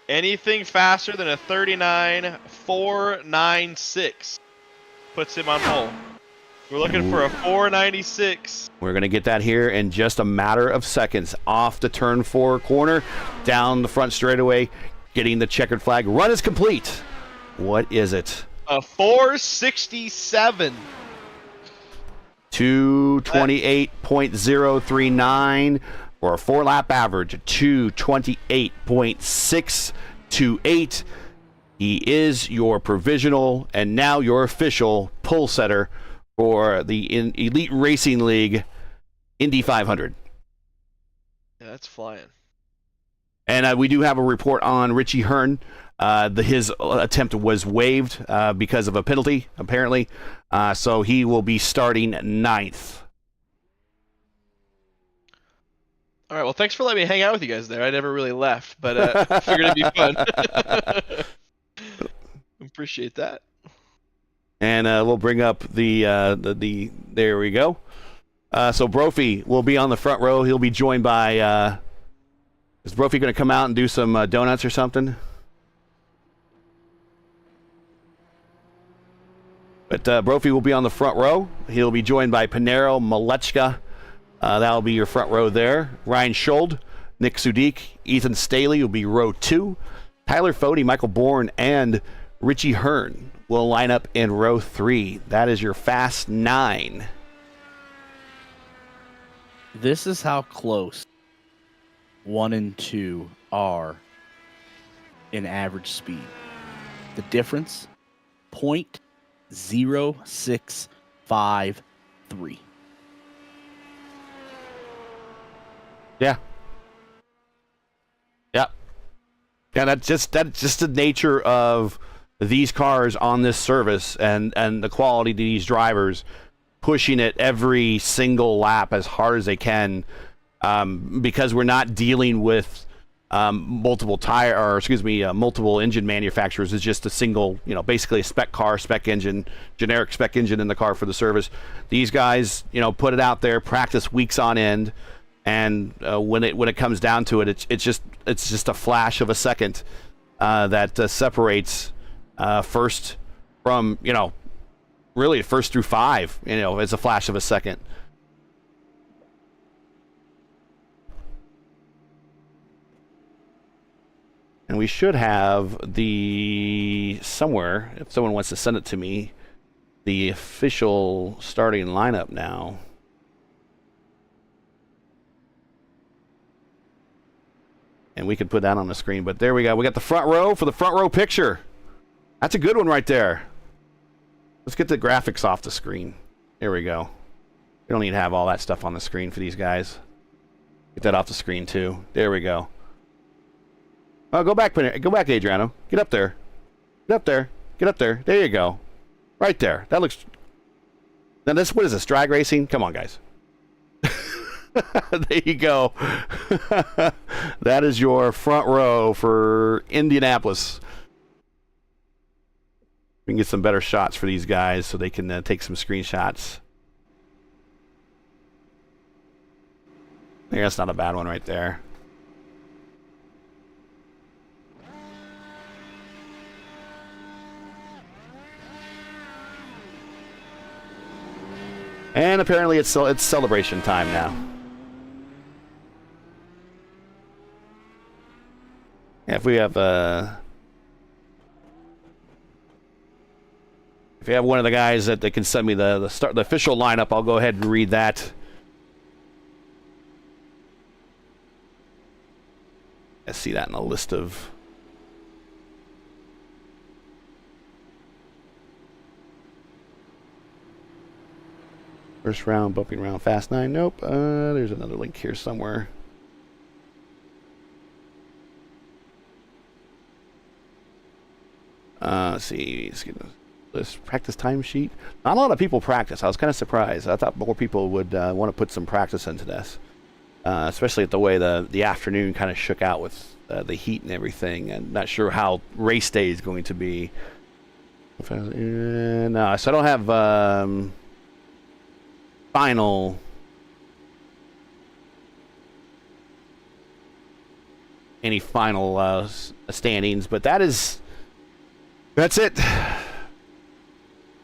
Anything faster than a 39.496 puts him on pole. We're looking for a 4.96. We're going to get that here in just a matter of seconds. Off the turn 4 corner, down the front straightaway, getting the checkered flag. Run is complete. What is it? A 4.67. 228.039 or a 4-lap average of 228.628. He is your provisional and now your official pole setter for the Elite Racing League Indy 500. Yeah, that's flying. And we do have a report on Richie Hearn. His attempt was waived because of a penalty, apparently. So he will be starting 9th. All right, well, thanks for letting me hang out with you guys there. I never really left, but figured it'd be fun. Appreciate that. And we'll bring up the there we go. So Brophy will be on the front row. He'll be joined by, is Brophy going to come out and do some donuts or something? But Brophy will be on the front row. He'll be joined by Pinero, Malechka. That'll be your front row there. Ryan Schold, Nick Sudik, Ethan Staley will be row 2. Tyler Fode, Michael Bourne, and Richie Hearn will line up in row 3. That is your fast 9. This is how close 1 and 2 are in average speed. The difference, 0.0653. Yeah. Yep. Yeah, that's just the nature of these cars on this service and the quality of these drivers pushing it every single lap as hard as they can, because we're not dealing with multiple engine manufacturers. It's just a single, basically a spec car, spec engine, generic spec engine in the car for the service. These guys, put it out there, practice weeks on end. And when it comes down to it, it's just a flash of a second that separates first from really first through 5. It's a flash of a second. And we should have somewhere, if someone wants to send it to me, the official starting lineup now. And we could put that on the screen, but there we go. We got the front row for the front row picture. That's a good one right there. Let's get the graphics off the screen. There we go. We don't need to have all that stuff on the screen for these guys. Get that off the screen too. There we go. Oh, go back, Adriano. Get up there. Get up there. Get up there. There you go. Right there. That looks. Now what is this? Drag racing? Come on, guys. There you go. That is your front row for Indianapolis. We can get some better shots for these guys so they can take some screenshots. Yeah, that's not a bad one right there. And apparently it's celebration time now. Yeah, if we have one of the guys that can send me the official lineup, I'll go ahead and read that. I see that in a list of. First round, bumping round, fast 9. Nope. There's another link here somewhere. Let's see. Let's get this practice timesheet. Not a lot of people practice. I was kind of surprised. I thought more people would want to put some practice into this, especially at the way the afternoon kind of shook out with the heat and everything. And not sure how race day is going to be. No, so I don't have. Any final standings, but that's it.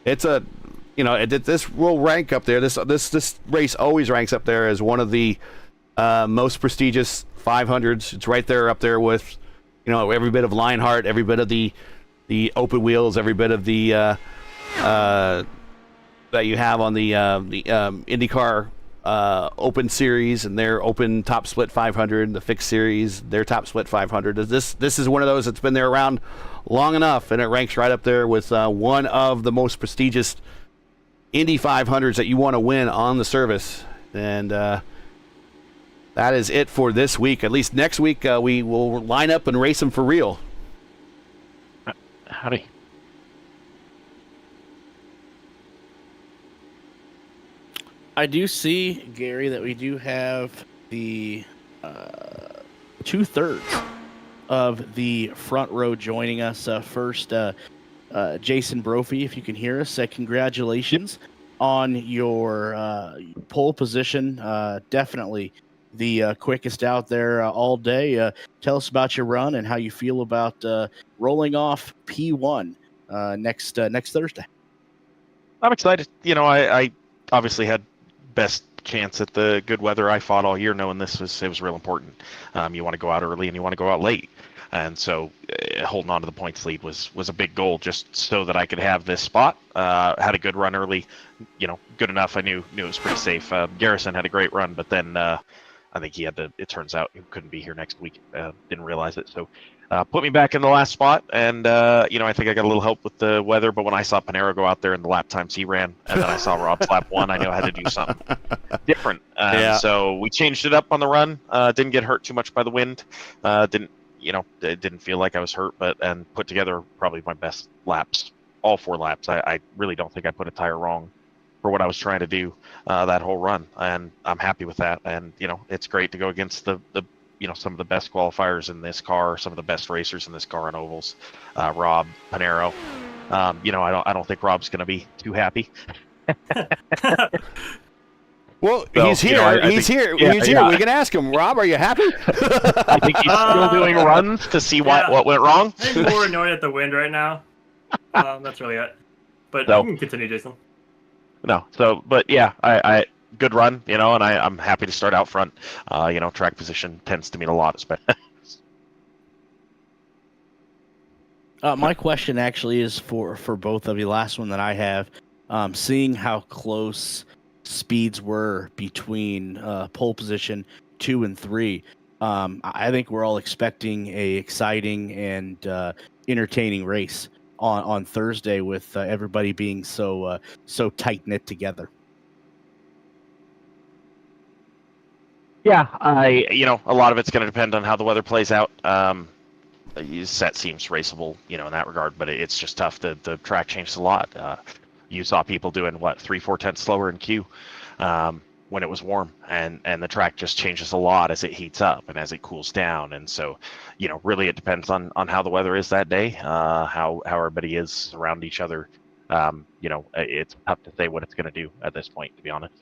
It's this will rank up there. This race always ranks up there as one of the most prestigious 500s. It's right there up there with every bit of Lionheart, every bit of the open wheels, every bit of the that you have on the IndyCar Open Series and their Open Top Split 500, the Fixed Series, their Top Split 500. This is one of those that's been there around long enough, and it ranks right up there with one of the most prestigious Indy 500s that you want to win on the service. And that is it for this week. At least next week we will line up and race them for real. Howdy. I do see, Gary, that we do have the 2/3 of the front row joining us. First, Jason Brophy, if you can hear us, congratulations on your pole position. Definitely the quickest out there all day. Tell us about your run and how you feel about rolling off P1 next Thursday. I'm excited. I obviously had best chance at the good weather. I fought all year knowing it was real important. You want to go out early and you want to go out late. And so holding on to the points lead was a big goal just so that I could have this spot. Had a good run early, good enough. I knew it was pretty safe. Garrison had a great run, but then I think it turns out he couldn't be here next week. Didn't realize it. So put me back in the last spot. And, I think I got a little help with the weather. But when I saw Panero go out there in the lap times he ran, and then I saw Rob's lap 1, I knew I had to do something different. So we changed it up on the run. Didn't get hurt too much by the wind. It didn't feel like I was hurt, and put together probably my best laps, all 4 laps. I really don't think I put a tire wrong for what I was trying to do that whole run, and I'm happy with that. And it's great to go against the some of the best qualifiers in this car, some of the best racers in this car on ovals. Rob, Panero. I don't think Rob's going to be too happy. Well, so, he's here. He's here. We can ask him. Rob, are you happy? I think he's still doing runs to see what went wrong. I'm more annoyed at the wind right now. That's really it. But you can continue, Jason. No. So, but yeah, I good run, and I'm happy to start out front. Track position tends to mean a lot, especially. My question actually is for both of you. Last one that I have, seeing how close speeds were between pole position 2 and 3. I think we're all expecting a exciting and entertaining race on Thursday with everybody being so tight knit together. Yeah, a lot of it's going to depend on how the weather plays out. Set seems raceable, in that regard, but it's just tough. The track changes a lot. You saw people doing 3-4 tenths slower in Q. when it was warm, and the track just changes a lot as it heats up and as it cools down. And so, really it depends on how the weather is that day, how everybody is around each other. It's tough to say what it's going to do at this point, to be honest.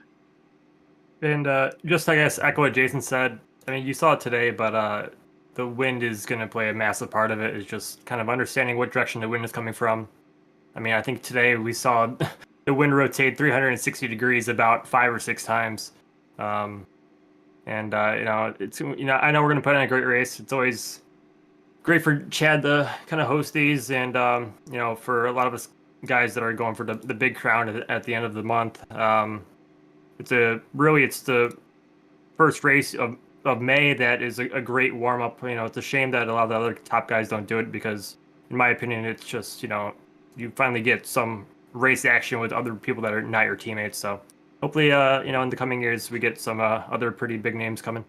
And just, I guess, echo what Jason said. I mean, you saw it today, but the wind is going to play a massive part of it. Is just kind of understanding what direction the wind is coming from. I mean, I think today we saw the wind rotate 360 degrees about 5 or 6 times. It's, I know we're going to put in a great race. It's always great for Chad to kind of host these, and for a lot of us guys that are going for the big crown at the end of the month. It's the first race of May that is a great warm up. It's a shame that a lot of the other top guys don't do it, because in my opinion, it's just, you finally get some race action with other people that are not your teammates. So hopefully, in the coming years, we get some other pretty big names coming.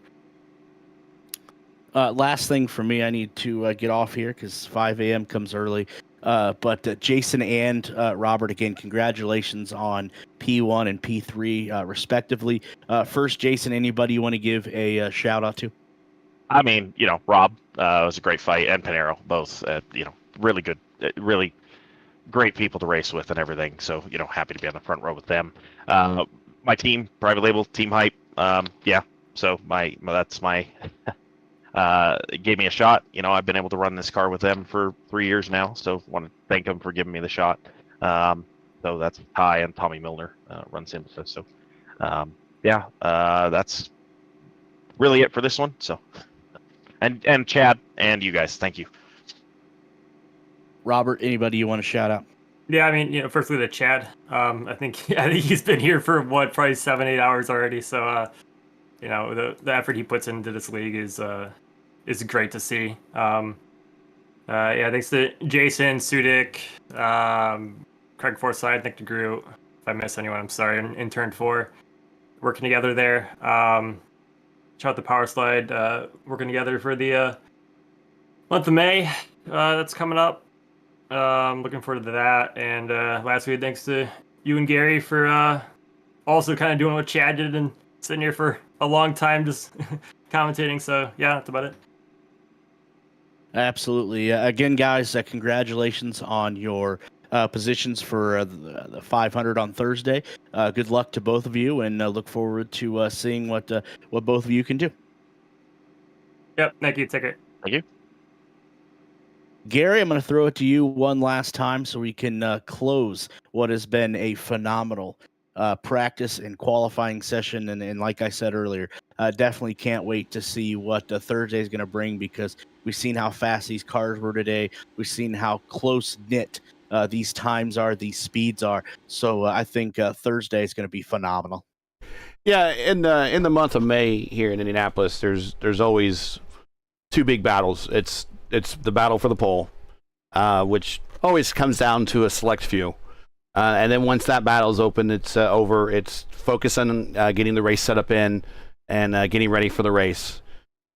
Last thing for me, I need to get off here because 5 a.m. comes early. But Jason and Robert, again, congratulations on P1 and P3 respectively. First, Jason, anybody you want to give a shout out to? I mean, Rob, it was a great fight, and Panero, both, really good, really great people to race with and everything. So, happy to be on the front row with them. My team, private label, Team Hype. So that's my it gave me a shot. I've been able to run this car with them for 3 years now, so want to thank them for giving me the shot. So that's Ty and Tommy Milner runs Synthesis. So that's really it for this one. So and Chad and you guys, thank you. Robert, anybody you want to shout out? Yeah, I mean, firstly to Chad. I think he's been here for probably 7-8 hours already. So the effort he puts into this league is great to see. Thanks to Jason, Sudik, Craig Forsyth, Nick DeGroot. If I miss anyone, I'm sorry. In turn 4, working together there. Shout out the Power Slide, working together for the month of May. That's coming up. Looking forward to that. And lastly, thanks to you and Gary for also kind of doing what Chad did and sitting here for a long time just commentating. So yeah, that's about it. Absolutely. Again, guys, congratulations on your positions for the 500 on Thursday. Good luck to both of you, and look forward to seeing what both of you can do. Yep. Thank you. Take care. Thank you. Gary, I'm going to throw it to you one last time so we can close what has been a phenomenal practice and qualifying session. And like I said earlier, definitely can't wait to see what Thursday is going to bring, because we've seen how fast these cars were today. We've seen how close-knit these times are, these speeds are. So I think Thursday is going to be phenomenal. Yeah, in the month of May here in Indianapolis, there's always 2 big battles. It's the battle for the pole, which always comes down to a select few. And then once that battle is open, it's over. It's focus on getting the race set up and getting ready for the race.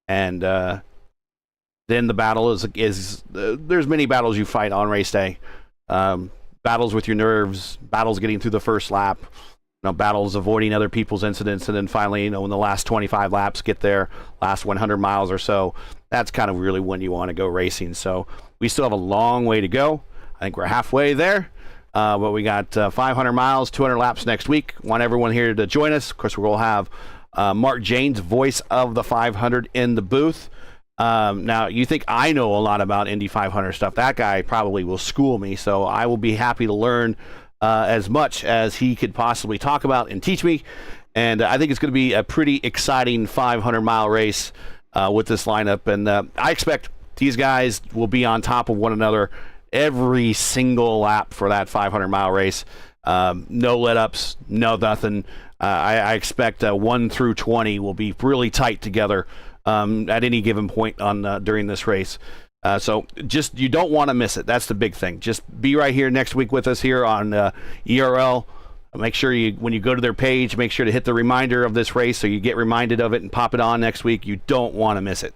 And then the battle is there's many battles you fight on race day. Battles with your nerves, battles getting through the first lap, battles avoiding other people's incidents, and then finally, when the last 25 laps get there, last 100 miles or so, that's kind of really when you want to go racing. So we still have a long way to go. I think we're halfway there. But we got 500 miles, 200 laps next week. Want everyone here to join us. Of course, we'll have Mark Janes, voice of the 500, in the booth. Now, you think I know a lot about Indy 500 stuff. That guy probably will school me, so I will be happy to learn as much as he could possibly talk about and teach me. And I think it's going to be a pretty exciting 500-mile race with this lineup. And I expect these guys will be on top of one another every single lap for that 500-mile race. No let-ups, no nothing. I expect 1 through 20 will be really tight together at any given point on during this race. So just, you don't want to miss it. That's the big thing. Just be right here next week with us here on ERL. Make sure when you go to their page, make sure to hit the reminder of this race so you get reminded of it and pop it on next week. You don't want to miss it.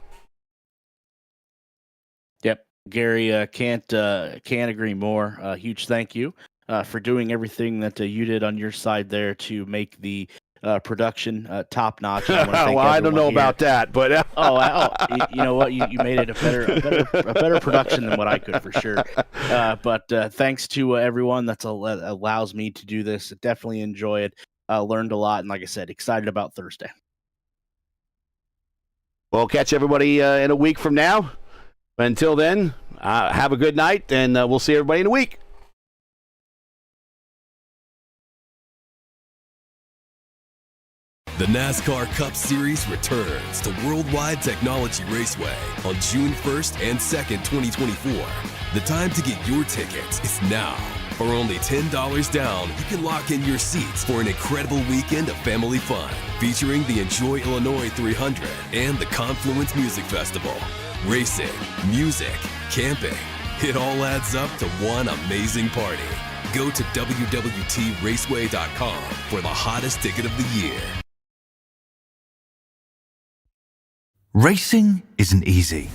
Yep. Gary, can't agree more. Huge thank you for doing everything that you did on your side there to make the production, top notch. Well, I don't know about that, but you know what? You made it a better production than what I could for sure. But thanks to everyone that allows me to do this. Definitely enjoy it. Learned a lot, and like I said, excited about Thursday. We'll catch everybody in a week from now. Until then, have a good night, and we'll see everybody in a week. The NASCAR Cup Series returns to Worldwide Technology Raceway on June 1st and 2nd, 2024. The time to get your tickets is now. For only $10 down, you can lock in your seats for an incredible weekend of family fun, featuring the Enjoy Illinois 300 and the Confluence Music Festival. Racing, music, camping, it all adds up to one amazing party. Go to www.raceway.com for the hottest ticket of the year. Racing isn't easy,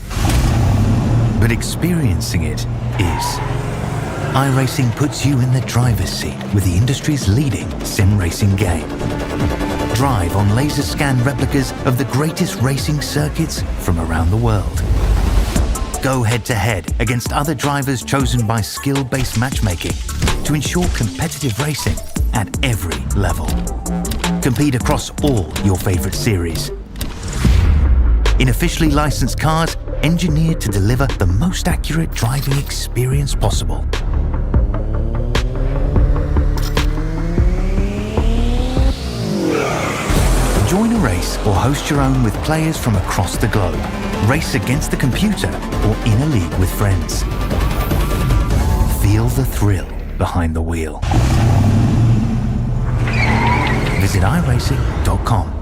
but experiencing it is. iRacing puts you in the driver's seat with the industry's leading sim racing game. Drive on laser scan replicas of the greatest racing circuits from around the world. Go head-to-head against other drivers chosen by skill-based matchmaking to ensure competitive racing at every level. Compete across all your favorite series. In officially licensed cars, engineered to deliver the most accurate driving experience possible. Join a race or host your own with players from across the globe. Race against the computer or in a league with friends. Feel the thrill behind the wheel. Visit iRacing.com.